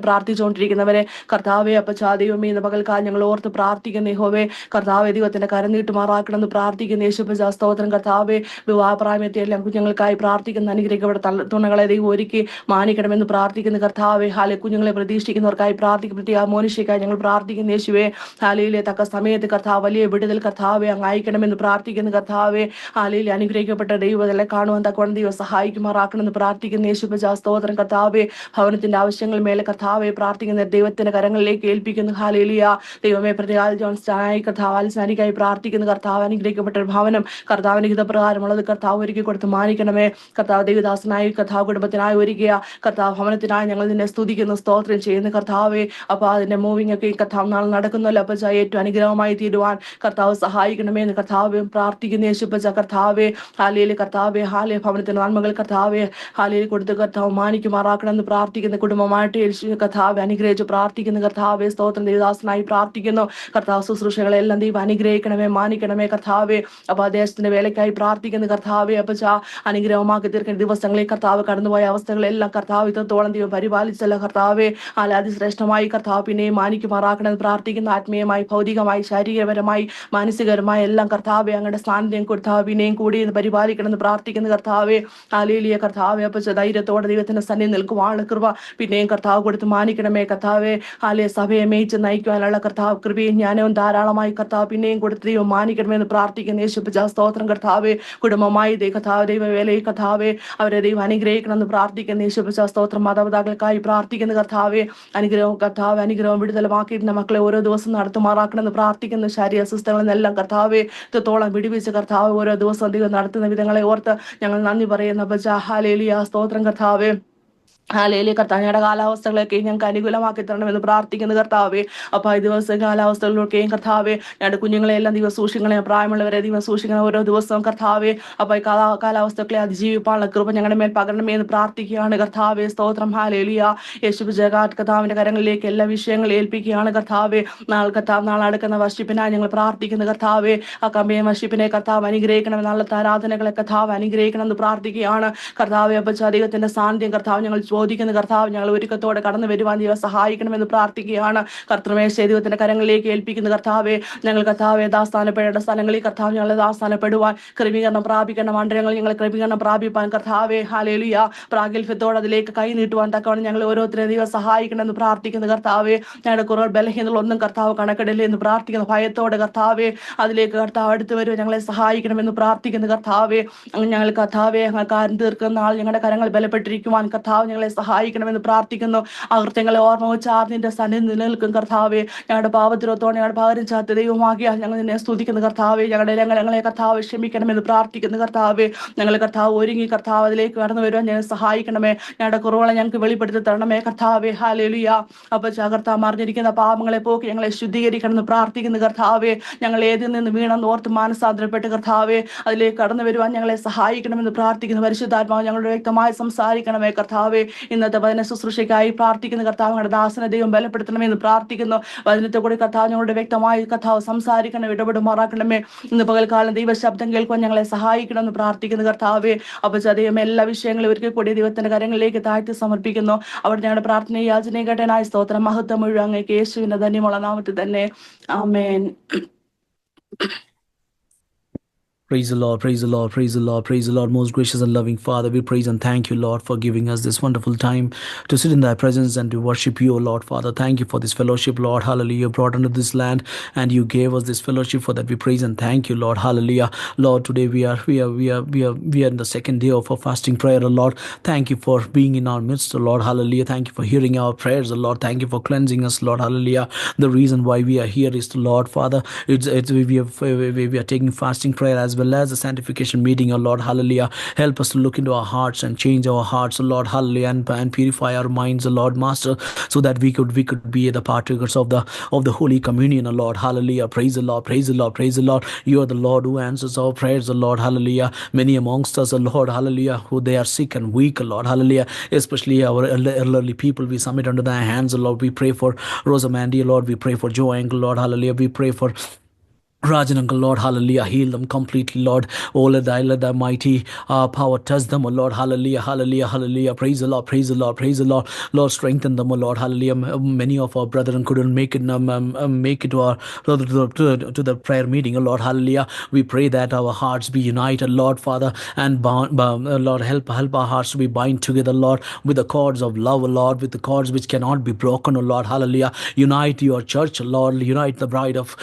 പ്രാർത്ഥിച്ചുകൊണ്ടിരിക്കുന്നവരെ കർത്താവെ അപ്പച്ച ദൈവമേ ഇന്ന് പകൽക്കാലം ഞങ്ങൾ ഓർത്ത് പ്രാർത്ഥിക്കുന്ന യഹോവേ കർത്താവെ ദൈവത്തിന്റെ കരം നീട്ടുമാറാക്കണമെന്ന് പ്രാർത്ഥിക്കുന്ന യേശുപ്പച്ച. സ്തോത്രം കർത്താവെ. വിവാഹപ്രായമെത്തിയ എല്ലാം കുഞ്ഞുങ്ങൾക്കായി പ്രാർത്ഥിക്കുന്ന അനുഗ്രഹിക്കപ്പെട്ട തുണകളെ ദൈവം ഒരുക്കി മാനിക്കണമെന്ന് പ്രാർത്ഥിക്കുന്ന കർത്താവെ. ഹാലെ കുഞ്ഞുങ്ങളെ പ്രതീക്ഷിക്കുന്നവർക്കായി പ്രാർത്ഥിക്കുന്ന മോനിഷയ്ക്കായി ഞങ്ങൾ പ്രാർത്ഥിക്കുന്ന യേശുവേ. ഹാലയിലെ തക്ക സമയത്ത് കർത്താവ് വലിയ വിടുതൽ കർത്താവെ അങ്ങ് അയക്കണമെന്ന് പ്രാർത്ഥിക്കുന്ന കർത്താവെ. ഹാലയിലെ അനുഗ്രഹിക്കപ്പെട്ട ദൈവത്തിലെ കാണുവാൻ തക്കവണ്ണം ദൈവം സഹായിക്കുമാറാക്കണമെന്ന് പ്രാർത്ഥിക്കുന്ന യേശുപ്പച്ച. സ്തോത്രം കർത്താവെ. ഭവനത്തിന്റെ ആവശ്യങ്ങൾ മേലെ കർത്താവെ പ്രാർത്ഥിക്കുന്ന ദൈവത്തിന്റെ കരങ്ങളിലേക്ക് ഏൽപ്പിക്കുന്നു. ഹാലേലിയ. ദൈവമേ പ്രതികാൽ ജോൺസ്റ്റായി കർത്താവ് ആൽസാനിക്കായി പ്രാർത്ഥിക്കുന്ന കർത്താവ് അനുഗ്രഹിക്കപ്പെട്ട ഒരു ഭവനം കർത്താവിന്റെ ഹിതപ്രകാരമുള്ളത് കർത്താവ് ഒരുക്കി കൊടുത്ത് മാനിക്കണമേ. കർത്താവ് ദൈവദാസനായി കർത്താവ് കുടുംബത്തിനായി ഒരുക്കിയ കർത്താവ് ഭവനത്തിനായി ഞങ്ങൾ നിന്നെ സ്തുതിക്കുന്നു, സ്തോത്രം ചെയ്യുന്ന കർത്താവെ. അപ്പൊ അതിന്റെ മൂവിംഗ് ഒക്കെ കർത്താവ് നാളെ നടക്കുന്നല്ലോ അപ്പച്ച ഏറ്റവും അനുഗ്രഹമായി തീരുവാൻ കർത്താവ് സഹായിക്കണമേ എന്ന് കർത്താവ് പ്രാർത്ഥിക്കുന്ന യേശുപ്പച്ച. കർത്താവെ ഹാലയിൽ കർത്താവെ ഹാലയ ഭവനത്തിന് നന്മകൾ കർത്താവെ ഹാലയിൽ കൊടുത്ത് കർത്താവ് മാനിക്കുമാറാക്കണം എന്ന് പ്രാർത്ഥിക്കുന്ന കുടുംബമായിട്ട് യേശു കർത്താവ് അനുഗ്രഹിച്ച് പ്രാർത്ഥിക്കുന്ന കർത്താവെ. സ്തോത്രം ദൈവദാസനായി പ്രാർത്ഥിക്കുന്നു കർത്താവ്. ശുശ്രൂഷകളെല്ലാം ദൈവം അനുഗ്രഹിക്കണമേ, മാനിക്കണമേ കർത്താവെ. അപ്പൊ ദേശത്തിന്റെ വേലയ്ക്കായി പ്രാർത്ഥിക്കുന്ന കർത്താവെ അപ്പച്ച അനുഗ്രഹമാക്കി തീർക്കുന്ന ദിവസങ്ങളിൽ കർത്താവ് കടന്നുപോയ അവസ്ഥകളെല്ലാം കർത്താവ് ഇത്രത്തോളം ദൈവം പരിപാലിച്ചല്ല കർത്താവെ. അതിശ്രേഷ്ഠമായി കർത്താവ് പിന്നെയും മാനിക്കുമാറാക്കണമെന്ന് പ്രാർത്ഥിക്കുന്ന ആത്മീയമായി ഭൗതികമായി ശാരീരികപരമായി മാനസികപരമായി എല്ലാം കർത്താവെ അങ്ങയുടെ സാന്നിധ്യം കർത്താവ് പിന്നെയും കൂടി പരിപാലിക്കണമെന്ന് പ്രാർത്ഥിക്കുന്ന കർത്താവെ. ഹാലേലിയ കർത്താവെ അപ്പച്ച ധൈര്യത്തോടെ ദൈവത്തിന്റെ സന്നിധി നിൽക്കുവാനുള്ള കൃപ പിന്നെയും കർത്താവ് കൊടുത്ത് മാനിക്കണമേ കർത്താവെ. ഹാലേ സഭയെ മേയിച്ച് നയിക്കുവാനുള്ള കർത്താവ് കൃപയും ജ്ഞാനവും ധാരാളമായി കർത്താവ് പിന്നെയും കൊടുത്ത് ദൈവം മാനിക്കണമെന്ന് പ്രാർത്ഥിക്കുന്ന യേശുപ്പച്ച. സ്തോത്രം കർത്താവെ. കുടുംബമായി കർത്താവ് ദൈവവേലയിൽ കർത്താവെ അവരെ ദൈവം അനുഗ്രഹിക്കണമെന്ന് പ്രാർത്ഥിക്കുന്ന യേശുപ്പച്ച. സ്തോത്രം. മാതാപിതാക്കൾക്കായി പ്രാർത്ഥിക്കുന്ന കർത്താവെ അനുഗ്രഹവും കർത്താവ് അനുഗ്രഹവും വിടുതലമാക്കിയിരുന്ന മക്കളെ ഓരോ ദിവസം നടത്തുമാറാക്കണമെന്ന് പ്രാർത്ഥിക്കുന്ന ശാരീരിക അസ്വസ്ഥകളിൽ നിന്നെല്ലാം കർത്താവെ ഇത്രത്തോളം വിടുവിച്ച് കർത്താവ് ഓരോ ദിവസം ദൈവം നടത്തുന്ന വിധങ്ങളെ ഓർത്ത് ഞങ്ങൾ നന്ദി പറയുന്ന അപ്പച്ച. ഹാലേലിയ. സ്തോത്രം കർത്താവെ. ഹാലേലിയ കർത്താവ്. ഞങ്ങളുടെ കാലാവസ്ഥകളൊക്കെ ഞങ്ങൾക്ക് അനുകൂലമാക്കി തരണമെന്ന് പ്രാർത്ഥിക്കുന്ന കർത്താവെ. അപ്പൊ ഈ ദിവസം കാലാവസ്ഥകളിലൊക്കെയും കർത്താവെ ഞങ്ങളുടെ കുഞ്ഞുങ്ങളെല്ലാം ദിവസം സൂക്ഷിക്കണേ, പ്രായമുള്ളവരെ ദിവസം സൂക്ഷിക്കണം ഓരോ ദിവസവും കർത്താവെ. അപ്പൊ ഈ കാലാവസ്ഥകളെ അതിജീവിപ്പാനുള്ള കൃപ ഞങ്ങളുടെ മേൽ പകരണമേ എന്ന് പ്രാർത്ഥിക്കുകയാണ് കർത്താവെ. സ്തോത്രം. ഹാലേലിയ. യേശു ജഗാത് കർത്താവിന്റെ കരങ്ങളിലേക്ക് എല്ലാ വിഷയങ്ങളും ഏൽപ്പിക്കുകയാണ് കർത്താവെ. നാളെ അടുക്കുന്ന വർഷിപ്പിനായി ഞങ്ങൾ പ്രാർത്ഥിക്കുന്ന കർത്താവെ. ആ കമ്പയെ വർഷിപ്പിനെ കർത്താവ് അനുഗ്രഹിക്കണം, നാളത്തെ ആരാധനകളെ കർത്താവ് അനുഗ്രഹിക്കണം എന്ന് പ്രാർത്ഥിക്കുകയാണ് കർത്താവെ. അപ്പൊ ദൈവത്തിന്റെ സാന്നിധ്യം കർത്താവ് ഞങ്ങൾ ചോദിക്കുന്ന കർത്താവ് ഞങ്ങൾ ഒരുക്കത്തോടെ കടന്നു വരുവാൻ ദൈവം സഹായിക്കണമെന്ന് പ്രാർത്ഥിക്കുകയാണ്. കർത്തൃമേശ ദൈവത്തിന്റെ കരങ്ങളിലേക്ക് ഏൽപ്പിക്കുന്ന കർത്താവെ. ഞങ്ങൾ കർത്താവെ ദാസ്ഥാനപ്പെടേണ്ട സ്ഥലങ്ങളിൽ കർത്താവ് ഞങ്ങളെ ദാസ്ഥാനപ്പെടുവാൻ ക്രമീകരണം പ്രാപിക്കണം, മണ്ഡലങ്ങൾ ഞങ്ങൾ ക്രമീകരണം പ്രാപിപ്പാൻ കർത്താവെ. ഹാലേലുയ. പ്രാഗൽഭ്യത്തോടെ അതിലേക്ക് കൈ നീട്ടുവാൻ തക്കവണ്ണം ഞങ്ങൾ ഓരോരുത്തരെ ദൈവം സഹായിക്കണമെന്ന് പ്രാർത്ഥിക്കുന്ന കർത്താവെ. ഞങ്ങളുടെ കുറവ് ബലഹീനതകളൊന്നും കർത്താവ് കണക്കിടല്ലേ എന്ന് പ്രാർത്ഥിക്കുന്ന ഭയത്തോടെ കർത്താവെ അതിലേക്ക് കർത്താവ് അടുത്ത് വരുവാൻ ഞങ്ങളെ സഹായിക്കണമെന്ന് പ്രാർത്ഥിക്കുന്ന കർത്താവെ. ഞങ്ങൾ കർത്താവെ കാര്യം തീർക്കുന്ന ആൾ ഞങ്ങളുടെ കരങ്ങൾ ബലപ്പെട്ടിരിക്കുവാൻ കർത്താവ് ഞങ്ങളെ ഞങ്ങളെ സഹായിക്കണമെന്ന് പ്രാർത്ഥിക്കുന്നു. അകൃത്യങ്ങളെ ഓർമ്മ വെച്ചാർ നിന്റെ സന്നിധി നിലനിൽക്കും കർത്താവെ. ഞങ്ങളുടെ പാപത്തിനൊത്തോടെ ഞങ്ങളുടെ പകരം ചാത്ത ദൈവമാകിയാൽ ഞങ്ങൾ നിന്നെ സ്തുതിക്കുന്നു കർത്താവെ. ഞങ്ങളെ കർത്താവ് ക്ഷമിക്കണമെന്ന് പ്രാർത്ഥിക്കുന്നു കർത്താവെ. ഞങ്ങൾ കർത്താവ് ഒരുങ്ങി കർത്താവ് അതിലേക്ക് കടന്നു വരുവാൻ ഞങ്ങൾ സഹായിക്കണമേ. ഞങ്ങളുടെ കുറവുകളെ ഞങ്ങൾക്ക് വെളിപ്പെടുത്തി തരണമേ കർത്താവെ. ഹല്ലേലൂയ. അപ്പച്ചാ കർത്താവ് മറിഞ്ഞിരിക്കുന്ന പാപങ്ങളെ പോക്കി ഞങ്ങളെ ശുദ്ധീകരിക്കണമെന്ന് പ്രാർത്ഥിക്കുന്നു കർത്താവെ. ഞങ്ങൾ ഏതിൽ നിന്ന് വീണെന്ന് ഓർത്ത് മാനസാന്തരപ്പെട്ട് കർത്താവെ അതിലേക്ക് കടന്നു വരുവാൻ ഞങ്ങളെ സഹായിക്കണമെന്ന് പ്രാർത്ഥിക്കുന്നു. പരിശുദ്ധാത്മാവ് ഞങ്ങളുടെ വ്യക്തമായി സംസാരിക്കണമേ കർത്താവെ. ഇന്നത്തെ വചന ശുശ്രൂഷയ്ക്കായി പ്രാർത്ഥിക്കുന്ന കർത്താവ് ഞങ്ങളുടെ ദാസനെ ദൈവം ബലപ്പെടുത്തണമെന്ന് പ്രാർത്ഥിക്കുന്നു. വചനത്തെ കൂടി കർത്താവ് ഞങ്ങളുടെ വ്യക്തമായി കർത്താവ് സംസാരിക്കണം, ഇടപെടുമാറാക്കണമേ. ഇന്ന് പകൽക്കാലം ദൈവശബ്ദം കേൾക്കുവാൻ ഞങ്ങളെ സഹായിക്കണമെന്ന് പ്രാർത്ഥിക്കുന്നു കർത്താവെ. അപ്പച്ചാ ദൈവം എല്ലാ വിഷയങ്ങളും ഒരിക്കൽ കൂടി ദൈവത്തിന്റെ കരങ്ങളിലേക്ക് താഴ്ത്തി സമർപ്പിക്കുന്നു. അവിടെ ഞങ്ങളുടെ പ്രാർത്ഥനയും യാചനയും കേട്ടനായ സ്തോത്രം. മഹത്വം മുഴുവൻ അങ്ങേക്ക് യേശുവിന്റെ ധന്യമുള്ള നാമത്തിൽ തന്നെ. ആമേൻ. Praise the Lord, praise the Lord, praise the Lord, praise the Lord. Most gracious and loving Father, we praise and thank you, Lord, for giving us this wonderful time to sit in thy presence and to worship you, O Lord, Father. Thank you for this fellowship, Lord. Hallelujah. You brought unto this land and you gave us this fellowship. For that we praise and thank you, Lord. Hallelujah. Lord, today we are in the second day of our fasting prayer, O Lord. Thank you for being in our midst, O Lord. Hallelujah. Thank you for hearing our prayers, O Lord. Thank you for cleansing us, Lord. Hallelujah. The reason why we are here is to, Lord, Father, we are taking fasting prayer as well as the sanctification meeting, O Lord. Hallelujah. Help us to look into our hearts and change our hearts, O Lord. Hallelujah. And purify our minds, O Lord, Master, so that we could be the partakers of the Holy Communion, O Lord. Hallelujah. Praise the Lord. Praise the Lord. Praise the Lord. You are the Lord who answers our prayers, O Lord. Hallelujah. Many amongst us, O Lord. Hallelujah. Who they are sick and weak, O Lord. Hallelujah. Especially our elderly people, we submit under thy hands, O Lord. We pray for Rosamandi, Lord. We pray for Joe Angle, Lord. Hallelujah. We pray for Rajan uncle, Lord, hallelujah, heal them completely, Lord. Oh, let thy mighty power touch them, oh Lord, hallelujah, hallelujah, hallelujah. Praise the Lord, praise the Lord, praise the Lord. Lord, strengthen them, oh Lord, hallelujah. Many of our brethren couldn't make it to the prayer meeting, oh Lord, hallelujah. We pray that our hearts be united, Lord, Father, and Lord, help our hearts to be bind together, Lord, with the cords of love, oh Lord, with the cords which cannot be broken, oh Lord, hallelujah. Unite your church, Lord, unite the bride of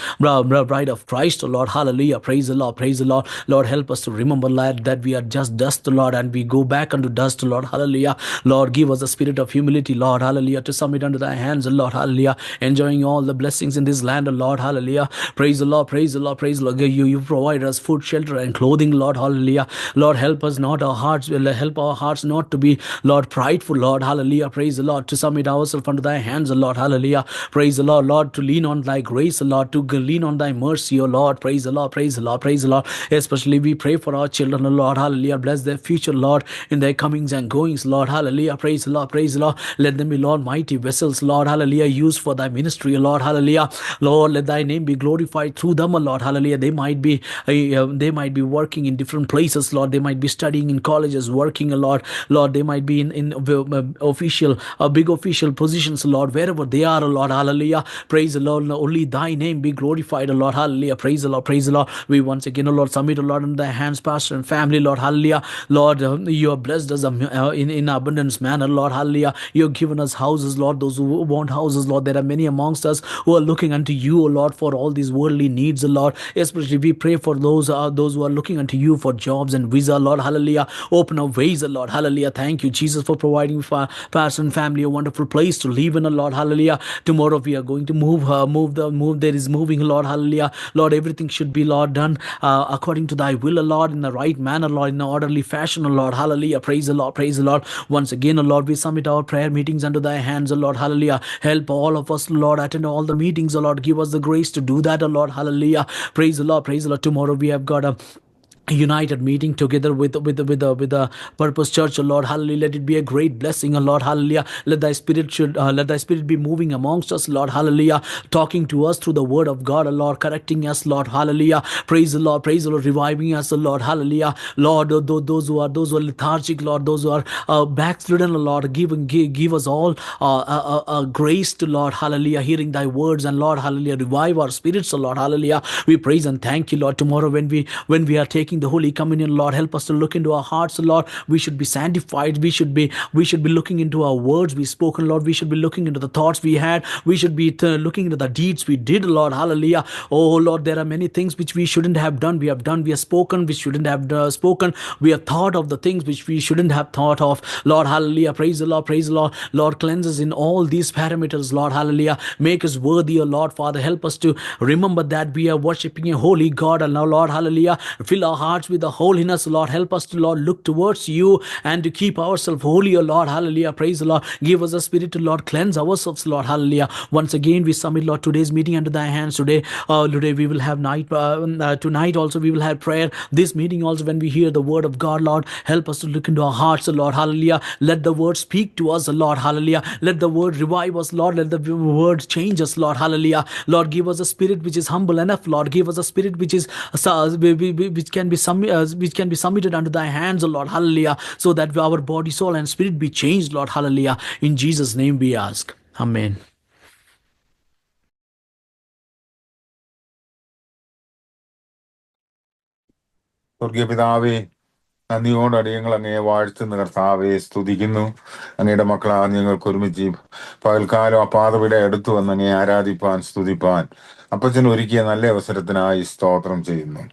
Christ, oh Lord, hallelujah. Praise the Lord, praise the Lord. Lord, help us to remember, Lord, that we are just dust, Lord, and we go back unto dust, Lord, hallelujah. Lord, give us the spirit of humility, Lord, hallelujah, to submit unto thy hands, Lord, hallelujah, enjoying all the blessings in this land, Lord, hallelujah. Praise the Lord, praise the Lord, praise the Lord. You provide us food, shelter, and clothing, Lord, hallelujah. Lord, help us not help our hearts not to be, Lord, prideful, Lord, hallelujah. Praise the Lord, to submit ourselves unto thy hands, Lord, hallelujah. Praise the Lord, Lord, to lean on thy grace, Lord, to lean on thy mercy, O Lord. Praise the Lord, praise the Lord, praise the Lord. Especially we pray for our children, O Lord, hallelujah. Bless their future, Lord, in their comings and goings, Lord, hallelujah. Praise the Lord, praise the Lord. Let them be, Lord, mighty vessels, Lord, hallelujah, used for thy ministry, O Lord, hallelujah. Lord, let thy name be glorified through them, O Lord, hallelujah. They might be working in different places, Lord. They might be studying in colleges, working, O Lord. Lord, they might be in big official positions, Lord, wherever they are, O Lord, hallelujah. Praise the Lord. Only thy name be glorified, O Lord, hallelujah. Praise the Lord, praise the Lord. We once again, O Lord, submit, O Lord, in thy hands, pastor and family, Lord, hallelujah. Lord, you have blessed us in abundance manner, Lord, hallelujah. You have given us houses, Lord, those who want houses, Lord. There are many amongst us who are looking unto you, O Lord, for all these worldly needs, O Lord. Especially we pray for those who are looking unto you for jobs and visa, Lord, hallelujah. Open up ways, O Lord, hallelujah. Thank you, Jesus, for providing for pastor and family a wonderful place to live in, O Lord, hallelujah. Tomorrow we are going to move. There is moving, Lord, hallelujah. Lord, everything should be, Lord, done according to thy will, O Lord, in the right manner, Lord, in an orderly fashion, O Lord, hallelujah. Praise the Lord, praise the Lord. Once again, O Lord, we submit our prayer meetings unto thy hands, O Lord, hallelujah. Help all of us, Lord, attend all the meetings, O Lord. Give us the grace to do that, O Lord, hallelujah. Praise the Lord, praise the Lord. Tomorrow we have got a united meeting together with the Purpose Church, O Lord, hallelujah. Let it be a great blessing, O Lord, hallelujah. Let thy spirit be moving amongst us, Lord, hallelujah, talking to us through the word of God, O Lord, correcting us, Lord, hallelujah. Praise the Lord, reviving us, O Lord, hallelujah. Lord, those who are lethargic, Lord, those who are backslidden, O Lord, give us all grace to, Lord, hallelujah, hearing thy words, and Lord, hallelujah, revive our spirits, O Lord, hallelujah. We praise and thank you, Lord. Tomorrow when we are taking taking the Holy Communion, Lord. Help us to look into our hearts, Lord. We should be sanctified. We should be looking into our words we spoken, Lord. We should be looking into the thoughts we had. We should be looking into the deeds we did, Lord. Hallelujah. Oh, Lord, there are many things which we shouldn't have done. We have done. We have spoken which shouldn't have spoken. We have thought of the things which we shouldn't have thought of. Lord, hallelujah. Praise the Lord. Praise the Lord. Lord, cleanse us in all these parameters, Lord. Hallelujah. Make us worthy, O Lord, Father. Help us to remember that we are worshiping a holy God. And now, Lord, hallelujah. Fill our hearts with the holiness, Lord. Help us to, Lord, look towards you and to keep ourselves holy, O Lord. Hallelujah. Praise the Lord. Give us a spirit to, Lord, cleanse ourselves, Lord. Hallelujah. Once again, we submit, Lord, today's meeting under thy hands. Today we will have tonight also we will have prayer. This meeting also, when we hear the word of God, Lord, help us to look into our hearts, Lord. Hallelujah. Let the word speak to us, Lord. Hallelujah. Let the word revive us, Lord. Let the word change us, Lord. Hallelujah. Lord, give us a spirit which is humble enough, Lord. Give us a spirit which is which can be submitted unto thy hands, Lord. Hallelujah. So that our body, soul, and spirit be changed, Lord. Hallelujah. In Jesus' name we ask. Amen. സ്വർഗീയ പിതാവേ, നന്ദിയോട് അടിയങ്ങൾ അങ്ങയെ വാഴ്ത്തുന്ന കർത്താവെ സ്തുതിക്കുന്നു. അങ്ങയുടെ മക്കളാ ഞങ്ങൾക്ക് ഒരുമിച്ച് പകൽക്കാലം അപ്പാതവിടെ അടുത്തു വന്ന് അങ്ങയെ ആരാധിപ്പാൻ സ്തുതിപ്പാൻ അപ്പച്ചൻ ഒരുക്കിയ നല്ല അവസരത്തിനായി സ്തോത്രം ചെയ്യുന്നു.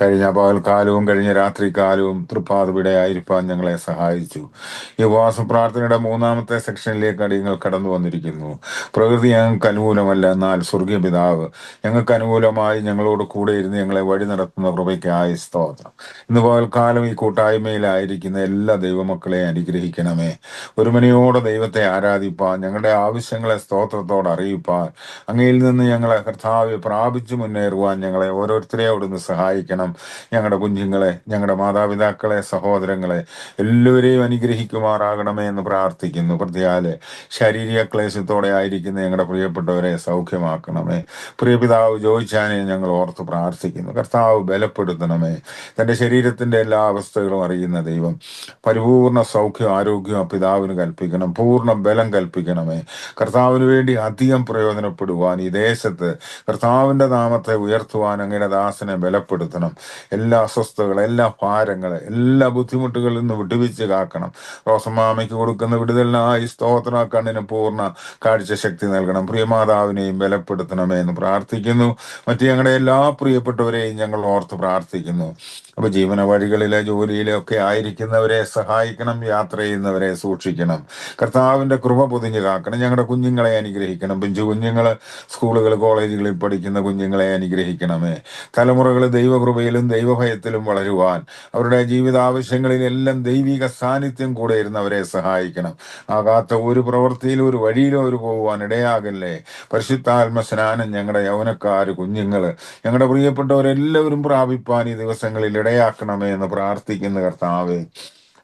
കഴിഞ്ഞ പകൽക്കാലവും കഴിഞ്ഞ രാത്രികാലവും തൃപ്പാതവിടെയായിരിക്കാൻ ഞങ്ങളെ സഹായിച്ചു. ഈ ഉപവാസ പ്രാർത്ഥനയുടെ 3ാമത്തെ സെക്ഷനിലേക്ക് അടിയങ്ങൾ കടന്നു വന്നിരിക്കുന്നു. പ്രകൃതി ഞങ്ങൾക്ക് അനുകൂലമല്ല, എന്നാൽ സ്വർഗീയ പിതാവ് ഞങ്ങൾക്ക് അനുകൂലമായി ഞങ്ങളോട് കൂടെ ഇരുന്ന് ഞങ്ങളെ വഴി നടത്തുന്ന കൃപയ്ക്കായി സ്തോത്രം. ഇന്ന് പകൽക്കാലം ഈ കൂട്ടായ്മയിലായിരിക്കുന്ന എല്ലാ ദൈവമക്കളെ അനുഗ്രഹിക്കണമേ. ഒരുമനയോടെ ദൈവത്തെ ആരാധിപ്പാൻ, ഞങ്ങളുടെ ആവശ്യങ്ങളെ സ്തോത്രത്തോടെ അറിയിപ്പാൻ, അങ്ങയിൽ നിന്ന് ഞങ്ങളെ കർത്താവെ പ്രാപിച്ചു മുന്നേറുവാൻ ഞങ്ങളെ ഓരോരുത്തരെ അവിടുന്ന് സഹായിക്കണം. ഞങ്ങളുടെ കുഞ്ഞുങ്ങളെ, ഞങ്ങളുടെ മാതാപിതാക്കളെ, സഹോദരങ്ങളെ എല്ലാവരെയും അനുഗ്രഹിക്കുമാറാകണമേ എന്ന് പ്രാർത്ഥിക്കുന്നു. പ്രതിയാല് ശാരീരിക ക്ലേശത്തോടെ ആയിരിക്കുന്ന ഞങ്ങളുടെ പ്രിയപ്പെട്ടവരെ സൗഖ്യമാക്കണമേ. പ്രിയപിതാവ് ജോയിച്ചാനെ ഞങ്ങൾ ഓർത്ത് പ്രാർത്ഥിക്കുന്നു. കർത്താവ് ബലപ്പെടുത്തണമേ. തൻ്റെ ശരീരത്തിൻ്റെ എല്ലാ അവസ്ഥകളും അറിയുന്ന ദൈവം പരിപൂർണ സൗഖ്യം ആരോഗ്യം ആ പിതാവിന് കൽപ്പിക്കണം. പൂർണ്ണ ബലം കൽപ്പിക്കണമേ. കർത്താവിന് വേണ്ടി അധികം പ്രയോജനപ്പെടുവാൻ ഈ ദേശത്ത് കർത്താവിൻ്റെ നാമത്തെ ഉയർത്തുവാൻ അങ്ങയുടെ ദാസനെ ബലപ്പെടുത്തണം. എല്ലാ അസ്വസ്ഥകൾ, എല്ലാ ഭാരങ്ങൾ, എല്ലാ ബുദ്ധിമുട്ടുകളിൽ നിന്ന് വിടുവിച്ച് കാക്കണം. റോസമ്മാമയ്ക്ക് കൊടുക്കുന്ന വിടുതലിനായി സ്തോത്ര കണ്ണിന് പൂർണ്ണ കാഴ്ച ശക്തി നൽകണം. പ്രിയമാതാവിനെയും ബലപ്പെടുത്തണമേ എന്ന് പ്രാർത്ഥിക്കുന്നു. മറ്റ് ഞങ്ങളുടെ എല്ലാ പ്രിയപ്പെട്ടവരെയും ഞങ്ങൾ ഓർത്ത് പ്രാർത്ഥിക്കുന്നു. അപ്പൊ ജീവന വഴികളിലെ ജോലിയിലൊക്കെ ആയിരിക്കുന്നവരെ സഹായിക്കണം. യാത്ര ചെയ്യുന്നവരെ സൂക്ഷിക്കണം. കർത്താവിന്റെ കൃപ പൊതിഞ്ഞു കാക്കണം. ഞങ്ങളുടെ കുഞ്ഞുങ്ങളെ അനുഗ്രഹിക്കണം. പിഞ്ചു കുഞ്ഞുങ്ങൾ, സ്കൂളുകൾ, കോളേജുകളിൽ പഠിക്കുന്ന കുഞ്ഞുങ്ങളെ അനുഗ്രഹിക്കണമേ. തലമുറകൾ ദൈവകൃപയിലും ദൈവഭയത്തിലും വളരുവാൻ, അവരുടെ ജീവിതാവശ്യങ്ങളിലെല്ലാം ദൈവിക സാന്നിധ്യം കൂടെ ഇരുന്നവരെ സഹായിക്കണം. ആകാത്ത ഒരു പ്രവൃത്തിയിലും ഒരു വഴിയിലും അവർ പോകുവാൻ ഇടയാകല്ലേ. പരിശുദ്ധാത്മ സ്നാനം ഞങ്ങളുടെ യൗവനക്കാര്, കുഞ്ഞുങ്ങൾ, ഞങ്ങളുടെ പ്രിയപ്പെട്ടവരെല്ലാവരും പ്രാപിപ്പാൻ ഈ ദിവസങ്ങളിൽ ഇടയാക്കണമേ എന്ന് പ്രാർത്ഥിക്കുന്ന കർത്താവേ,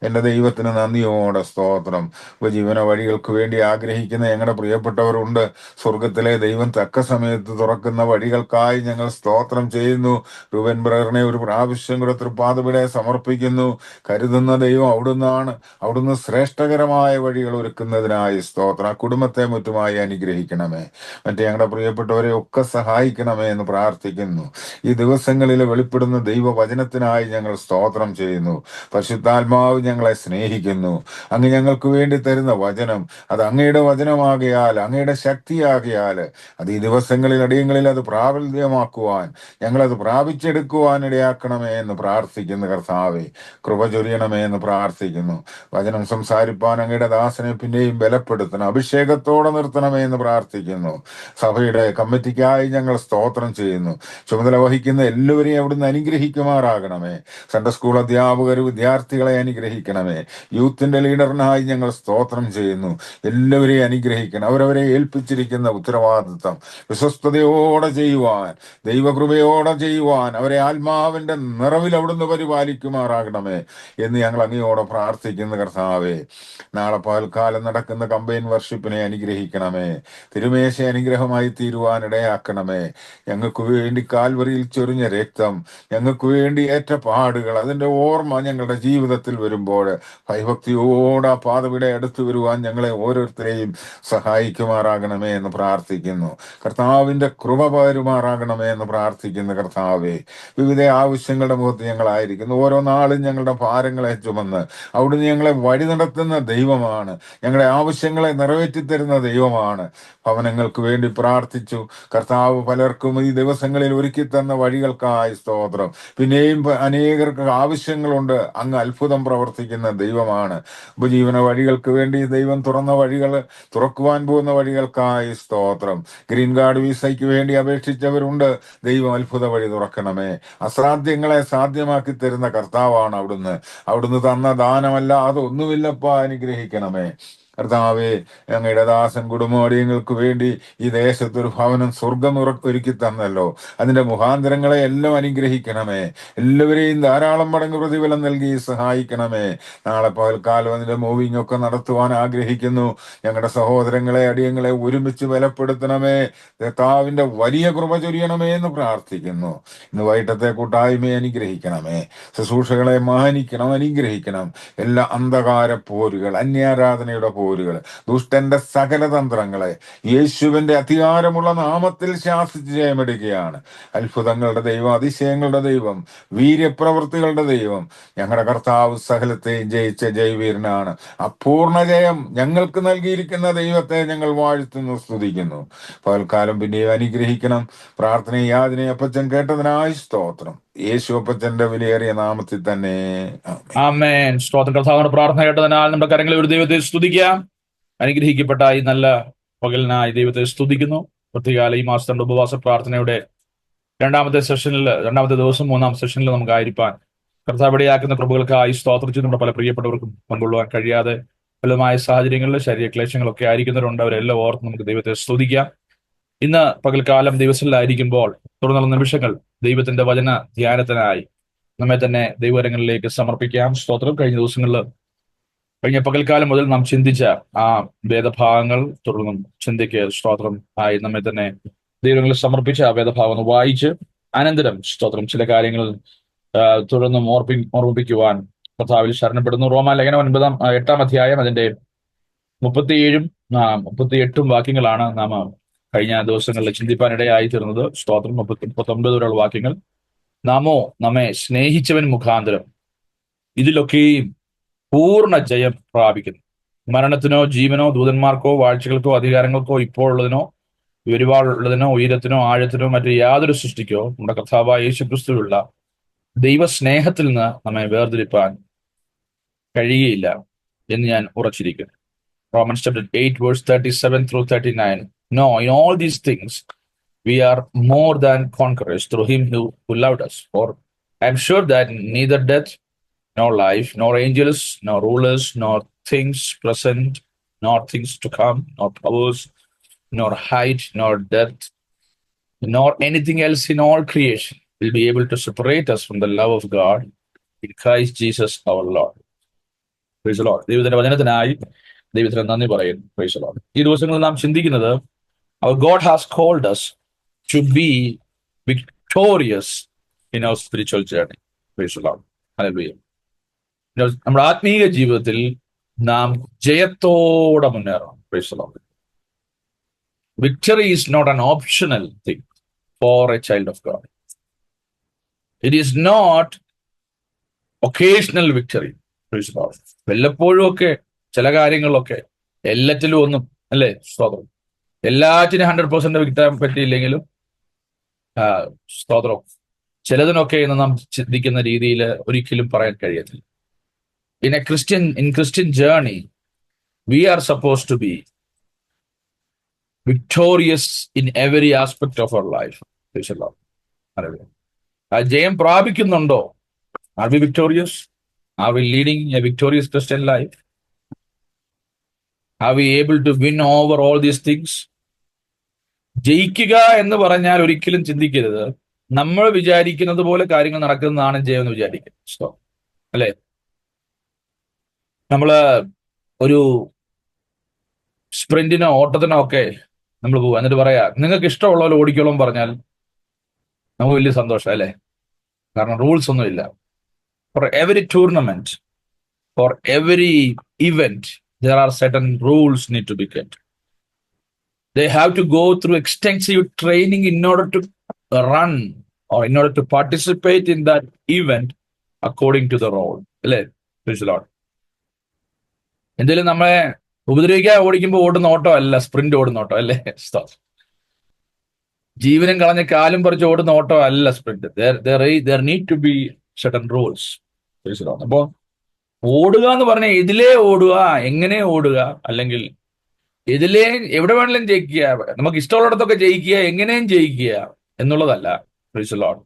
എൻ്റെ ദൈവത്തിന് നന്ദിയോടെ സ്തോത്രം. ഉപജീവന വഴികൾക്ക് വേണ്ടി ആഗ്രഹിക്കുന്ന ഞങ്ങളുടെ പ്രിയപ്പെട്ടവരുണ്ട്. സ്വർഗത്തിലെ ദൈവം തക്ക സമയത്ത് തുറക്കുന്ന വഴികൾക്കായി ഞങ്ങൾ സ്തോത്രം ചെയ്യുന്നു. രൂപൻ ബ്രദറിനെ ഒരു പ്രാവശ്യം കൂടെ തൃപ്പാദവിടെ സമർപ്പിക്കുന്നു. കരുതുന്ന ദൈവം അവിടുന്നാണ്. അവിടുന്ന് ശ്രേഷ്ഠകരമായ വഴികൾ ഒരുക്കുന്നതിനായി സ്തോത്രം. കുടുംബത്തെ മറ്റുമായി അനുഗ്രഹിക്കണമേ. മറ്റേ ഞങ്ങളുടെ പ്രിയപ്പെട്ടവരെ ഒക്കെ സഹായിക്കണമേ എന്ന് പ്രാർത്ഥിക്കുന്നു. ഈ ദിവസങ്ങളിൽ വെളിപ്പെടുന്ന ദൈവവചനത്തിനായി ഞങ്ങൾ സ്തോത്രം ചെയ്യുന്നു. പരിശുദ്ധാത്മാവ് ഞങ്ങളെ സ്നേഹിക്കുന്നു. അങ്ങ് ഞങ്ങൾക്ക് വേണ്ടി തരുന്ന വചനം അത് അങ്ങയുടെ വചനമാകിയാൽ, അങ്ങയുടെ ശക്തിയാകിയാൽ അത് ഈ ദിവസങ്ങളിൽ അടിയങ്ങളിൽ അത് പ്രാബല്യമാക്കുവാൻ, ഞങ്ങളത് പ്രാപിച്ചെടുക്കുവാൻ ഇടയാക്കണമേ എന്ന് പ്രാർത്ഥിക്കുന്നു. കർത്താവേ, കൃപ ചൊരിയണമേ എന്ന് പ്രാർത്ഥിക്കുന്നു. വചനം സംസാരിപ്പാൻ അങ്ങയുടെ ദാസനെ പിന്നെയും ബലപ്പെടുത്തണം, അഭിഷേകത്തോടെ നിർത്തണമേ എന്ന് പ്രാർത്ഥിക്കുന്നു. സഭയുടെ കമ്മിറ്റിക്കായി ഞങ്ങൾ സ്തോത്രം ചെയ്യുന്നു. ചുമതല വഹിക്കുന്ന എല്ലാവരെയും അവിടുന്ന് അനുഗ്രഹിക്കുമാറാകണമേ. സൺഡേ സ്കൂൾ അധ്യാപകർ, വിദ്യാർത്ഥികളെ അനുഗ്രഹിക്കണമേ. യൂത്തിന്റെ ലീഡറിനായി ഞങ്ങൾ സ്തോത്രം ചെയ്യുന്നു. എല്ലാവരെയും അനുഗ്രഹിക്കണം. അവരവരെ ഏൽപ്പിച്ചിരിക്കുന്ന ഉത്തരവാദിത്വം വിശ്വസ്തയോടെ ചെയ്യുവാൻ, ദൈവകൃപയോടെ ചെയ്യുവാൻ, അവരെ ആത്മാവിന്റെ നിറവിൽ അവിടുന്ന് പരിപാലിക്കുമാറാകണമേ എന്ന് ഞങ്ങൾ അങ്ങയോടെ പ്രാർത്ഥിക്കുന്ന കർത്താവേ, നാളെ പകൽക്കാലം നടക്കുന്ന കമ്പൈൻ വർഷിപ്പിനെ അനുഗ്രഹിക്കണമേ. തിരുമേശ അനുഗ്രഹമായി തീരുവാൻ ഇടയാക്കണമേ. ഞങ്ങൾക്ക് വേണ്ടി കാൽവറിയിൽ ചൊരിഞ്ഞ രക്തം, ഞങ്ങൾക്ക് വേണ്ടി ഏറ്റ പാടുകൾ, അതിന്റെ ഓർമ്മ ഞങ്ങളുടെ ജീവിതത്തിൽ വരുമ്പോൾ വരുമ്പോൾ ഭയഭക്തിയോടെ ആ പാതവിടെ അടുത്ത് വരുവാൻ ഞങ്ങളെ ഓരോരുത്തരെയും സഹായിക്കുമാറാകണമേ എന്ന് പ്രാർത്ഥിക്കുന്നു. കർത്താവിൻ്റെ കൃപ പകരുമാറാകണമേ എന്ന് പ്രാർത്ഥിക്കുന്നു. കർത്താവെ, വിവിധ ആവശ്യങ്ങളുടെ മുഖത്ത് ഞങ്ങളായിരിക്കുന്നു. ഓരോ നാളും ഞങ്ങളുടെ ഭാരങ്ങളെ ചുമന്ന് അവിടുന്ന് ഞങ്ങളെ വഴി നടത്തുന്ന ദൈവമാണ്. ഞങ്ങളുടെ ആവശ്യങ്ങളെ നിറവേറ്റിത്തരുന്ന ദൈവമാണ്. ഭവനങ്ങൾക്ക് വേണ്ടി പ്രാർത്ഥിച്ചു. കർത്താവ് പലർക്കും ഈ ദിവസങ്ങളിൽ ഒരുക്കി തന്ന വഴികൾക്കായി സ്തോത്രം. പിന്നെയും അനേകർക്ക് ആവശ്യങ്ങളുണ്ട്. അങ്ങ് അത്ഭുതം പ്രവർത്തിക്കുന്ന ദൈവമാണ്. ഉപജീവന വഴികൾക്ക് വേണ്ടി ദൈവം തുറന്ന വഴികൾ, തുറക്കുവാൻ പോകുന്ന വഴികൾക്കായി സ്തോത്രം. ഗ്രീൻ കാർഡ് വിസയ്ക്ക് വേണ്ടി അപേക്ഷിച്ചവരുണ്ട്. ദൈവം അത്ഭുത വഴി തുറക്കണമേ. അസാധ്യങ്ങളെ സാധ്യമാക്കി തരുന്ന കർത്താവാണ് അവിടുന്ന്. അവിടുന്ന് തന്ന ദാനമല്ല അതൊന്നുമില്ലപ്പാ, അനുഗ്രഹിക്കണമേ. കർത്താവെ, ഞങ്ങളുടെ ദാസൻ കുടുംബാടിയങ്ങൾക്ക് വേണ്ടി ഈ ദേശത്തൊരു ഭവനം സ്വർഗം ഒരുക്കി തന്നല്ലോ. അതിന്റെ മുഖാന്തരങ്ങളെ എല്ലാം അനുഗ്രഹിക്കണമേ. എല്ലാവരെയും ധാരാളം മടങ്ങ് പ്രതിഫലം നൽകി സഹായിക്കണമേ. നാളെ പകൽക്കാലം അതിന്റെ മൂവിങ് ഒക്കെ നടത്തുവാൻ ആഗ്രഹിക്കുന്നു. ഞങ്ങളുടെ സഹോദരങ്ങളെ, അടിയങ്ങളെ ഒരുമിച്ച് ബലപ്പെടുത്തണമേ. കർത്താവിന്റെ വലിയ കൃപ ചൊരിയണമേ എന്ന് പ്രാർത്ഥിക്കുന്നു. ഇന്ന് വൈകിട്ടത്തെ കൂട്ടായ്മയെ അനുഗ്രഹിക്കണമേ. ശുശ്രൂഷകളെ മാനിക്കണം, അനുഗ്രഹിക്കണം. എല്ലാ അന്ധകാര പോരുകൾ, അന്യാരാധനയുടെ പോരുകൾ, ദുഷ്ടന്റെ സകല തന്ത്രങ്ങളെ യേശുവിന്റെ അധികാരമുള്ള നാമത്തിൽ ശാസിച്ച് ജയമെടുക്കുകയാണ്. അത്ഭുതങ്ങളുടെ ദൈവം, അതിശയങ്ങളുടെ ദൈവം, വീര്യപ്രവൃത്തികളുടെ ദൈവം, ഞങ്ങളുടെ കർത്താവ് സകലത്തെയും ജയിച്ച ജയവീരനാണ്. അപൂർണ ജയം ഞങ്ങൾക്ക് നൽകിയിരിക്കുന്ന ദൈവത്തെ ഞങ്ങൾ വാഴ്ത്തുന്നു, സ്തുതിക്കുന്നു. പകൽക്കാലം പിന്നെയും അനുഗ്രഹിക്കണം. പ്രാർത്ഥനയും യാചനയും അപ്പച്ചൻ കേട്ടതിനായി സ്തോത്രം. യേശു അപ്പച്ചന്റെ വിലയേറിയ നാമത്തിൽ തന്നെ ആമേൻ. സ്തോത്രം. കർത്താവിന്റെ പ്രാർത്ഥന കേട്ടതിനാൽ നമ്മുടെ കരങ്ങളെ ഒരു ദൈവത്തെ സ്തുതിക്കാം. അനുഗ്രഹിക്കപ്പെട്ട ഈ നല്ല പകലിനായി ദൈവത്തെ സ്തുതിക്കുന്നു. പ്രത്യേകാല ഈ മാസത്തെ ഉപവാസ പ്രാർത്ഥനയുടെ രണ്ടാമത്തെ ദിവസം 3-ാം സെഷനിൽ നമുക്ക് ആയിരിക്കാൻ കർത്താവ് ഇടയാക്കുന്ന കൃപകൾക്കായി സ്തോത്രം ചെയ്ത് നമ്മുടെ പല പ്രിയപ്പെട്ടവർക്കും പങ്കുകൊള്ളുവാൻ കഴിയാതെ ഫലമായ സാഹചര്യങ്ങളിൽ ശരീരക്ലേശങ്ങളൊക്കെ ആയിരിക്കുന്നവരുണ്ട്. അവരെല്ലാം ഓർത്ത് നമുക്ക് ദൈവത്തെ സ്തുതിക്കാം. ഇന്ന് പകൽക്കാലം ദിവസത്തിലായിരിക്കുമ്പോൾ തുടർന്നുള്ള നിമിഷങ്ങൾ ദൈവത്തിന്റെ വചന ധ്യാനത്തിനായി നമ്മെ തന്നെ ദൈവകരങ്ങളിലേക്ക് സമർപ്പിക്കാം. സ്തോത്രം. കഴിഞ്ഞ പകൽക്കാലം മുതൽ നാം ചിന്തിച്ച ആ വേദഭാഗങ്ങൾ തുടർന്നും ചിന്തയ്ക്ക് സ്തോത്രം ആയി നമ്മെ തന്നെ ദൈവങ്ങളിൽ സമർപ്പിച്ച ആ വേദഭാഗം ഒന്ന് വായിച്ച് അനന്തരം സ്തോത്രം ചില കാര്യങ്ങൾ തുടർന്നും ഓർമ്മിപ്പിക്കുവാൻ കർത്താവിൽ ശരണപ്പെടുന്നു. റോമാലേഖനം 8-ാം അധ്യായം അതിന്റെ 37-ഉം 38-ഉം വാക്യങ്ങളാണ് നാം കഴിഞ്ഞ ദിവസങ്ങളിൽ ചിന്തിപ്പാനിടയായി തീർന്നത്. സ്തോത്രം. 39 വരെയുള്ള വാക്യങ്ങൾ. നാമോ നമ്മെ സ്നേഹിച്ചവൻ മുഖാന്തരം ഇതിലൊക്കെയും പൂർണ്ണ ജയം പ്രാപിക്കുന്നു. മരണത്തിനോ ജീവനോ ദൂതന്മാർക്കോ വാഴ്ചകൾക്കോ അധികാരങ്ങൾക്കോ ഇപ്പോഴുള്ളതിനോ വരുവാനുള്ളതിനോ ഉയരത്തിനോ ആഴത്തിനോ മറ്റു യാതൊരു സൃഷ്ടിക്കോ നമ്മുടെ കർത്താവായ യേശുക്രിസ്തുവിലുള്ള ദൈവസ്നേഹത്തിൽ നിന്ന് നമ്മെ വേർതിരിപ്പാൻ കഴിയുകയില്ല എന്ന് ഞാൻ ഉറച്ചിരിക്കുന്നു. Romans chapter 8 verse 37 through 39. No, in all these things we are more than conquerors through him who loved us. For I am sure that neither death nor life, nor angels, nor rulers, nor things present, nor things to come, nor powers, nor height, nor depth, nor anything else in all creation will be able to separate us from the love of God in Christ Jesus our Lord. Praise the Lord. ദൈവത്തിന്റെ വചനത്തിനായി ദൈവത്തിന് നന്ദി പറയുന്നു. Praise the Lord. ഈ ദിവസങ്ങളിൽ നാം ചിന്തിക്കുന്നത് our God has called us to be victorious in our spiritual journey. Praise the Lord. Hallelujah. നമ്മുടെ ആത്മീയ ജീവിതത്തിൽ നാം ജയത്തോടെ മുന്നേറണം. Praise the Lord. Victory is not an optional thing for a child of God. It is not occasional victory. Praise the Lord. വല്ലപ്പോഴും ഒക്കെ ചില കാര്യങ്ങളിലൊക്കെ എല്ലാറ്റിലും ഒന്നും അല്ലേ സ്തോത്രം എല്ലാറ്റിനും 100% കിട്ടാൻ പറ്റിയില്ലെങ്കിലും സ്തോത്രം ചിലതിനൊക്കെ എന്ന് നാം ചിന്തിക്കുന്ന രീതിയിൽ ഒരിക്കലും പറയാൻ കഴിയത്തില്ല. In Christian journey, we are supposed to be victorious in every aspect of our life. ജയം പ്രാപിക്കുന്നുണ്ടോ? Are we victorious? Are we leading a victorious Christian life? Are we able to win over all these things? ജയിക്കുക എന്ന് പറഞ്ഞാൽ ഒരിക്കലും ചിന്തിക്കരുത് നമ്മൾ വിചാരിക്കുന്നത് പോലെ കാര്യങ്ങൾ നടക്കുന്നതാണ് ജയം എന്ന് വിചാരിക്കുക. അല്ലെ, നമ്മള് ഒരു സ്പ്രിന്റിനോ ഓട്ടത്തിനോ ഒക്കെ നമ്മൾ പോകും, എന്നിട്ട് പറയാ നിങ്ങൾക്ക് ഇഷ്ടമുള്ള പോലെ ഓടിക്കോളം പറഞ്ഞാൽ നമുക്ക് വലിയ സന്തോഷം അല്ലേ, കാരണം റൂൾസ് ഒന്നുമില്ല. For every tournament, For every event, there are certain rules need to be kept. They have to go through extensive training in order to run or in order to participate in that event according to the role. അല്ലേ? Praise the Lord. എന്തെങ്കിലും നമ്മളെ ഉപദ്രവിക്കാൻ ഓടിക്കുമ്പോൾ ഓടുന്ന ഓട്ടം അല്ല, sprint ഓടുന്ന ഓട്ടം അല്ലേ? ജീവനും കളഞ്ഞ് കാലും പറിച്ച് ഓടുന്ന ഓട്ടം അല്ല sprint. There need to be certain rules. Praise the Lord. അപ്പോ ഓടുക എന്ന് പറഞ്ഞാൽ ഇതിലേ ഓടുക, എങ്ങനെ ഓടുക, അല്ലെങ്കിൽ ഇതിലേ എവിടെ വേണമെങ്കിലും ജയിക്കുക, നമുക്ക് ഇഷ്ടമുള്ളിടത്തൊക്കെ ജയിക്കുക, എങ്ങനെയും ജയിക്കുക എന്നുള്ളതല്ല. Praise the Lord.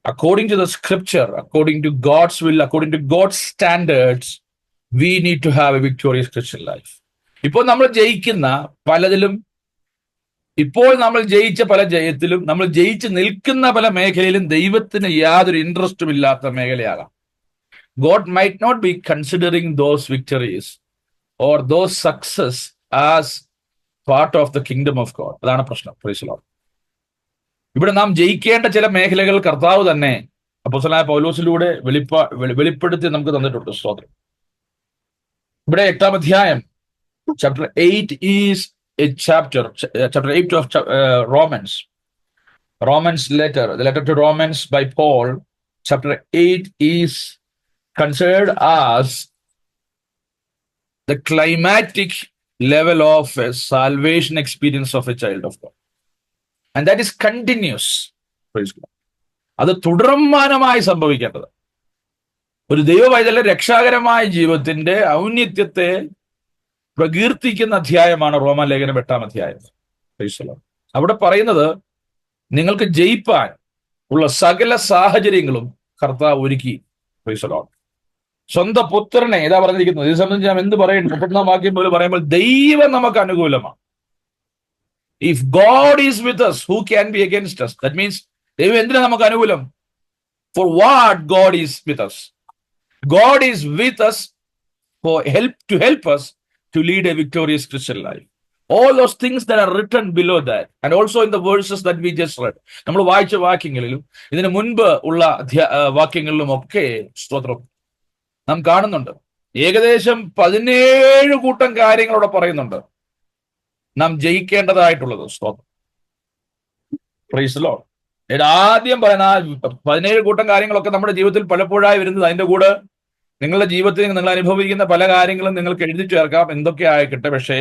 According to the scripture, according to God's will, according to God's standards, we need to have a victorious Christian life. ഇപ്പോൾ നമ്മൾ ജയിക്കുന്ന പലതിലും, ഇപ്പോൾ നമ്മൾ ജയിച്ച പല ജയത്തിലും, നമ്മൾ ജയിച്ച് നിൽക്കുന്ന പല മേഖലയിലും ദൈവത്തിന് യാതൊരു ഇൻട്രസ്റ്റും ഇല്ലാത്ത മേഖലയാകാം. God might not be considering those victories or those success as part of the kingdom of God. അതാണ് പ്രശ്നം. Praise the Lord. ഇവിടെ നാം ജയിക്കേണ്ട ചില മേഖലകൾ കർത്താവ് തന്നെ അപ്പോസ്തലനായ പൗലോസിലൂടെ വെളിപ്പെടുത്തി നമുക്ക് തന്നിട്ടുണ്ട്. സ്തോത്രം. ഇവിടെ 8-ാം അധ്യായം, chapter 8 is a chapter 8 of Romans letter, the letter to Romans by Paul. Chapter 8 is considered as the climatic level of a salvation experience of a child of God. And that is continuous. Praise God. അത് തുടർമാനമായി സംഭവിക്കേണ്ടത്. ഒരു ദൈവവൈതലിന്റെ രക്ഷാകരമായ ജീവിതത്തിന്റെ ഔന്നത്യത്തെ പ്രകീർത്തിക്കുന്ന അധ്യായമാണ് റോമാലേഖനം 8-ാം അധ്യായം. Praise the Lord. അവിടെ പറയുന്നത് നിങ്ങൾക്ക് ജയിപ്പാൻ ഉള്ള സകല സാഹചര്യങ്ങളും കർത്താവ് ഒരുക്കി. Praise the Lord. സ്വന്തം പുത്രനെ ഇതാ പറഞ്ഞിരിക്കുന്നത്. ഇത് സംബന്ധിച്ച് ഞാൻ എന്ത് പറയുന്നു? 31-ാം വാക്യം പോലെ പറയുമ്പോൾ ദൈവം നമുക്ക് അനുകൂലമാണ്. If God is with us, who can be against us? That means ദൈവം എന്തിനാ നമുക്ക് അനുകൂലം? For what God is with us? God is with us for help us to lead a victorious Christian life. All those things that are written below that, and also in the verses that we just read, നമ്മൾ വായിച്ച വാക്യങ്ങളിലും ഇതിനു മുൻപ് ഉള്ള വാക്യങ്ങളിലും ഒക്കെ സ്തോത്രം നാം കാണുന്നുണ്ട്. ഏകദേശം 17 കൂട്ടം കാര്യങ്ങളോടെ പറയുന്നുണ്ട് നാം ജയിക്കേണ്ടതായിട്ടുള്ളത്. സ്തോത്രം. Price the Lord. ആദ്യം പറയുന്ന 17 കൂട്ടം കാര്യങ്ങളൊക്കെ നമ്മുടെ ജീവിതത്തിൽ പലപ്പോഴായി വരുന്നത്. അതിന്റെ കൂടെ നിങ്ങളുടെ ജീവിതത്തിൽ നിങ്ങൾ അനുഭവിക്കുന്ന പല കാര്യങ്ങളും നിങ്ങൾക്ക് എഴുതി ചേർക്കാം, എന്തൊക്കെ ആയിക്കട്ടെ. പക്ഷേ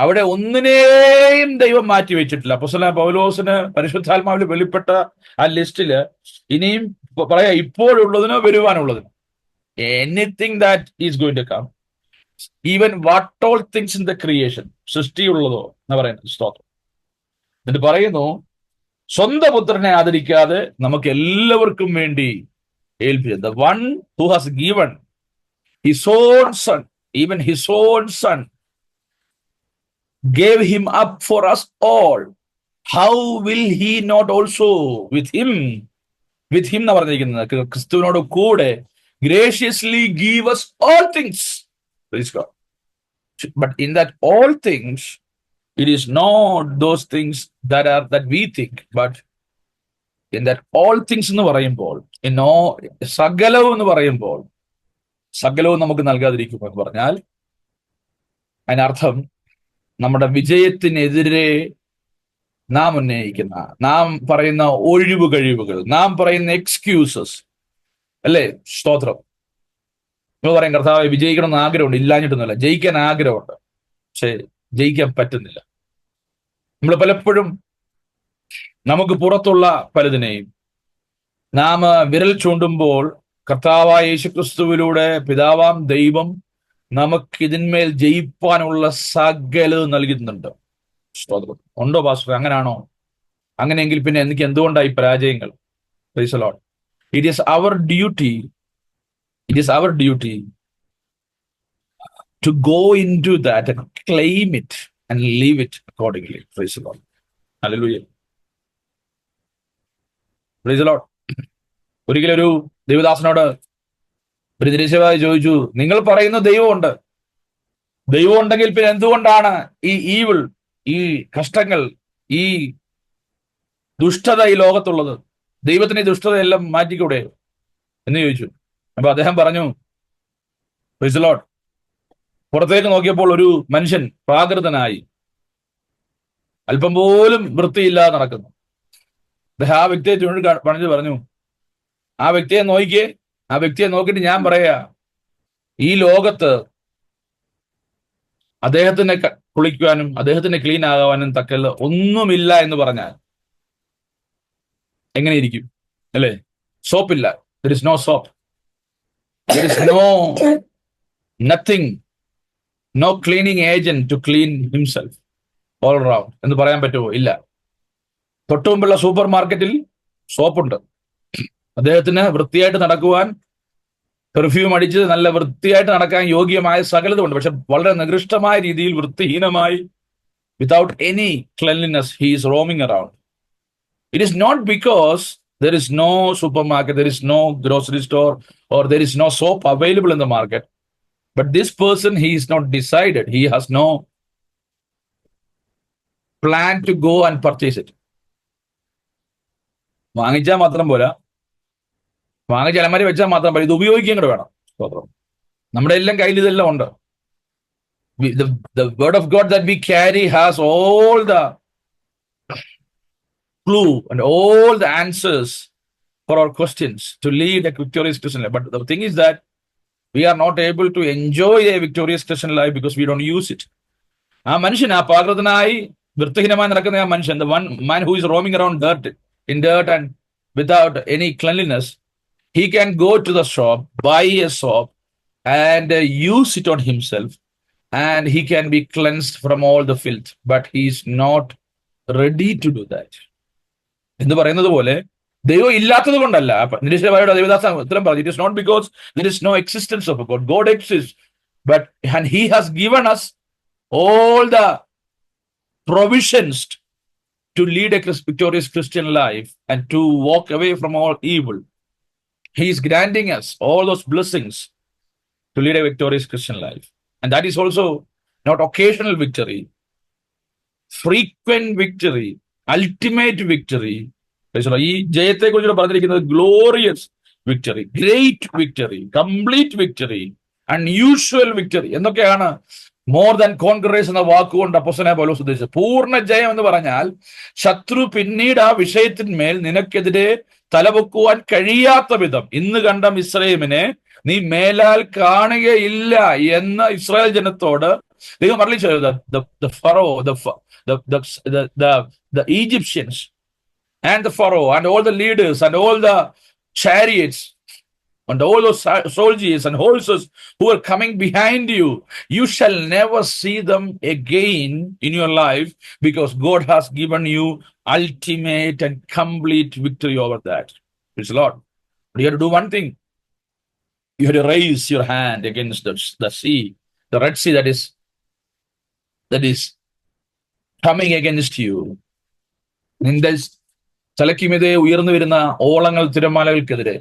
അവിടെ ഒന്നിനെയും ദൈവം മാറ്റി വെച്ചിട്ടില്ല. അപ്പോസ്തലനായ പൗലോസിന് പരിശുദ്ധാത്മാവിൽ വെളിപ്പെട്ട ആ ലിസ്റ്റില് ഇനിയും പറയാ, ഇപ്പോഴുള്ളതിനോ വരുവാനുള്ളതിനോ, anything that is going to come, even what all things in the creation, സൃഷ്ടിയുള്ളതോ എന്ന് പറയുന്നത്. സ്തോത്രം. എന്നിട്ട് പറയുന്നു, സ്വന്തം പുത്രനെ ആദരിക്കാതെ നമുക്ക് എല്ലാവർക്കും വേണ്ടി ഏൽപ്പിച്ചത്. The one who has given his own son, even his own son, gave him up for us all. How will he not also with him എന്ന് പറഞ്ഞിരിക്കുന്നത്, ക്രിസ്തുവിനോട് കൂടെ graciously give us all things. Praise God. But in that all things, it is not those things that we think, but in that all things എന്ന് പറയുമ്പോൾ, സകലവും എന്ന് പറയുമ്പോൾ, സകലവും നമുക്ക് നൽകാതിരിക്കും എന്ന് പറഞ്ഞാൽ അതിനർത്ഥം നമ്മുടെ വിജയത്തിനെതിരെ നാം ഉന്നയിക്കുന്ന, നാം പറയുന്ന ഒഴിവ് കഴിവുകൾ, നാം പറയുന്ന എക്സ്ക്യൂസസ് അല്ലേ? സ്തോത്രം. നമ്മൾ പറയും കർത്താവെ വിജയിക്കണമെന്ന് ആഗ്രഹമുണ്ട്, ഇല്ലാഞ്ഞിട്ടൊന്നുമല്ല, ജയിക്കാൻ ആഗ്രഹമുണ്ട്, പക്ഷെ ജയിക്കാൻ പറ്റുന്നില്ല. നമ്മൾ പലപ്പോഴും നമുക്ക് പുറത്തുള്ള പലതിനെയും നാം വിരൽ ചൂണ്ടുമ്പോൾ കർത്താവായ യേശുക്രിസ്തുവിലൂടെ പിതാവാം ദൈവം നമുക്ക് ഇതിന്മേൽ ജയിപ്പാനുള്ള സകലവും നൽകുന്നുണ്ട്. സ്തോത്രം. ഉണ്ടോ പാസ്റ്റർ? അങ്ങനാണോ? അങ്ങനെയെങ്കിൽ പിന്നെ എനിക്ക് എന്തുകൊണ്ടായി പരാജയങ്ങൾ? Price the Lord. It is our duty to go into that and claim it and live it accordingly. Praise the Lord. Hallelujah. Praise the Lord. ഒരിക്കലൊരു ദൈവദാസനോട് ഒരു തിരിച്ചവായി ചോദിച്ചു, നിങ്ങൾ പറയുന്ന ദൈവമുണ്ട്, ദൈവം ഉണ്ടെങ്കിൽ പിന്നെ എന്തുകൊണ്ടാണ് ഈ ഈവിൾ, ഈ കഷ്ടങ്ങൾ, ഈ ദുഷ്ടത ഈ ലോകത്തുള്ളത്? ദൈവത്തിന് ഈ ദുഷ്ടതയെല്ലാം മാറ്റിക്കൂടെ എന്ന് ചോദിച്ചു. അപ്പൊ അദ്ദേഹം പറഞ്ഞു, പ്രൈസ് ദി ലോർഡ്. പുറത്തേക്ക് നോക്കിയപ്പോൾ ഒരു മനുഷ്യൻ പ്രാകൃതനായി, അല്പം പോലും വൃത്തിയില്ലാതെ നടക്കുന്നു. അദ്ദേഹം ആ വ്യക്തിയെ പറഞ്ഞു, ആ വ്യക്തിയെ നോക്കിയേ, ആ വ്യക്തിയെ നോക്കിയിട്ട് ഞാൻ പറയാ, ഈ ലോകത്ത് അദ്ദേഹത്തിനെ കുളിക്കുവാനും അദ്ദേഹത്തിന് ക്ലീൻ ആകാനും തക്കല്ല ഒന്നുമില്ല എന്ന് പറഞ്ഞാൽ എങ്ങനെ ഇരിക്കും അല്ലേ? സോപ്പില്ല, there is no soap, there is no nothing, no cleaning agent to clean himself all round എന്ന് പറയാൻ പറ്റുമോ? ഇല്ല. തൊട്ടുമുമ്പുള്ള സൂപ്പർ മാർക്കറ്റിൽ സോപ്പുണ്ട്, അദ്ദേഹത്തിന് വൃത്തിയായിട്ട് നടക്കുവാൻ, പെർഫ്യൂം അടിച്ച് നല്ല വൃത്തിയായിട്ട് നടക്കാൻ യോഗ്യമായ സകലതുണ്ട്. പക്ഷെ വളരെ നികൃഷ്ടമായ രീതിയിൽ വൃത്തിഹീനമായി, without any cleanliness he is roaming around. It is not because there is no supermarket, there is no grocery store, or there is no soap available in the market, but this person, he is not decided, he has no plan to go and purchase it. വാങ്ങിച്ചാൽ മാത്രം പോരാ, വാങ്ങിച്ച അലമാരി വെച്ചാൽ മാത്രം പോരാ, ഇത് ഉപയോഗിക്കാൻ കൂടെ വേണം. നമ്മുടെ എല്ലാം കയ്യിൽ ഇതെല്ലാം ഉണ്ട്. The word of God that we carry has all the clue and all the answers for our questions to lead a victorious Christian life. But the thing is that we are not able to enjoy a victorious Christian life because we don't use it. ആ മനുഷ്യൻ, ആ പാകൃതനായി വൃത്തിഹീനമായി നടക്കുന്ന ആ മനുഷ്യൻ, the one man who is roaming around in dirt and without any cleanliness, he can go to the shop, buy a soap and use it on himself, and he can be cleansed from all the filth, but he is not ready to do that. എന്ന് പറയുന്നത് പോലെ ദൈവം ഇല്ലാത്തത് കൊണ്ടല്ല. നിരീശ്വരവാദിയുടെ ദേവദാസ ഉത്തരം പറഞ്ഞു, it is not because there is no existence of God. God exist, but and he has given us all the provisions to lead a victorious Christian life and to walk away from all evil. He is granting us all those blessings to lead a victorious Christian life. And that is also not occasional victory, frequent victory, ultimate victory. ഈ ജയത്തെ കുറിച്ച് പറഞ്ഞിരിക്കുന്നത് glorious victory, great victory, complete victory, unusual victory എന്നൊക്കെയാണ് more than കോൺഗ്രേസ് എന്ന വാക്കുകൊണ്ട് അപ്പോസ്തലനായ പൗലോസ് ഉദ്ദേശിച്ചത്. പൂർണ്ണ ജയം എന്ന് പറഞ്ഞാൽ ശത്രു പിന്നീട് ആ വിഷയത്തിന്മേൽ നിനക്കെതിരെ തലപൊക്കുവാൻ കഴിയാത്ത വിധം ഇന്ന് കണ്ട മിസ്രയീമിനെ നീ മേലാൽ കാണുകയില്ല എന്ന് ഇസ്രായേൽ ജനത്തോട് ദൈവം അറിയിച്ചു. The Egyptians and the Pharaoh and all the leaders and all the chariots and all those soldiers and horses who are coming behind you, you shall never see them again in your life, because God has given you ultimate and complete victory over that. Praise the Lord. But you have to do one thing. You have to raise your hand against the sea, the Red Sea that is coming against you. നിന്റെ തലയ്ക്കുമിതേ ഉയർന്നു വരുന്ന ഓളങ്ങൾ തിരമാലകൾക്കെതിരെ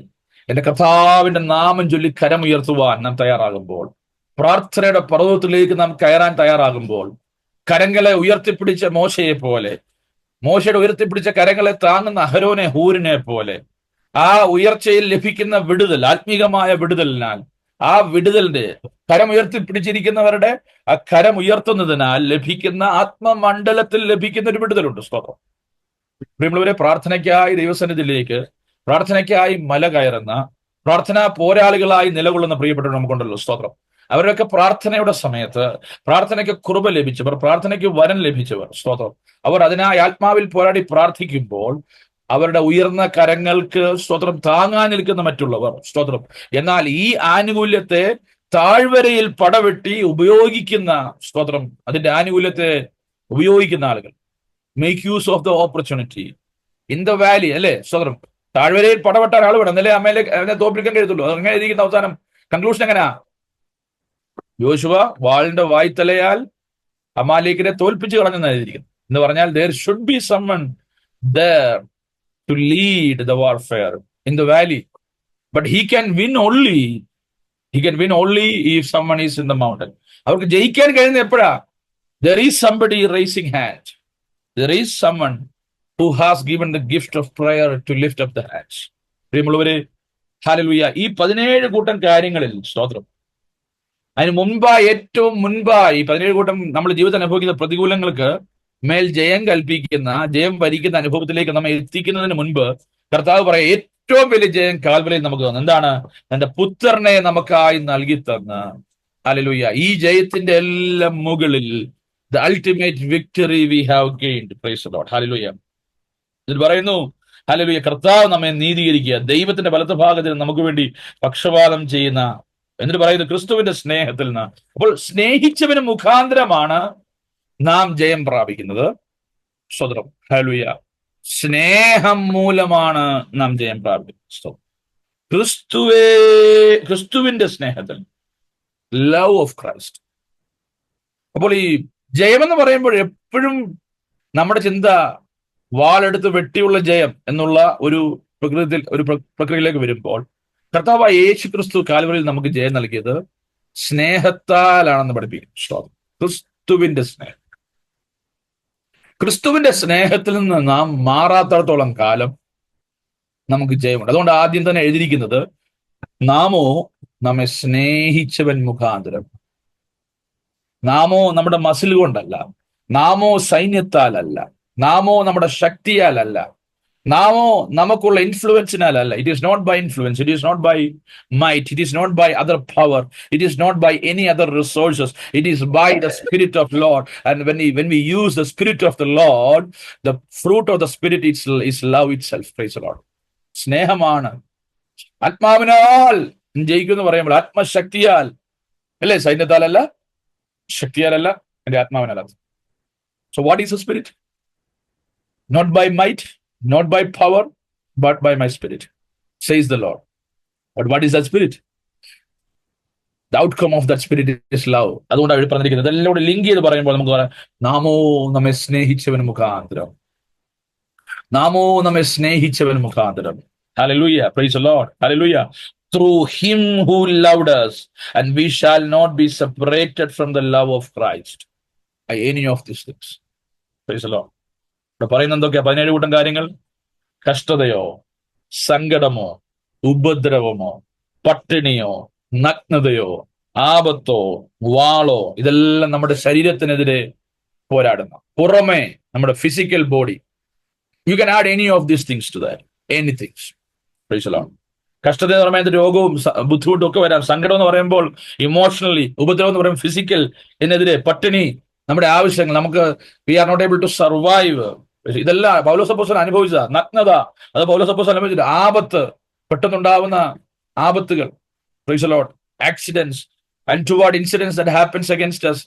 എന്റെ കർത്താവിന്റെ നാമം ചൊല്ലി കരമുയർത്തുവാൻ നാം തയ്യാറാകുമ്പോൾ, പ്രാർത്ഥനയുടെ പർവ്വതത്തിലേക്ക് നാം കയറാൻ തയ്യാറാകുമ്പോൾ, കരങ്ങളെ ഉയർത്തിപ്പിടിച്ച മോശയെ പോലെ, മോശയുടെ ഉയർത്തിപ്പിടിച്ച കരങ്ങളെ താങ്ങുന്ന അഹരോനെ ഹൂരിനെ പോലെ, ആ ഉയർച്ചയിൽ ലഭിക്കുന്ന വിടുതൽ, ആത്മീകമായ വിടുതലിനാൽ, ആ വിടുതലിന്റെ കരമുയർത്തിപ്പിടിച്ചിരിക്കുന്നവരുടെ ആ കരമുയർത്തുന്നതിനാൽ ലഭിക്കുന്ന ആത്മമണ്ഡലത്തിൽ ലഭിക്കുന്ന ഒരു വിടുതലുണ്ട്. സ്തോത്രം. പ്രിയമുള്ളവരെ, പ്രാർത്ഥനയ്ക്കായി ദൈവസന്നിധിയിലേക്ക്, പ്രാർത്ഥനയ്ക്കായി മല കയറുന്ന, പ്രാർത്ഥനാ പോരാളികളായി നിലകൊള്ളുന്ന പ്രിയപ്പെട്ടവർ നമുക്കുണ്ടല്ലോ. സ്തോത്രം. അവരൊക്കെ പ്രാർത്ഥനയുടെ സമയത്ത് പ്രാർത്ഥനയ്ക്ക് കൃപ ലഭിച്ചവർ, പ്രാർത്ഥനയ്ക്ക് വരം ലഭിച്ചവർ. സ്തോത്രം. അവർ അതിനായി ആത്മാവിൽ പോരാടി പ്രാർത്ഥിക്കുമ്പോൾ അവരുടെ ഉയർന്ന കരങ്ങൾക്ക് സ്തോത്രം താങ്ങാൻ നിൽക്കുന്ന മറ്റുള്ളവർ. സ്തോത്രം. എന്നാൽ ഈ ആനുകൂല്യത്തെ താഴ്വരയിൽ പടവെട്ടി ഉപയോഗിക്കുന്ന, സ്തോത്രം, അതിന്റെ ആനുകൂല്യത്തെ ഉപയോഗിക്കുന്ന ആളുകൾ, make use of the opportunity in the Valley, അല്ലേ? സ്തോത്രം. താഴ്വരയിൽ പടവെട്ടാൻ ആൾ വേണം, എന്നല്ലേ അമ്മയിലെ അതിനെ തോൽപ്പിക്കാൻ കഴിയത്തുള്ളൂ. അങ്ങനെ ഇരിക്കുന്ന അവസാനം കൺക്ലൂഷൻ എങ്ങനെയാ? യോശുവ വാളിന്റെ വായ്ത്തലയാൽ അമാലേക്കിനെ തോൽപ്പിച്ച് കളഞ്ഞെന്നാണ് എഴുതിയിരിക്കുന്നത്. എന്ന് പറഞ്ഞാൽ there should be someone there to lead the warfare in the valley, but he can win only if someone is in the mountain. അവർക്ക് ജയിക്കാൻ കഴിയുന്ന എപ്പോഴാ? There is somebody raising hand. There is someone who has given the gift of prayer to lift up the hands. പ്രിയമുള്ളവരെ, hallelujah. ഈ 17 കൂട്ടം കാര്യങ്ങളിൽ സ്തോത്രം അതിന് മുൻപായി, ഏറ്റവും മുൻപായി 17 കൂട്ടം നമ്മൾ ജീവിതത്തിൽ അനുഭവിക്കുന്ന പ്രതികൂലങ്ങൾക്ക് മേൽ ജയം കൽപ്പിക്കുന്ന, ജയം ഭരിക്കുന്ന അനുഭവത്തിലേക്ക് നമ്മെ എത്തിക്കുന്നതിന് മുൻപ് കർത്താവ് പറയാം, ഏറ്റവും വലിയ ജയം കാൽവരിയിൽ നമുക്ക് തന്നു. എന്താണ്? തന്റെ പുത്രനെ നമുക്കായി നൽകി തന്ന്. ഹല്ലേലൂയ. ഈ ജയത്തിന്റെ എല്ലാം മുകളിൽ the ultimate victory we have gained. Price the Lord. Hallelujah. ഇതിൽ പറയുന്നു, ഹല്ലേലൂയ, കർത്താവ് നമ്മെ നീതീകരിക്കുക, ദൈവത്തിന്റെ വലത്ത് ഭാഗത്തിന് നമുക്ക് വേണ്ടി പക്ഷപാതം ചെയ്യുന്ന, എന്നിട്ട് പറയുന്നു ക്രിസ്തുവിന്റെ സ്നേഹത്തിൽ നിന്ന്. അപ്പോൾ സ്നേഹിച്ചവന് മുഖാന്തരമാണ് നാം ജയം പ്രാപിക്കുന്നത്. സ്വതന്ത്രം. ഹല്ലേലൂയ. സ്നേഹം മൂലമാണ് നാം ജയം പ്രാപിക്കുന്നത്. ക്രിസ്തുവിന്റെ സ്നേഹത്തിൽ, ലവ് ഓഫ് ക്രൈസ്റ്റ്. അപ്പോൾ ഈ ജയമെന്ന് പറയുമ്പോൾ എപ്പോഴും നമ്മുടെ ചിന്ത വാളെടുത്ത് വെട്ടിയുള്ള ജയം എന്നുള്ള ഒരു പ്രക്രിയയിലേക്ക് വരുമ്പോൾ, കർത്താവായ യേശു ക്രിസ്തു കാൽവരിയിൽ നമുക്ക് ജയം നൽകിയത് സ്നേഹത്താലാണെന്ന് പഠിപ്പിക്കും. ക്രിസ്തുവിന്റെ സ്നേഹം. ക്രിസ്തുവിന്റെ സ്നേഹത്തിൽ നിന്ന് നാം മാറാത്തടത്തോളം കാലം നമുക്ക് ജയമുണ്ട്. അതുകൊണ്ട് ആദ്യം തന്നെ എഴുതിയിരിക്കുന്നത്, നാമോ നമ്മെ സ്നേഹിച്ചവൻ മുഖാന്തരം. നാമോ നമ്മുടെ മസിൽ കൊണ്ടല്ല, നാമോ സൈന്യത്താലല്ല, നാമോ നമ്മുടെ ശക്തിയാലല്ല, നാമോ നമുക്കുള്ള ഇൻഫ്ലുവൻസിനാലല്ല. It is not by influence, it is not by might, it is not by other power, it is not by any other resources, it is by the spirit of Lord. And when we use the spirit of the Lord, the fruit of the spirit is love itself. Praise the Lord. സ്നേഹമാണ്. ആത്മാവിനാൽ ജയിക്കുമെന്ന് പറയുമ്പോൾ ആത്മശക്തിയാൽ അല്ലേ, സൈന്യത്താലല്ല, ശക്തിയാലല്ല, എന്റെ ആത്മാവിനല്ല. So what is the spirit? Not by might, not by power, but by my spirit, says the Lord. But what is that spirit? The outcome of that spirit is love. അതുകൊണ്ടാണ് ഇവിടെ പറഞ്ഞിരിക്കുന്നത്. ഇതെല്ലാം കൂടെ ലിങ്ക് ചെയ്ത് പറയുമ്പോൾ നമുക്ക് പറയാം, നാമോ നമ്മെ സ്നേഹിച്ചവൻ മുഖാന്തരം, നാമോ നമ്മെ സ്നേഹിച്ചവൻ മുഖാന്തരം. Hallelujah. Praise the Lord. Hallelujah. Through him who loved us, and we shall not be separated from the love of Christ by any of these things. Praise the Lord. ഇവിടെ പറയുന്ന എന്തൊക്കെയാ? 17 കൂട്ടം കാര്യങ്ങൾ. കഷ്ടതയോ, സങ്കടമോ, ഉപദ്രവമോ, പട്ടിണിയോ, നഗ്നതയോ, ആപത്തോ, വാളോ, ഇതെല്ലാം നമ്മുടെ ശരീരത്തിനെതിരെ പോരാടുന്ന, പുറമെ നമ്മുടെ physical body. You can add any of these things to that. Anything. Praise the Lord. കഷ്ടത എന്ന് പറയുമ്പോൾ രോഗവും ബുദ്ധിമുട്ടും ഒക്കെ വരാം. സങ്കടം എന്ന് പറയുമ്പോൾ ഇമോഷണലി, ഉപദ്രവം എന്ന് പറയുമ്പോൾ ഫിസിക്കൽ, ഇതിനെതിരെ പട്ടിണി, നമ്മുടെ ആവശ്യങ്ങൾ, നമുക്ക് we are not able to survive. ഇതെല്ലാം പൗലോസ് അപ്പോസ്തലൻ അനുഭവിച്ച നഗ്നത, അത് പൗലോസ് അപ്പോസ്തലൻ അനുഭവിച്ചത്. ആപത്ത്, പെട്ടെന്നുണ്ടാവുന്ന ആപത്തുകൾ. Praise the Lord. Accidents, untoward incidents that happens against us.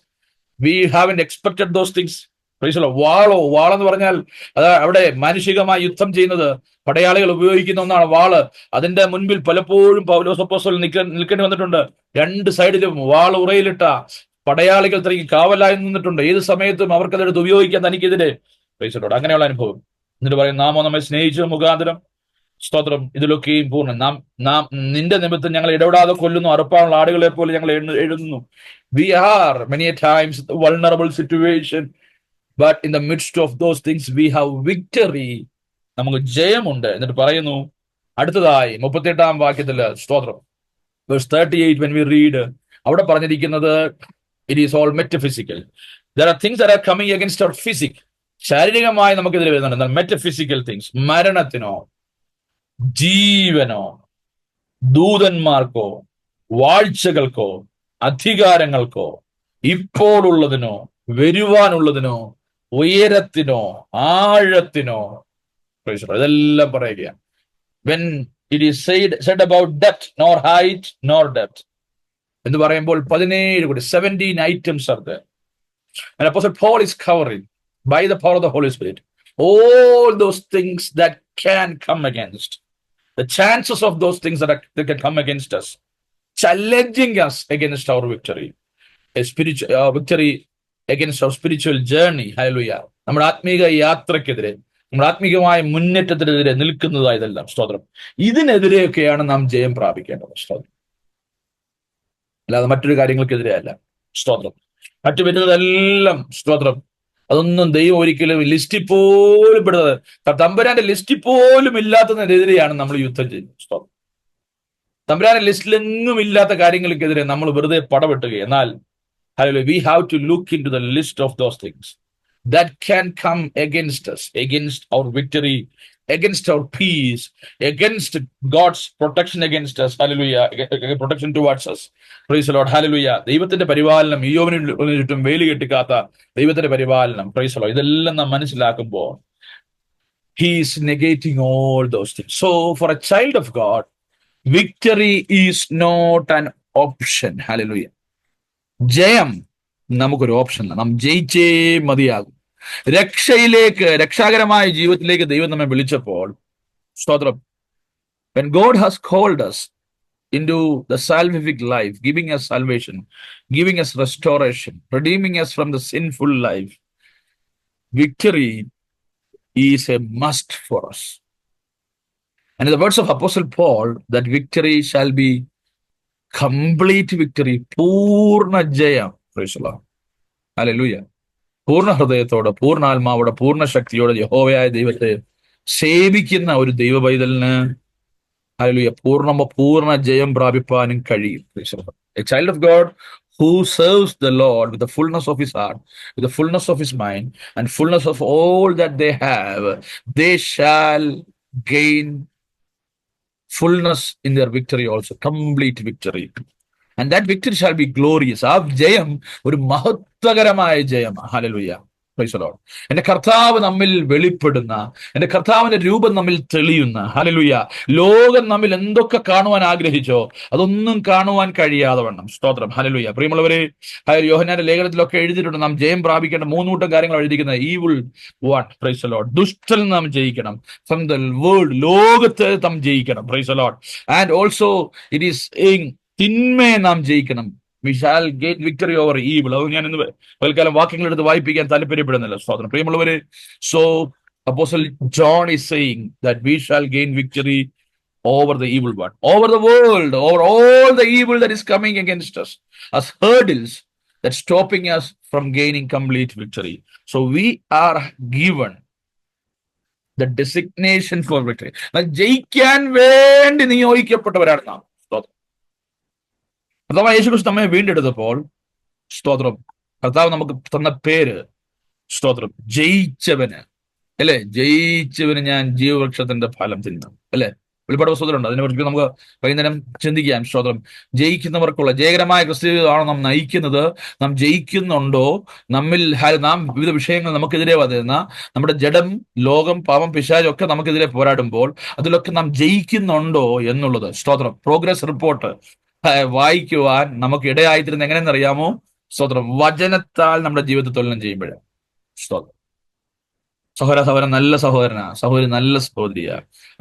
We haven't expected those things. Praise the Lord. വാളെന്ന് പറഞ്ഞാൽ അത് അവിടെ മാനുഷികമായി യുദ്ധം ചെയ്യുന്നത് പടയാളികൾ ഉപയോഗിക്കുന്ന ഒന്നാണ് വാള്. അതിന്റെ മുൻപിൽ പലപ്പോഴും പൗലോസ് അപ്പോസ്തലൻ നിൽക്കേണ്ടി വന്നിട്ടുണ്ട്. രണ്ട് സൈഡിലും വാൾ ഉറയിലിട്ട പടയാളികൾ തനിക്ക് കാവലായി നിന്നിട്ടുണ്ട്. ഏത് സമയത്തും അവർക്കതെടുത്ത് ഉപയോഗിക്കാൻ തനിക്കെതിരെ. Praise the Lord. അങ്ങനെയുള്ള അനുഭവം. എന്നിട്ട് പറയും, നാമോ നമ്മെ സ്നേഹിച്ച മുഖാന്തരം. സ്തോത്രം. ഇതിലൊക്കെയും പൂർണ്ണ നാം നിന്റെ നിമിത്തം ഞങ്ങൾ ഇടപെടാതെ കൊല്ലുന്നു, അറുപ്പാനുള്ള ആടുകളെ പോലെ ഞങ്ങൾ എഴുതുന്നു. We are many a times in a vulnerable situation, but in the midst of those things we have victory. നമുക്ക് ജയമുണ്ട്. എന്നിട്ട് പറയുന്നു അടുത്തതായി 38-ാം വാക്യത്തില്, സ്തോത്രം, verse 38, when we read, അവിടെ പറഞ്ഞിരിക്കുന്നത് it is all metaphysical. There are things that are coming against our physic. ശാരീരികമായി നമുക്കെതിരെ വരുന്നുണ്ട്. മെറ്റഫിസിക്കൽ തിങ്സ്, മരണത്തിനോ, ജീവനോ, ദൂതന്മാർക്കോ, വാഴ്ചകൾക്കോ, അധികാരങ്ങൾക്കോ, ഇപ്പോഴുള്ളതിനോ, വരുവാനുള്ളതിനോ, ഉയരത്തിനോ, ആഴത്തിനോ, ഇതെല്ലാം പറയുകയാണ്. When it is said about depth, nor height, nor depth, എന്ന് പറയുമ്പോൾ 17 items are there. And Apostle Paul is covering by the power of the Holy Spirit all those things that can come against, the chances of those things that can come against us, challenging us against our victory, a spiritual victory against our spiritual journey. Hallelujah. നമ്മുടെ ആത്മീക യാത്രക്കെതിരെ, നമ്മുടെ ആത്മീകമായ മുന്നേറ്റത്തിനെതിരെ നിൽക്കുന്നതായ ഇതെല്ലാം, സ്തോത്രം, ഇതിനെതിരെയൊക്കെയാണ് നാം ജയം പ്രാപിക്കേണ്ടത്. സ്തോത്രം. അല്ലാതെ മറ്റൊരു കാര്യങ്ങൾക്കെതിരെ അല്ല. സ്തോത്രം. മറ്റു വരുന്നതെല്ലാം, സ്തോത്രം, അതൊന്നും ദൈവം ഒരിക്കലും ലിസ്റ്റിൽ പോലും പെടുന്നത്, തമ്പുരാന്റെ ലിസ്റ്റിൽ പോലും ഇല്ലാത്തതിനെതിരെയാണ് നമ്മൾ യുദ്ധം ചെയ്യുന്നത്. സ്തോത്രം. തമ്പുരാന്റെ ലിസ്റ്റിലെങ്ങും ഇല്ലാത്ത കാര്യങ്ങൾക്കെതിരെ നമ്മൾ വെറുതെ പടവെട്ടുക. എന്നാൽ hallelujah, we have to look into the list of those things that can come against us, against our victory, against our peace, against God's protection against us. Hallelujah. Protection towards us. Praise the Lord. Hallelujah. ദൈവത്തിന്റെ പരിപാലനം, ഇയ്യോബിന് ചുറ്റും വേലി കെട്ടിക്കാത്ത ദൈവത്തിന്റെ പരിപാലനം. Praise the Lord. ഇതെല്ലാം നാം മനസ്സിലാക്കുമ്പോൾ he is negating all those things. So for a child of God, victory is not an option. Hallelujah. ജയം നമുക്കൊരു ഓപ്ഷൻ, നാം ജയിച്ചേ മതിയാകും. രക്ഷാകരമായ ജീവിതത്തിലേക്ക് ദൈവം നമ്മെ വിളിച്ചപ്പോൾ, സ്തോത്രം, when God has called us into the salvific life, giving us salvation, giving us restoration, redeeming us from the sinful life, victory is a must for us. And in the words of Apostle Paul, that victory shall be complete victory, പൂർണ്ണ ജയം. Praise the Lord. Hallelujah. പൂർണ്ണ ഹൃദയത്തോടെ, പൂർണ്ണ ആത്മാവോടെ, പൂർണ്ണ ശക്തിയോടെ യഹോവയായ ദൈവത്തെ സേവിക്കുന്ന ഒരു ദൈവ പൈതലിന് ഹല്ലേലൂയ പൂർണ്ണ ജയം പ്രാപിപ്പാനും കഴിയും. A child of God who serves the Lord with the fullness of his heart, with the fullness of his mind, and fullness of all that they have, they shall gain fullness in their victory also, complete victory. And that victory shall be glorious. ആ ജയം ഒരു മഹത്വകരമായ ജയം. Hallelujah. Praise the Lord. എന്റെ കർത്താവ് നമ്മിൽ വെളിപ്പെടുന്ന, എന്റെ കർത്താവിന്റെ രൂപം നമ്മിൽ തെളിയുന്ന, ഹല്ലേലൂയ, ലോകം നമ്മിൽ എന്തൊക്കെ കാണുവാൻ ആഗ്രഹിച്ചോ അതൊന്നും കാണുവാൻ കഴിയാതെ വണ്ണം. സ്തോത്രം. ഹല്ലേലൂയ. പ്രിയമുള്ളവരെ, യോഹന്നാന്റെ ലേഖനത്തിലൊക്കെ എഴുതിയിട്ടുണ്ട് നാം ജയം പ്രാപിക്കേണ്ട 3 കൂട്ടം കാര്യങ്ങൾ എഴുതിയിരിക്കുന്നത്. Evil what, price the Lord, ദുഷ്ടൻ നാം ജയിക്കണം. ഫ്രം ദ വേൾഡ്, ലോകത്തെ നാം ജയിക്കണം. Price the Lord. And also it is തിന്മയെ നാം ജയിക്കണം. We shall gain victory over evil. അത് ഞാൻ ഇന്ന് തൽക്കാലം വാക്യങ്ങൾ എടുത്ത് വായിപ്പിക്കാൻ താല്പര്യപ്പെടുന്നില്ല. സ്തോത്രം. പ്രിയമുള്ളവരെ, so Apostle John is saying that we shall gain victory over the evil one, over the world, over all the evil that is coming against us as hurdles that's stopping us from gaining complete victory. So we are given the designation for victory. ജയിക്കാൻ വേണ്ടി നിയോഗിക്കപ്പെട്ടവരാണ് നാം. അഥവാ യേശുക്രിസ്തു നമ്മെ വീണ്ടെടുത്തപ്പോൾ, സ്തോത്രം, കർത്താവ് നമുക്ക് തന്ന പേര്, സ്തോത്രം, ജയിച്ചവന്, അല്ലെ, ജയിച്ചവന് ഞാൻ ജീവവൃക്ഷത്തിന്റെ ഫലം തിന്നും, അല്ലെ. വെളിപ്പാട് പുസ്തകത്തിലുണ്ട്. അതിനെക്കുറിച്ച് നമുക്ക് വൈകുന്നേരം ചിന്തിക്കാം. സ്തോത്രം. ജയിക്കുന്നവർക്കുള്ള ജയകരമായ ക്രിസ്തുവാണോ നാം നയിക്കുന്നത്? നാം ജയിക്കുന്നുണ്ടോ? നാം വിവിധ വിഷയങ്ങൾ നമുക്കെതിരെ വരുന്ന നമ്മുടെ ജഡം, ലോകം, പാപം, പിശാചൊക്കെ നമുക്കെതിരെ പോരാടുമ്പോൾ അതിലൊക്കെ നാം ജയിക്കുന്നുണ്ടോ എന്നുള്ളത്, സ്തോത്രം, പ്രോഗ്രസ് റിപ്പോർട്ട് വായിക്കുവാൻ നമുക്ക് ഇടയായിത്തീരുന്ന എങ്ങനെയെന്നറിയാമോ? സ്തോത്രം, വചനത്താൽ നമ്മുടെ ജീവിതത്തിൽ തുലനം ചെയ്യുമ്പോഴേ. സ്തോത്രം. സഹോദരൻ നല്ല സഹോദരനാ, സഹോദരി നല്ല സഹോദരിയാ,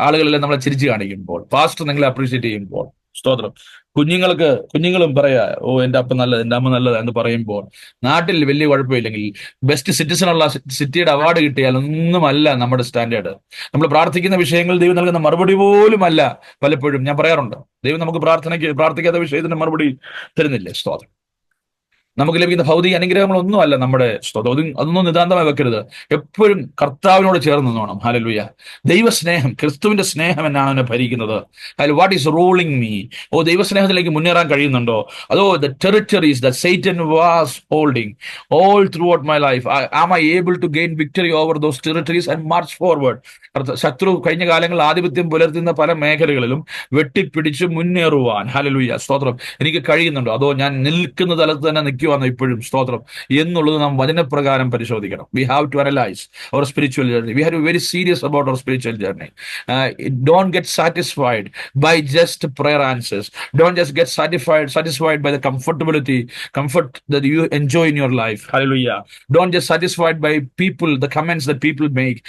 ആളുകളെല്ലാം നമ്മളെ ചിരിച്ചു കാണിക്കുമ്പോൾ, പാസ്റ്റർ നിങ്ങളെ അപ്രീഷിയേറ്റ് ചെയ്യുമ്പോൾ, സ്തോത്രം, കുഞ്ഞുങ്ങളും പറയാ, ഓ എന്റെ അപ്പ നല്ലത്, എന്റെ അമ്മ നല്ലത് എന്ന് പറയുമ്പോൾ, നാട്ടിൽ വലിയ കുഴപ്പമില്ലെങ്കിൽ ബെസ്റ്റ് സിറ്റിസൺ ഉള്ള സിറ്റിയുടെ അവാർഡ് കിട്ടിയാൽ ഒന്നുമല്ല നമ്മുടെ സ്റ്റാൻഡേർഡ്. നമ്മൾ പ്രാർത്ഥിക്കുന്ന വിഷയങ്ങൾ ദൈവം നൽകുന്ന മറുപടി പോലും അല്ല. പലപ്പോഴും ഞാൻ പറയാറുണ്ട്, ദൈവം നമുക്ക് പ്രാർത്ഥിക്കാത്ത വിഷയത്തിന് മറുപടി തരുന്നില്ലേ? സ്തോത്രം. നമുക്ക് ലഭിക്കുന്ന ഭൗതിക അനുഗ്രഹങ്ങളൊന്നും അല്ല നമ്മുടെ സ്തോത്രം. അതൊന്നും നിതാന്തമായി വെക്കരുത്. എപ്പോഴും കർത്താവിനോട് ചേർന്ന് നിന്നോണം. ഹല്ലേലൂയ. ദൈവസ്നേഹം, ക്രിസ്തുവിന്റെ സ്നേഹം എന്നാണ് അവനെ ഭരിക്കുന്നത്. What is ruling me? ഓ, ദൈവസ്നേഹത്തിലേക്ക് മുന്നേറാൻ കഴിയുന്നുണ്ടോ? അതോ the territories that Satan was holding all throughout my life, am I able to gain victory over those territories and march forward? ശത്രു കഴിഞ്ഞ കാലങ്ങളിൽ ആധിപത്യം പുലർത്തുന്ന പല മേഖലകളിലും വെട്ടിപ്പിടിച്ച് മുന്നേറുവാൻ, ഹല്ലേലൂയ, സ്തോത്രം, എനിക്ക് കഴിയുന്നുണ്ടോ? അതോ ഞാൻ നിൽക്കുന്ന തലത്ത് തന്നെ നിൽക്കുവാന്നോ ഇപ്പോഴും? സ്തോത്രം. എന്നുള്ളത് നാം വചനപ്രകാരം പരിശോധിക്കണം. We have to analyse our spiritual journey. We have to be very serious about our spiritual journey. Don't get satisfied by just prayer answers. Don't just get satisfied by the comfort that you enjoy in your life. Hallelujah. Don't just satisfied by people, the comments that people make.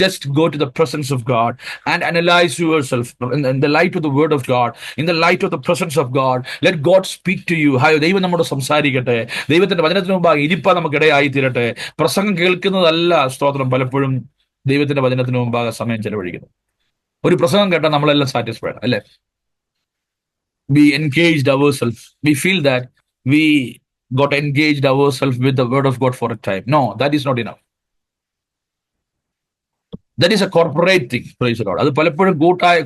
Just go to the presence of God and analyze yourself in the light of the word of God, in the light of the presence of God. Let God speak to you. ദൈവം നമ്മോട് സംസാരിക്കട്ടെ. ദൈവത്തിന്റെ വചനത്തിന് മുമ്പാകെ ഇരിപ്പാൻ നമുക്കിടയായി തീരട്ടെ. പ്രസംഗം കേൾക്കുന്നതല്ല, സ്തോത്രം, പലപ്പോഴും ദൈവത്തിന്റെ വചനത്തിന് മുമ്പാകെ സമയം ചെലവഴിക്കുന്നത്. ഒരു പ്രസംഗം കേട്ടാൽ നമ്മളെല്ലാം സാറ്റിസ്ഫൈഡ്, അല്ലെ? We engaged ourselves. We feel that we got engaged ourselves with the word of God for a time. No, that is not enough. That is a corporate thing. Praise Lord. അത് പലപ്പോഴും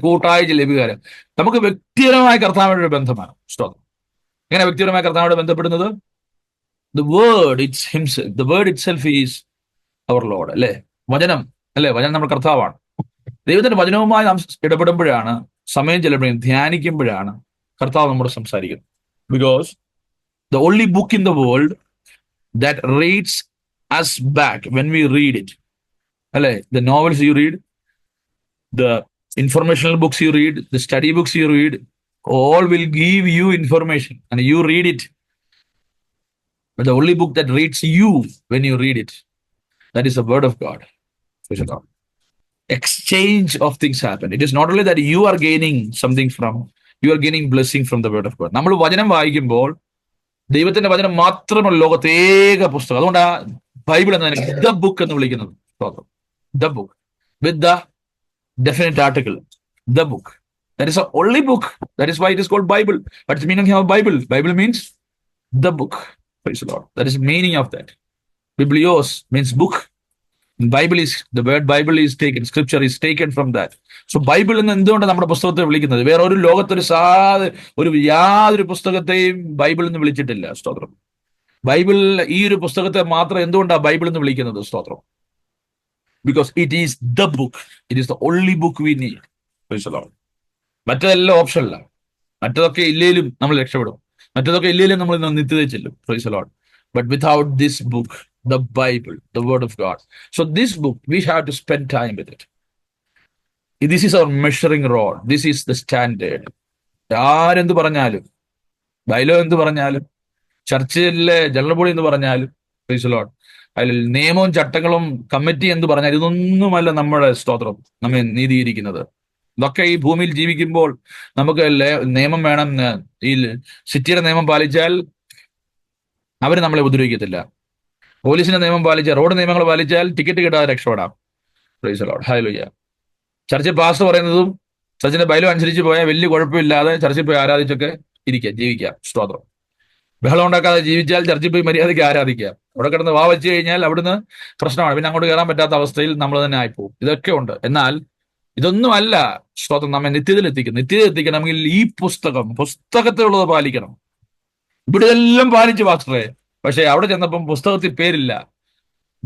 കൂട്ടായ ലഭിക്കാരം. നമുക്ക് വ്യക്തിപരമായ കർത്താവിന്റെ ബന്ധമാണ്. സ്തോത്രം. എങ്ങനെ വ്യക്തിപരമായ കർത്താവിനോട് ബന്ധപ്പെടുന്നത്? The word itself is our Lord. അല്ലേ? വചനം അല്ലേ? വചനം നമ്മുടെ കർത്താവാണ്. ദൈവത്തിന്റെ വചനവുമായി നാം ഇടപെടുമ്പോഴാണ്, സമയം ചെല്ലുമ്പോഴും ധ്യാനിക്കുമ്പോഴാണ് കർത്താവ് നമ്മോട് സംസാരിക്കുന്നത്. Because the only book in the world that reads us back when we read it. അല്ലേ? The novels you read, the informational books you read, the study books you read, all will give you information and you read it. But the only book that reads you when you read it, that is the word of God. Exchange of things happen. It is not only that you are gaining something you are gaining blessing from the word of God. നമ്മൾ വചനം വായിക്കുമ്പോൾ ദൈവത്തിന്റെ വചനം മാത്രമല്ല ലോകത്തേക പുസ്തകം. അതുകൊണ്ടാ Bible എന്നതിനെ the book എന്ന് വിളിക്കുന്നത്. The book with the definite article, the book. That is the only book. That is why it is called Bible. What's the meaning of Bible? Bible means the book. Praise the Lord. That is the meaning of that. Biblios means book. Bible is, the word Bible is taken, scripture is taken from that. So Bible എന്ന് എന്തുകൊണ്ട് നമ്മുടെ പുസ്തകത്തെ വിളിക്കുന്നത്? വേറെ ഒരു ലോകത്തൊരു യാതൊരു പുസ്തകത്തെയും Bible എന്ന് വിളിച്ചിട്ടില്ല. സ്തോത്രം. ബൈബിൾ ഈ ഒരു പുസ്തകത്തെ മാത്രം എന്തുകൊണ്ടാണ് ബൈബിൾ എന്ന് വിളിക്കുന്നത്? സ്തോത്രം. Because it is the book. It is the only book we need. Praise the Lord. മറ്റതെല്ലാം ഓപ്ഷനല്ല. മറ്റതൊക്കെ ഇല്ലേലും നമ്മൾ രക്ഷപ്പെടും. മറ്റതൊക്കെ ഇല്ലേലും നമ്മൾ നിത്യതയിൽ ചെല്ലും. Praise the Lord. But without this book, the Bible, the word of God. So this book, we have to spend time with it. This is our measuring rod. This is the standard. ആരെന്ത് പറഞ്ഞാലും, bylaw എന്ത് പറഞ്ഞാലും, ചർച്ചിലെ general body എന്ന് പറഞ്ഞാലും, Praise the Lord, അതിൽ നിയമവും ചട്ടങ്ങളും committee എന്ന് പറഞ്ഞാൽ ഇതൊന്നുമല്ല നമ്മുടെ സ്തോത്രം നമ്മെ നീതീകരിക്കുന്നത്. ഇതൊക്കെ ഈ ഭൂമിയിൽ ജീവിക്കുമ്പോൾ നമുക്ക് നിയമം വേണം. ഈ സിറ്റിയുടെ നിയമം പാലിച്ചാൽ അവർ നമ്മളെ ഉപദ്രവിക്കത്തില്ല. പോലീസിന്റെ നിയമം പാലിച്ചാൽ, റോഡ് നിയമങ്ങൾ പാലിച്ചാൽ ടിക്കറ്റ് കിട്ടാതെ രക്ഷപ്പെടാം. Price the Lord. Hallelujah. Churchill pastor പറയുന്നതും ചർച്ചിന്റെ ബൈലോ അനുസരിച്ച് പോയാൽ വലിയ കുഴപ്പമില്ലാതെ ചർച്ചിൽ പോയി ആരാധിച്ചൊക്കെ ഇരിക്കാം, ജീവിക്കാം. സ്തോത്രം. ബഹളം ഉണ്ടാക്കാതെ ജീവിച്ചാൽ ചർച്ചിൽ പോയി മര്യാദയ്ക്ക് ആരാധിക്കാം. അവിടെ കിടന്ന് വെച്ച് കഴിഞ്ഞാൽ അവിടുന്ന് പ്രശ്നമാണ്. പിന്നെ അങ്ങോട്ട് കയറാൻ പറ്റാത്ത അവസ്ഥയിൽ നമ്മൾ തന്നെ ആയിപ്പോകും. ഇതൊക്കെ ഉണ്ട്. എന്നാൽ ഇതൊന്നുമല്ല സ്തോത്രം നമ്മെ നിത്യതയിൽ എത്തിക്കണമെങ്കിൽ ഈ പുസ്തകത്തിലുള്ളത് പാലിക്കണം. ഇവിടെ എല്ലാം പാലിച്ചു പാസ്റ്ററെ, പക്ഷെ അവിടെ ചെന്നപ്പം പുസ്തകത്തിൽ പേരില്ല.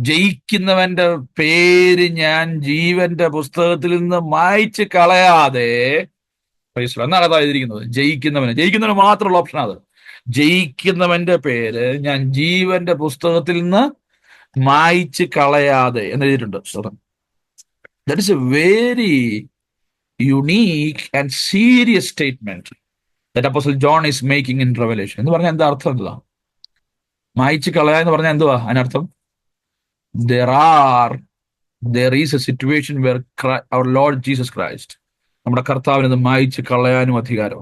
ജയിക്കുന്നവന്റെ പേര് ഞാൻ ജീവന്റെ പുസ്തകത്തിൽ നിന്ന് മായ്ച്ച് കളയാതെ, എന്നാണ് അതാ എഴുതിയിരിക്കുന്നത്. ജയിക്കുന്നവന് മാത്രമുള്ള ഓപ്ഷൻ അത്. ജയിക്കുന്നവന്റെ പേര് ഞാൻ ജീവന്റെ പുസ്തകത്തിൽ നിന്ന് മായ്ച്ച് കളയാതെ എന്ന് എഴുതിയിട്ടുണ്ട്. That is a very unique and serious statement that apostle John is making in Revelation. എന്ന് പറഞ്ഞാൽ എന്താ അർത്ഥം? എന്തുവാ മായ്ച്ച് കളയാ എന്ന് പറഞ്ഞാൽ എന്തുവാ അതിനർത്ഥം? there is a situation where our Lord Jesus Christ, നമ്മുടെ കർത്താവിനത് മായ്ച്ച് കളയാനും അധികാരം.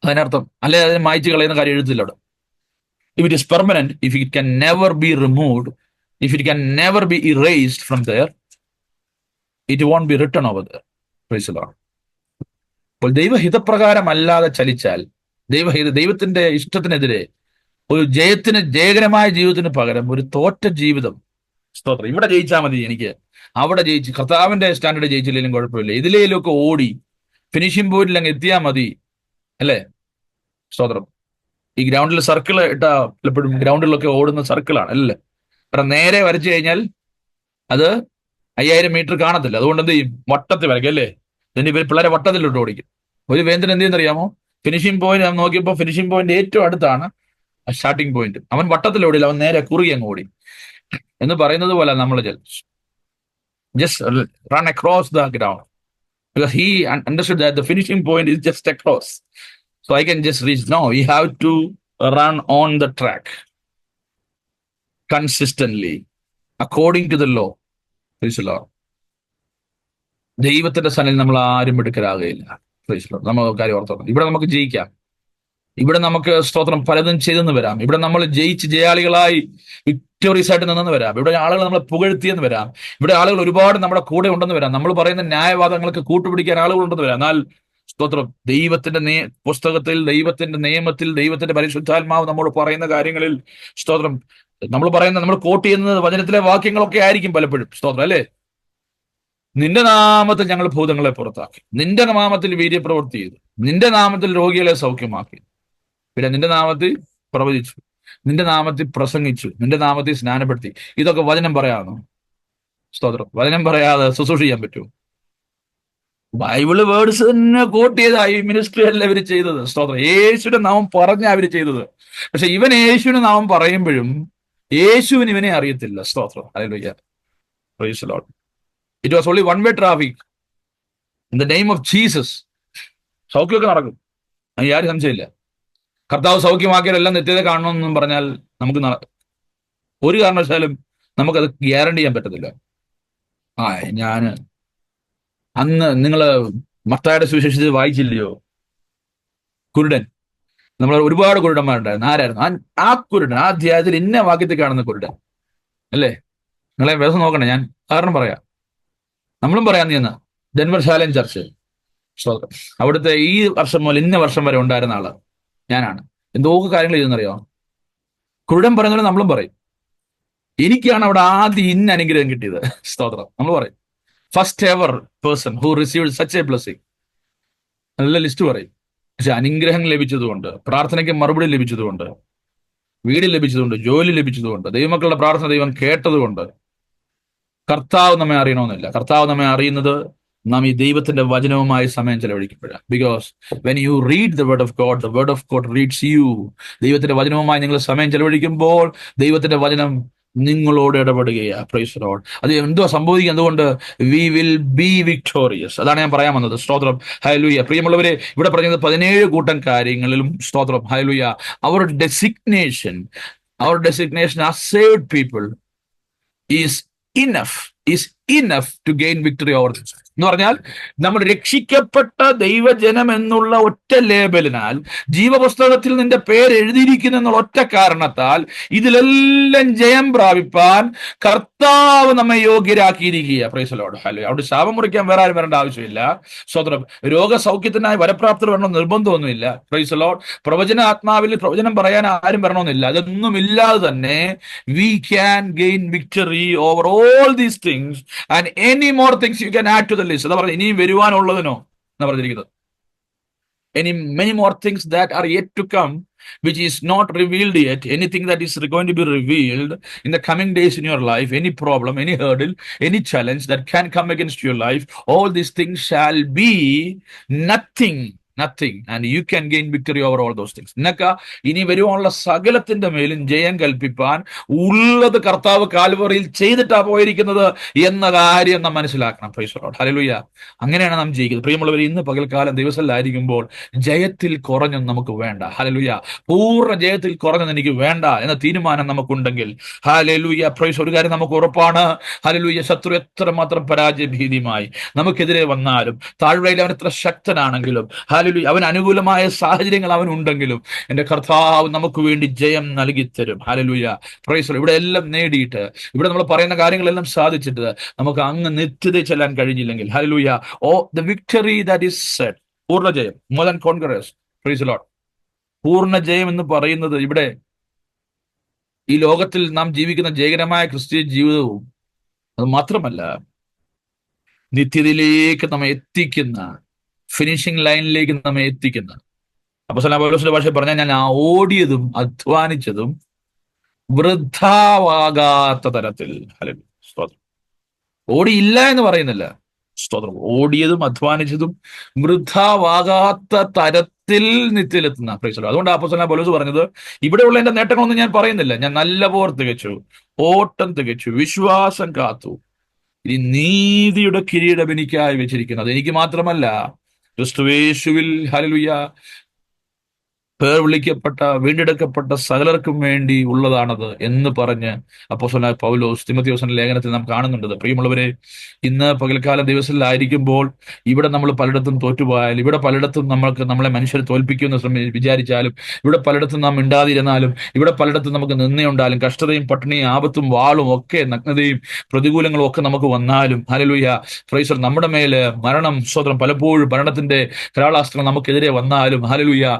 അതിനർത്ഥം അല്ലെ, അതിനെ മായ്ച്ച് കളയുന്ന കാര്യം എഴുത്തില്ല അവിടെ. If it is permanent, if it can never be removed, if it can never be erased from there, it won't be written over there. Praise the Lord. അപ്പോൾ ദൈവഹിതപ്രകാരം അല്ലാതെ ചലിച്ചാൽ, ദൈവത്തിന്റെ ഇഷ്ടത്തിനെതിരെ ഒരു ജയകരമായ ജീവിതത്തിന് പകരം ഒരു തോറ്റ ജീവിതം. സ്തോത്രം. ഇവിടെ ജയിച്ചാൽ മതി, എനിക്ക് അവിടെ ജയിച്ച് കർത്താവിന്റെ സ്റ്റാൻഡേർഡ് ജയിച്ചില്ലെങ്കിലും കുഴപ്പമില്ല, ഇതിലേലൊക്കെ ഓടി ഫിനിഷിംഗ് പോയിന്റിൽ അങ്ങ് എത്തിയാൽ മതി, അല്ലേ? സ്തോത്രം. ഈ ഗ്രൗണ്ടിൽ സർക്കിൾ ഇട്ടാ പലപ്പോഴും ഗ്രൗണ്ടിലൊക്കെ ഓടുന്ന സർക്കിളാണ്, അല്ലേ? കാരണം നേരെ വരച്ചു കഴിഞ്ഞാൽ അത് 5000 മീറ്റർ കാണത്തില്ല. അതുകൊണ്ട് എന്ത് ചെയ്യും? വട്ടത്തിൽ വരയ്ക്കും, അല്ലേ? ഇതിന്റെ പേര് പിള്ളേരെ വട്ടത്തിലിട്ട് ഓടിക്കും. ഒരു വേന്ദ്രൻ എന്ത് ചെയ്യുന്നറിയാമോ? ഫിനിഷിംഗ് പോയിന്റ് നോക്കിയപ്പോൾ ഫിനിഷിംഗ് പോയിന്റ് ഏറ്റവും അടുത്താണ് സ്റ്റാർട്ടിംഗ് പോയിന്റ്. അവൻ വട്ടത്തിൽ ഓടില്ല, അവൻ നേരെ കുറുകി അങ്ങ് ഓടി. എന്ന് പറയുന്നത് പോലെ നമ്മൾ just run across the ground, because he understood that the finishing point is just across, so I can just reach. No, we have to run on the track consistently according to the law. Praise the Lord. ദൈവത്തിന്റെ സന്നിധിയിൽ നമ്മൾ ആരും എടുക്കലാകുകയില്ല. Praise the Lord. നമ്മൾ കാര്യം ഓർത്തോണം. ഇവിടെ നമുക്ക് ജയിക്കാം. ഇവിടെ നമുക്ക് സ്തോത്രം പലതും ചെയ്തെന്ന് വരാം. ഇവിടെ നമ്മൾ ജയാളികളായി വിക്ടോറിയസ് ആയിട്ട് നിന്നെന്ന് വരാം. ഇവിടെ ആളുകൾ നമ്മളെ പുകഴ്ത്തിയെന്ന് വരാം. ഇവിടെ ആളുകൾ ഒരുപാട് നമ്മുടെ കൂടെ ഉണ്ടെന്ന് വരാം. നമ്മൾ പറയുന്ന ന്യായവാദങ്ങൾക്ക് കൂട്ടുപിടിക്കാൻ ആളുകൾ ഉണ്ടെന്ന് വരാം. എന്നാൽ സ്തോത്രം ദൈവത്തിന്റെ പുസ്തകത്തിൽ, ദൈവത്തിന്റെ നിയമത്തിൽ, ദൈവത്തിന്റെ പരിശുദ്ധാത്മാവ് നമ്മോട് പറയുന്ന കാര്യങ്ങളിൽ സ്തോത്രം നമ്മൾ പറയുന്നത്, നമ്മൾ കോട്ട് ചെയ്യുന്നത് വചനത്തിലെ വാക്യങ്ങളൊക്കെ ആയിരിക്കും പലപ്പോഴും. സ്തോത്രം അല്ലേ? നിന്റെ നാമത്തിൽ ഞങ്ങൾ ഭൂതങ്ങളെ പുറത്താക്കി, നിന്റെ നാമത്തിൽ വീര്യപ്രവൃത്തി ചെയ്തു, നിന്റെ നാമത്തിൽ രോഗികളെ സൗഖ്യമാക്കി, പിന്നെ നിന്റെ നാമത്തിൽ പ്രവചിച്ചു, നിന്റെ നാമത്തിൽ പ്രസംഗിച്ചു, നിന്റെ നാമത്തിൽ സ്നാനപ്പെടുത്തി. ഇതൊക്കെ വചനം പറയാമോ? സ്തോത്രം. വചനം പറയാതെ ശുശ്രൂഷ ചെയ്യാൻ പറ്റുമോ? ബൈബിള് വേർഡ്സ് തന്നെ കോട്ട് ചെയ്ത ഈ മിനിസ്ട്രി അല്ല ഇവർ ചെയ്തത്. സ്തോത്രം. യേശുവിന്റെ നാമം പറഞ്ഞ അവര് ചെയ്തത്. പക്ഷെ ഇവൻ യേശുവിന്റെ നാമം പറയുമ്പോഴും യേശുവിന് ഇവനെ അറിയത്തില്ല. സ്തോത്രം. Hallelujah. Praise the Lord. It was only one way traffic. In the name of Jesus സൗഖ്യമൊക്കെ നടക്കും, അത് ആരും സംശയമില്ല. കർത്താവ് സൗഖ്യമാക്കിയാലെല്ലാം നിത്യത കാണണമെന്നും പറഞ്ഞാൽ നമുക്ക് ഒരു കാരണവശാലും നമുക്കത് ഗ്യാരണ്ടി ചെയ്യാൻ പറ്റത്തില്ല. ഞാന് അന്ന് നിങ്ങള് മത്തായിയുടെ സുവിശേഷത്തിൽ വായിച്ചില്ലയോ? കുരുടൻ, നമ്മൾ ഒരുപാട് കുരുടന്മാരുണ്ടായിരുന്നു. ആരായിരുന്നു ആ കുരുടൻ? ആ അധ്യായത്തിൽ ഇന്ന വാക്യത്തിൽ കാണുന്ന കുരുടൻ അല്ലേ? നിങ്ങളെ വ്യവസ്ഥ നോക്കണേ, ഞാൻ കാരണം പറയാം. നമ്മളും പറയാൻ നീന്ന് ഡെൻവർ ശാലൻ ചർച്ച്, അവിടുത്തെ ഈ വർഷം മുതൽ ഇന്ന വർഷം വരെ ഉണ്ടായിരുന്ന ആള് ഞാനാണ്. എന്തൊക്കെ കാര്യങ്ങൾ ചെയ്തെന്നറിയോ? കുരുടൻ പറയുന്നത് നമ്മളും പറയും. എനിക്കാണ് അവിടെ ആദ്യം ഇന്ന അനുഗ്രഹം കിട്ടിയത്. സ്തോത്രം. നമ്മൾ പറയും first ever person who received such A blessing. നല്ല ലിസ്റ്റ് പറയും. പക്ഷെ അനുഗ്രഹം ലഭിച്ചതുകൊണ്ട്, പ്രാർത്ഥനയ്ക്ക് മറുപടി ലഭിച്ചതുകൊണ്ട്, വീട് ലഭിച്ചതുകൊണ്ട്, ജോലി ലഭിച്ചതുകൊണ്ട്, ദൈവമക്കളുടെ പ്രാർത്ഥന ദൈവം കേട്ടതുകൊണ്ട് കർത്താവ് നമ്മെ അറിയണമെന്നില്ല. കർത്താവ് നമ്മെ അറിയുന്നത് നാം ഈ ദൈവത്തിന്റെ വചനവുമായി സമയം ചെലവഴിക്കുമ്പോഴാണ്. Because when you read the word of God, the word of God reads you. ദൈവത്തിന്റെ വചനവുമായി നിങ്ങൾ സമയം ചെലവഴിക്കുമ്പോൾ ദൈവത്തിന്റെ വചനം നിങ്ങളോട് ഇടപെടുകയാണ്. Price the Lord. അത് എന്തുവാ സംഭവിക്കുക? അതുകൊണ്ട് വി വിൽ ബി വിക്ടോറിയസ്. അതാണ് ഞാൻ പറയാൻ വന്നത്. സ്തോത്രം. ഹല്ലേലൂയ. പ്രിയമുള്ളവരെ, ഇവിടെ പറഞ്ഞത് 17 കൂട്ടം കാര്യങ്ങളിലും സ്തോത്രം. Hallelujah. Our designation as saved people is enough to gain victory over this. എന്ന് പറഞ്ഞാൽ നമ്മൾ രക്ഷിക്കപ്പെട്ട ദൈവജനം എന്നുള്ള ഒറ്റ ലേബലിനാൽ, ജീവപുസ്തകത്തിൽ നിന്റെ പേര് എഴുതിയിരിക്കുന്നു എന്നുള്ള ഒറ്റ കാരണത്താൽ ഇതിലെല്ലാം ജയം പ്രാപിപ്പാൻ കർത്താവ് നമ്മെ യോഗ്യരാക്കിയിരിക്കുക. Praise the Lord. ഹല്ലേലൂയ. അവിടെ ശാപം മുറിക്കാൻ വേറെ ആരും വരേണ്ട ആവശ്യമില്ല. സ്വതന്ത്രം. രോഗസൗഖ്യത്തിനായി വരപ്രാപ്തർ വരണം നിർബന്ധമൊന്നുമില്ല. Price the Lord. പ്രവചന ആത്മാവിൽ പ്രവചനം പറയാൻ ആരും വരണമെന്നില്ല. അതൊന്നും ഇല്ലാതെ തന്നെ we can gain victory over all these things and any more things you can add to the list. അതാ പറഞ്ഞത് ഇനിയും വരുവാനുള്ളതിനോ എന്നാ പറഞ്ഞിരിക്കുന്നത്. many more things that are yet to come, which is not revealed yet. Anything that is going to be revealed in the coming days in your life, any problem, any hurdle, any challenge that can come against your life, all these things shall be nothing and you can gain victory over all those things. നിനക്ക് ഇനി വരുവാനുള്ള സകലത്തിന്റെ മേലും ജയം കൽപ്പിപ്പാൻ ഉള്ളത് കർത്താവ് കാൽവറിയിൽ ചെയ്തിട്ടാ പോയിരിക്കുന്നത് എന്ന കാര്യം നാം മനസ്സിലാക്കണം. Price the Lord. ഹല്ലേലൂയ. അങ്ങനെയാണ് നാം ജയിക്കുന്നത്. പ്രിയമുള്ളവർ, ഇന്ന് പകൽക്കാലം ദിവസത്തിലായിരിക്കുമ്പോൾ ജയത്തിൽ കുറഞ്ഞൊന്നും നമുക്ക് വേണ്ട. ഹല്ലേലൂയ. പൂർണ്ണ ജയത്തിൽ കുറഞ്ഞൊന്നും എനിക്ക് വേണ്ട എന്ന തീരുമാനം നമുക്കുണ്ടെങ്കിൽ ഹല്ലേലൂയ. പ്രൈസ്. ഒരു കാര്യം നമുക്ക് ഉറപ്പാണ്. ഹല്ലേലൂയ. ശത്രു എത്രമാത്രം പരാജയഭീതിയുമായി നമുക്കെതിരെ വന്നാലും, താഴ്വരയിൽ അവൻ എത്ര ശക്തനാണെങ്കിലും, അവൻ അനുകൂലമായ സാഹചര്യങ്ങൾ അവനുണ്ടെങ്കിലും എൻ്റെ കർത്താവ് നമുക്ക് വേണ്ടി ജയം നൽകി തരും. ഹല്ലേലൂയ. പ്രൈസ്. ഇവിടെ എല്ലാം നേടിയിട്ട്, ഇവിടെ നമ്മൾ പറയുന്ന കാര്യങ്ങളെല്ലാം സാധിച്ചിട്ട് നമുക്ക് അങ്ങ് നിത്യത ചെല്ലാൻ കഴിഞ്ഞില്ലെങ്കിൽ, hallelujah, the victory that is set, പൂർണ്ണ ജയം, more than conquerors. Price the Lord. പൂർണ്ണ ജയം എന്ന് പറയുന്നത് ഇവിടെ ഈ ലോകത്തിൽ നാം ജീവിക്കുന്ന ജയകരമായ ക്രിസ്തീയ ജീവിതവും അത് മാത്രമല്ല, നിത്യതയിലേക്ക് നമ്മെ എത്തിക്കുന്ന, ഫിനിഷിംഗ് ലൈനിലേക്ക് നമ്മെ എത്തിക്കുന്ന, അപ്പോസ്തലനായ പൗലോസിന്റെ ഭാഷയിൽ പറഞ്ഞാൽ ഞാൻ ഓടിയതും അധ്വാനിച്ചതും വൃഥാവാകാത്ത തരത്തിൽ. സ്തോത്രം. ഓടിയില്ല എന്ന് പറയുന്നില്ല. സ്തോത്രം. ഓടിയതും അധ്വാനിച്ചതും വൃഥാവാകാത്ത തരത്തിൽ നിത്യത്തിലെത്തുന്ന. പ്രൈസ്. അതുകൊണ്ട് അപ്പോസ്തലനായ പൗലോസ് പറഞ്ഞത്, ഇവിടെയുള്ള എന്റെ നേട്ടങ്ങളൊന്നും ഞാൻ പറയുന്നില്ല, ഞാൻ നല്ല പോർ തികച്ചു, ഓട്ടം തികച്ചു, വിശ്വാസം കാത്തു, ഇനി നീതിയുടെ കിരീടം എനിക്കായി വെച്ചിരിക്കുന്നത് എനിക്ക് മാത്രമല്ല, ക്രിസ്തുയേശുവിൽ ഹല്ലേലൂയ പേർ വിളിക്കപ്പെട്ട, വീണ്ടെടുക്കപ്പെട്ട സകലർക്കും വേണ്ടി ഉള്ളതാണത് എന്ന് പറഞ്ഞ് അപ്പോസ്തലനായ പൗലോസ് തിമോഥെയോസിന്റെ ലേഖനത്തിൽ നാം കാണുന്നുണ്ട്. പ്രിയമുള്ളവരെ, ഇന്ന് പകൽക്കാലം ദിവസത്തിലായിരിക്കുമ്പോൾ ഇവിടെ നമ്മൾ പലയിടത്തും തോറ്റുപോയാലും, ഇവിടെ പലയിടത്തും നമ്മളെ മനുഷ്യർ തോൽപ്പിക്കുമെന്ന് വിചാരിച്ചാലും, ഇവിടെ പലയിടത്തും നാം മിണ്ടാതിരുന്നാലും, ഇവിടെ പലയിടത്തും നമുക്ക് നിന്നയുണ്ടായാലും, കഷ്ടതയും പട്ടിണിയും ആപത്തും വാളും ഒക്കെ, നഗ്നതയും പ്രതികൂലങ്ങളും ഒക്കെ നമുക്ക് വന്നാലും, ഹല്ലേലൂയ പ്രൈസ്, നമ്മുടെ മേല് മരണം, സ്വതന്ത്രം, പലപ്പോഴും മരണത്തിന്റെ കരാളാസ്ത്രങ്ങൾ നമുക്കെതിരെ വന്നാലും, ഹല്ലേലൂയ,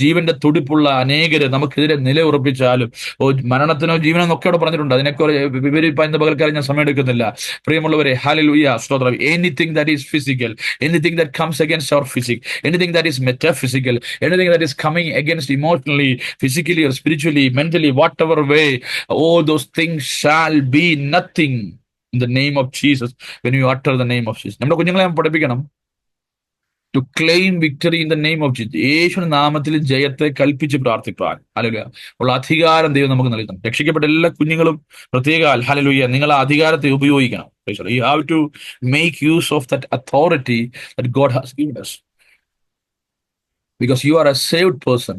ജീവന്റെ തുടിപ്പുള്ള അനേകര് നമുക്കെതിരെ നിലയുറപ്പിച്ചാലും, മരണത്തിനോ ജീവനോ എന്നൊക്കെ അവിടെ പറഞ്ഞിട്ടുണ്ട്. അതിനൊക്കെ വിവരിപ്പാൻ ഇന്ന് പകൽക്കാലം ഞാൻ സമയം എടുക്കുന്നില്ല. പ്രിയമുള്ളവരെ, ഹല്ലേലൂയ, സ്തോത്രം. Anything that is physical, anything that comes against our physique, anything that is metaphysical, anything that is coming against emotionally, physically or spiritually, mentally, whatever way, all those things shall be nothing in the name of Jesus when you utter the name of Jesus. നമ്മുടെ കുഞ്ഞുങ്ങളെ നാം പഠിപ്പിക്കണം to claim victory in the name of Jesus. യേശുവിന്റെ നാമത്തിൽ ജയത്തെ കൽപ്പിച്ച് പ്രാർത്ഥിപ്പാൻ hallelujah ഉള്ള അധികാരം ദൈവം നമുക്ക് നൽകുന്നു. രക്ഷിക്കപ്പെട്ട എല്ലാ കുഞ്ഞുങ്ങളും പ്രത്യേക ഹല്ലേലൂയ നിങ്ങൾ ആ അധികാരത്തെ ഉപയോഗിക്കണം. You have to make use of that authority that God has given us, because you are a saved person,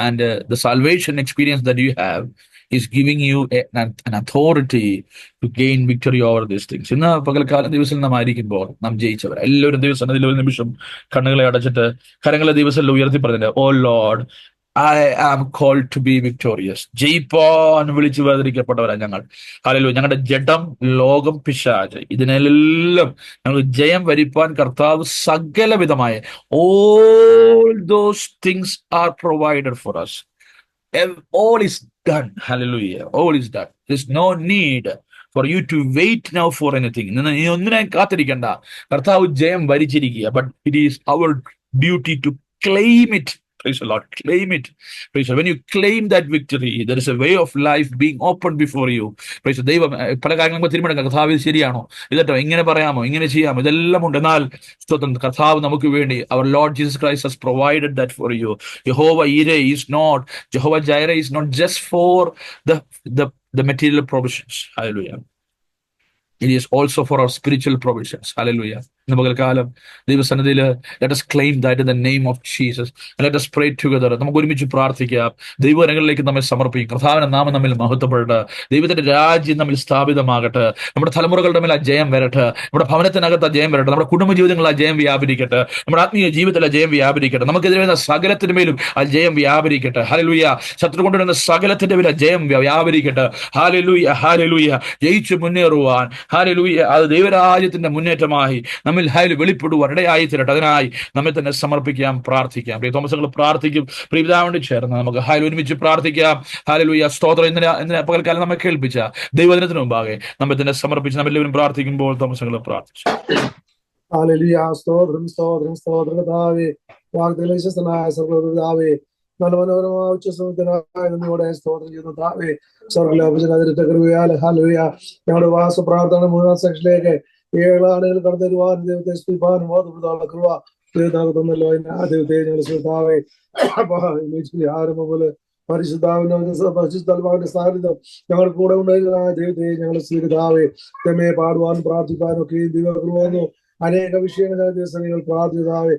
and the salvation experience that you have is giving you an authority to gain victory over these things. ഇന്ന് പകൽക്കാലം ദിവസം നാം ആയിരിക്കുമ്പോൾ നാം ജയിച്ചവർ എല്ലാവരും ദിവസം അതിൽ ഒരു നിമിഷം കണ്ണുകളെ അടച്ചിട്ട് കരങ്ങളെ ദിവസം ഉയർത്തി പറഞ്ഞിട്ട്, oh Lord, I am called to be victorious. ജയിപ്പാൻ വിളിച്ചു വേദനിക്കപ്പെട്ടവരാണ് ഞങ്ങൾ. ഹല്ലേലൂയ. ഞങ്ങളുടെ ജഡം, ലോകം, പിശാച്, ഇതിനെല്ലാം ഞങ്ങൾ ജയം വരിപ്പാൻ കർത്താവ് സകലവിധമായ all those things are provided for us. All is done. Hallelujah. All is done. There's no need for you to wait now for anything. നീ ഒന്നിനായി കാത്തിരിക്കണ്ട. കർത്താവ് ജയം വരിച്ചിരിക്കുക. But it is our duty to claim it. Praise the Lord. Claim it. Praise the Lord. When you claim that victory, there is a way of life being opened before you. Praise the Lord. ദൈവം പല കാര്യങ്ങളും തിരുമടങ്ങും. കർത്താവ് ശരിയാണോ, ഇതട്ടോ ഇങ്ങനെ പറയാമോ, ഇങ്ങനെ ചെയ്യാമോ, ഇതെല്ലാം ഉണ്ട്. എന്നാൽ കർത്താവ് നമുക്ക് വേണ്ടി, our Lord Jesus Christ has provided that for you. Jehovah Jireh is not, Jehovah Jireh is not just for the material provisions. Hallelujah. It is also for our spiritual provisions. Hallelujah. ഇന്ന് പകൽക്കാലം ദൈവസന്നിധിയിൽ let us claim that in the name of Jesus, and let us pray together. നമുക്ക് ഒരുമിച്ച് പ്രാർത്ഥിക്കാം. ദൈവകരങ്ങളിലേക്ക് നമ്മെ സമർപ്പിക്കും. കർത്താവിന്റെ നാമം നമ്മിൽ മഹത്വപ്പെടട്ടെ. ദൈവത്തിന്റെ രാജ്യം നമ്മിൽ സ്ഥാപിതമാകട്ടെ. നമ്മുടെ തലമുറകളുടെ മേൽ ആ ജയം വരട്ടെ. നമ്മുടെ ഭവനത്തിനകത്ത് ആ ജയം വരട്ടെ. നമ്മുടെ കുടുംബജീവിതങ്ങളിൽ ആ ജയം വ്യാപരിക്കട്ടെ. നമ്മുടെ ആത്മീയ ജീവിതത്തിൽ ആ ജയം വ്യാപരിക്കട്ടെ. നമുക്കെതിരെ വരുന്ന സകലത്തിന് മേലും ആ ജയം വ്യാപരിക്കട്ടെ. ഹല്ലേലൂയ. ശത്രു കൊണ്ടുവരുന്ന സകലത്തിന്റെ മേൽ ആ ജയം വ്യാപരിക്കട്ടെ. Hallelujah, hallelujah. ജയിച്ചു മുന്നേറുവാൻ, ഹല്ലേലൂയ, അത് ദൈവരാജ്യത്തിന്റെ മുന്നേറ്റമായി നമ്മിൽ വെളിപ്പെടുവാൻ ഇടയായി തീരട്ടെ. അതിനായി നമ്മെ തന്നെ സമർപ്പിക്കാം, പ്രാർത്ഥിക്കാം. പ്രിയ തോമസുകൾ പ്രാർത്ഥിക്കും. പ്രിയപിതാവിനോട് ചേർന്ന് നമുക്ക് ഒരുമിച്ച് പ്രാർത്ഥിക്കാം. ഹല്ലേലൂയ, സ്തോത്രം. ഇന്നലെ പകൽക്കാലം നമ്മെ കേൾപ്പിച്ച ദൈവദിനത്തിന് മുമ്പാകെ നമ്മെ തന്നെ സമർപ്പിച്ച് നമ്മെല്ലാവരും പ്രാർത്ഥിക്കുമ്പോൾ തോമസുകൾ പ്രാർത്ഥിച്ചു. ഹല്ലേലൂയ, സ്തോത്രം, സ്തോത്രം, സ്തോത്രം. കർത്താവേ, വാഗ്ദത്തങ്ങളുടെ വിശ്വസ്തനായ സർവ്വപിതാവേ, നല്ല മനോഹരമായ ഉച്ചസമയത്തിനായ നന്ദിയോടെ സ്തോത്രം ചെയ്യുന്നു. കർത്താവേ, സ്വർഗ്ഗലോകത്തിന്റെ കൃപയാൽ ഹല്ലേലൂയ ഞങ്ങളുടെ വാസ പ്രാർത്ഥന മൂന്നാം സെക്ഷനിലേക്ക് 7 ആളുകൾ കടന്നു വരുവാൻ ദൈവത്തെ സ്തുതിപ്പാനും ബോധപ്പെടുത്താനുള്ള കൃപ ദൈവത്താകുന്നല്ലോ. ദൈവത്തെ ഞങ്ങൾ കർത്താവേ, ആരംഭം പോലെ പരിശുദ്ധാവിന്റെ സാന്നിധ്യം ഞങ്ങൾ കൂടെ ഉണ്ടായിരുന്ന ദൈവത്തെ ഞങ്ങൾ സ്വീകൃതാവേ, തെമ്മയെ പാടുവാനും പ്രാർത്ഥിക്കാനും ഒക്കെ ദൈവകൃപന്നു അനേക വിഷയങ്ങൾ ഞങ്ങൾ ദിവസങ്ങൾ പ്രാർത്ഥിതാവേ.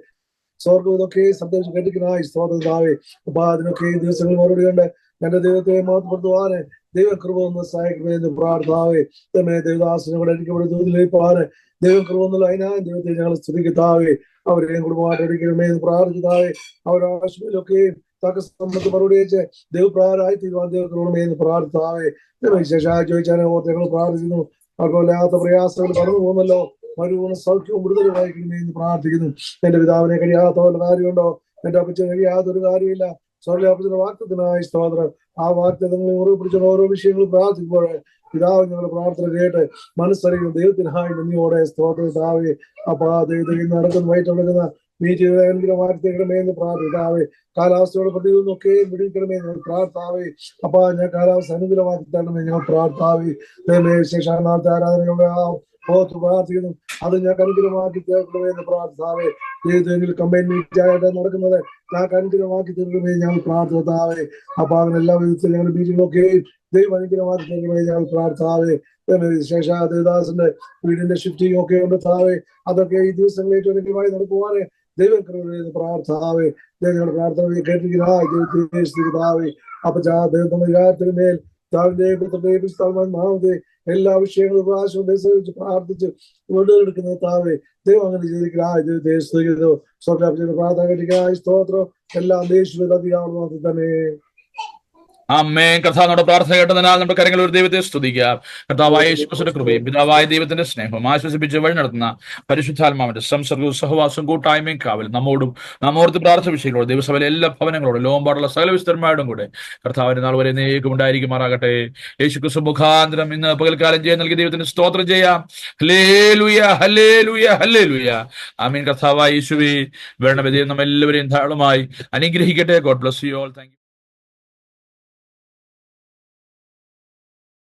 സ്വർഗം ഇതൊക്കെ സന്ദേശം കേട്ടിരിക്കുന്നതായി സ്തോത്രതാവേ. അപ്പൊ അതിനൊക്കെ ദിവസങ്ങൾ മറുപടി കണ്ട് എന്റെ ദൈവത്തെ മഹത്വപ്പെടുത്തുവാന് ദൈവകൃപ ഒന്ന് സഹായിക്കണമെന്ന് പ്രാർത്ഥനാവേ. തന്നെ ദൈവദാസനോട് അടിക്കപ്പെടുന്നതിലേപ്പാണ് ദൈവകൃപ എന്നുള്ള അതിനായി ദൈവത്തെ ഞങ്ങൾ സ്തുതിക്കത്താവേ. അവരെയും കുടുംബമായിട്ട് അടിക്കണമെന്ന് പ്രാർത്ഥിതാവേ. അവരുടെ ആവശ്യങ്ങളിലൊക്കെ തക്ക സമ്മത്ത് മറുപടി വെച്ച് ദൈവപ്രാരായി തീരുവാൻ ദൈവകൃപണമെന്ന് പ്രാർത്ഥിതാവേ. വിശേഷമായി ചോദിച്ചാൽ ഓർത്ത് ഞങ്ങൾ പ്രാർത്ഥിക്കുന്നു. അവർക്കൊല്ലാത്ത പ്രയാസങ്ങൾ കടന്നു പോകുന്നല്ലോ. മരുപൂർണ്ണ സൗഖ്യവും വിടുതലും വായിക്കണമെന്ന് പ്രാർത്ഥിക്കുന്നു. എന്റെ പിതാവിനെ കഴിയാത്ത വല്ല കാര്യമുണ്ടോ? എന്റെ അപ്പച്ചനെ കഴിയാത്തൊരു കാര്യമില്ല. സ്വർഗ്ഗാപ്പച്ചന്റെ വാക്തത്തിനായി സ്തോത്രം. ആ വാക്തങ്ങളെ ഉറപ്പിച്ച ഓരോ വിഷയങ്ങളും പ്രാർത്ഥിക്കുമ്പോൾ പിതാവ് ഞങ്ങളുടെ പ്രാർത്ഥന കേട്ട് മനസ്സറിയും ദൈവത്തിനായി നന്ദിയോടെ സ്തോത്രത്താവേ. അപ്പൊ ആ ദൈവത്തിൽ നടക്കുന്ന വൈറ്റ് നടക്കുന്ന നീതിയുടെ വാർത്തകളെന്ന് പ്രാർത്ഥിതാവേ. കാലാവസ്ഥയോടെ പ്രതിയൊക്കെ വിടിക്കണമേ ഞങ്ങൾ പ്രാർത്ഥാവേ. അപ്പൊ ഞാൻ കാലാവസ്ഥ അനുകൂലമാക്കി തരണമേ ഞങ്ങൾ പ്രാർത്ഥാവേ. വിശേഷാനാളത്തെ ആരാധനകളുടെ പ്രാർത്ഥിക്കുന്നു. അത് ഞാൻ അനുകൂലമാക്കി തീർക്കണമെന്ന് പ്രാർത്ഥിതാവേ. ദൈവത്തിൽ കമ്പൈൻ മീറ്റായിട്ട് നടക്കുന്നത് ഞാൻ അനുകൂലമാക്കി തീർക്കണമേ ഞങ്ങൾ പ്രാർത്ഥിതാവേ. അപ്പൊ അവനെല്ലാ വിധത്തിലും ഞങ്ങളുടെ ബീജങ്ങളൊക്കെയും ദൈവം അനുകൂലമാക്കി തീർക്കണമേ ഞങ്ങൾ പ്രാർത്ഥിതാവേ. വിശേഷ ദേവദാസന്റെ വീടിന്റെ ഷിഫ്റ്റിംഗ് ഒക്കെ ഉണ്ട് താവേ. അതൊക്കെ ഈ ദിവസങ്ങളിൽ ഏറ്റവും അനുകൂലമായി നടക്കുവാനേ ദൈവം കൃപ പ്രാർത്ഥനാവേ. ഞങ്ങളുടെ പ്രാർത്ഥന കേട്ടിരിക്കുന്നതാവേ. അപ്പൊ ദൈവത്തിന്റെ വികാരത്തിന് മേൽ നാമത്തെ എല്ലാ വിഷയങ്ങളും പ്രാവശ്യം പ്രാർത്ഥിച്ച് കൊണ്ടുവെടുക്കുന്നത് താവേ. ദൈവം അങ്ങനെ ചെയ്തിരിക്കുന്നു. സ്വർഗ്ഗ പ്രാർത്ഥന കേട്ടിരിക്കുന്ന സ്തോത്രം എല്ലാം ദേശീയ അധികാരം തന്നെ. അമ്മേൻ. കർത്താവ് നമ്മുടെ പ്രാർത്ഥന കേട്ടതിനാൽ നമ്മുടെ കരങ്ങൾ ഒരു ദൈവത്തെ സ്തുതിക്കാം. കർത്താവായ യേശുക്രിസ്തുവിന്റെ കൃപയും പിതാവായ ദൈവത്തിന്റെ സ്നേഹവും ആശ്വസിപ്പിച്ച് വഴി നടത്തുന്ന പരിശുദ്ധാത്മാവിന്റെ സംസർഗവും സഹവാസവും കൂട്ടായ്മയും കാവലും നമ്മോടും നമ്മോർത്ത് പ്രാർത്ഥന വിഷയങ്ങളോട് ദൈവസഭയിലെ എല്ലാ ഭവനങ്ങളോടും ലോകമ്പാടുള്ള സകല വിസ്തരമായോടും കൂടെ കർത്താവിന്റെ നാൾ വരെ നേക്കും ഉണ്ടായിരിക്കുമാറാകട്ടെ. യേശുക്രിസ്തു മുഖാന്തരം ഇന്ന് പകൽക്കാലം ചെയ്യാൻ നൽകിയ ദൈവത്തിന് സ്തോത്രം ചെയ്യാം. Hallelujah, hallelujah, hallelujah. ആമീൻ. കർത്താവായ യേശുവേ, വേണമെന്ന് നമ്മെല്ലാവരെയും ധാരാളമായി അനുഗ്രഹിക്കട്ടെ. God bless you all. Thank U.